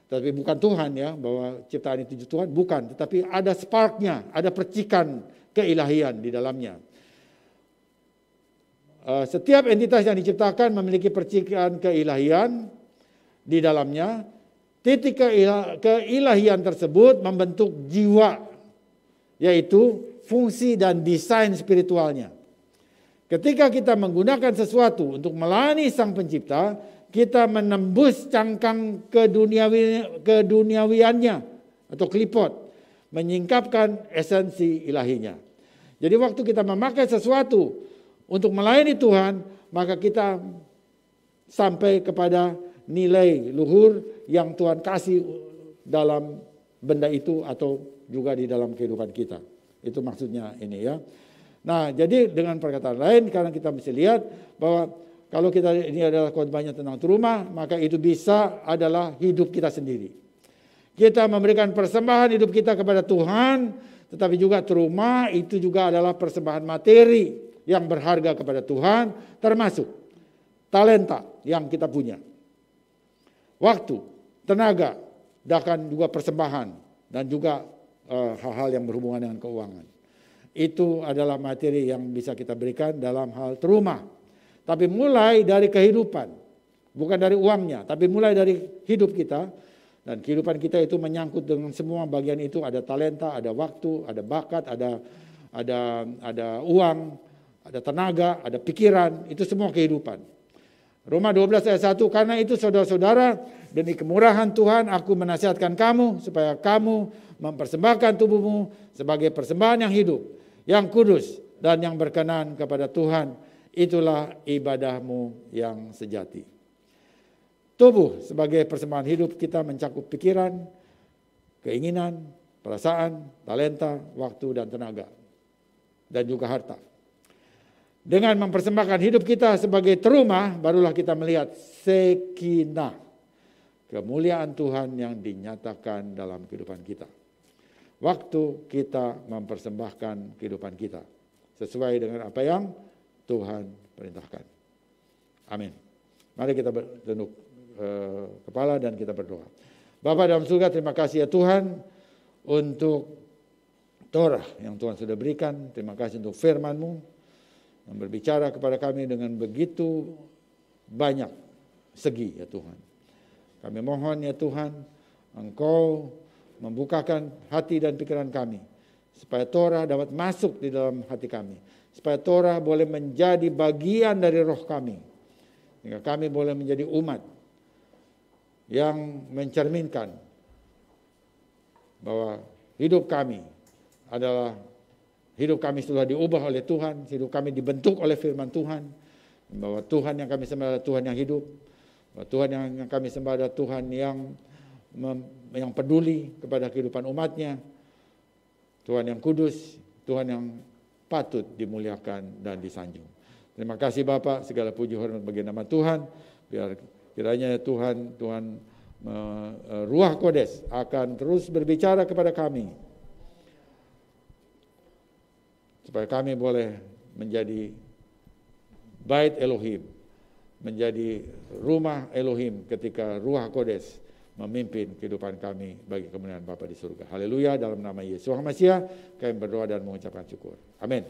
Tapi bukan Tuhan, ya, bahwa ciptaan itu Tuhan, bukan. Tetapi ada sparknya, ada percikan keilahian di dalamnya. Setiap entitas yang diciptakan memiliki percikan keilahian di dalamnya. Titik keilahian tersebut membentuk jiwa, yaitu fungsi dan desain spiritualnya. Ketika kita menggunakan sesuatu untuk melayani Sang Pencipta, kita menembus cangkang keduniawiannya atau klipot, menyingkapkan esensi ilahinya. Jadi waktu kita memakai sesuatu untuk melayani Tuhan, maka kita sampai kepada nilai luhur yang Tuhan kasih dalam benda itu atau juga di dalam kehidupan kita. Itu maksudnya ini, ya. Nah, jadi dengan perkataan lain, karena kita mesti lihat bahwa kalau kita ini adalah khotbahnya tentang terumah, maka itu bisa adalah hidup kita sendiri. Kita memberikan persembahan hidup kita kepada Tuhan, tetapi juga terumah itu juga adalah persembahan materi yang berharga kepada Tuhan, termasuk talenta yang kita punya, waktu, tenaga, bahkan juga persembahan, dan juga hal-hal yang berhubungan dengan keuangan. Itu adalah materi yang bisa kita berikan dalam hal terumah. Tapi mulai dari kehidupan, bukan dari uangnya, tapi mulai dari hidup kita. Dan kehidupan kita itu menyangkut dengan semua bagian itu. Ada talenta, ada waktu, ada bakat, ada uang, ada tenaga, ada pikiran, itu semua kehidupan. Roma 12 ayat 1, karena itu saudara-saudara, demi kemurahan Tuhan aku menasihatkan kamu supaya kamu mempersembahkan tubuhmu sebagai persembahan yang hidup, yang kudus dan yang berkenan kepada Tuhan, itulah ibadahmu yang sejati. Tubuh sebagai persembahan hidup kita mencakup pikiran, keinginan, perasaan, talenta, waktu dan tenaga, dan juga harta. Dengan mempersembahkan hidup kita sebagai terumah, barulah kita melihat sekinah, kemuliaan Tuhan yang dinyatakan dalam kehidupan kita. Waktu kita mempersembahkan kehidupan kita sesuai dengan apa yang Tuhan perintahkan. Amin. Mari kita bertunduk kepala dan kita berdoa. Bapa dalam surga, terima kasih ya Tuhan untuk Torah yang Tuhan sudah berikan. Terima kasih untuk firman-Mu yang berbicara kepada kami dengan begitu banyak segi ya Tuhan. Kami mohon ya Tuhan, Engkau membukakan hati dan pikiran kami, supaya Torah dapat masuk di dalam hati kami, supaya Torah boleh menjadi bagian dari roh kami, sehingga kami boleh menjadi umat yang mencerminkan bahwa hidup kami adalah hidup kami sudah diubah oleh Tuhan, hidup kami dibentuk oleh firman Tuhan, bahwa Tuhan yang kami sembah adalah Tuhan yang hidup, bahwa Tuhan yang kami sembah adalah Tuhan yang peduli kepada kehidupan umatnya, Tuhan yang kudus, Tuhan yang patut dimuliakan dan disanjung. Terima kasih Bapak, segala puji hormat bagi nama Tuhan. Biar kiranya Tuhan Ruach Kodes akan terus berbicara kepada kami, supaya kami boleh menjadi bait Elohim, menjadi rumah Elohim ketika Ruach Kodes memimpin kehidupan kami bagi kemuliaan Bapa di surga. Haleluya, dalam nama Yesus Masiah kami berdoa dan mengucapkan syukur. Amin.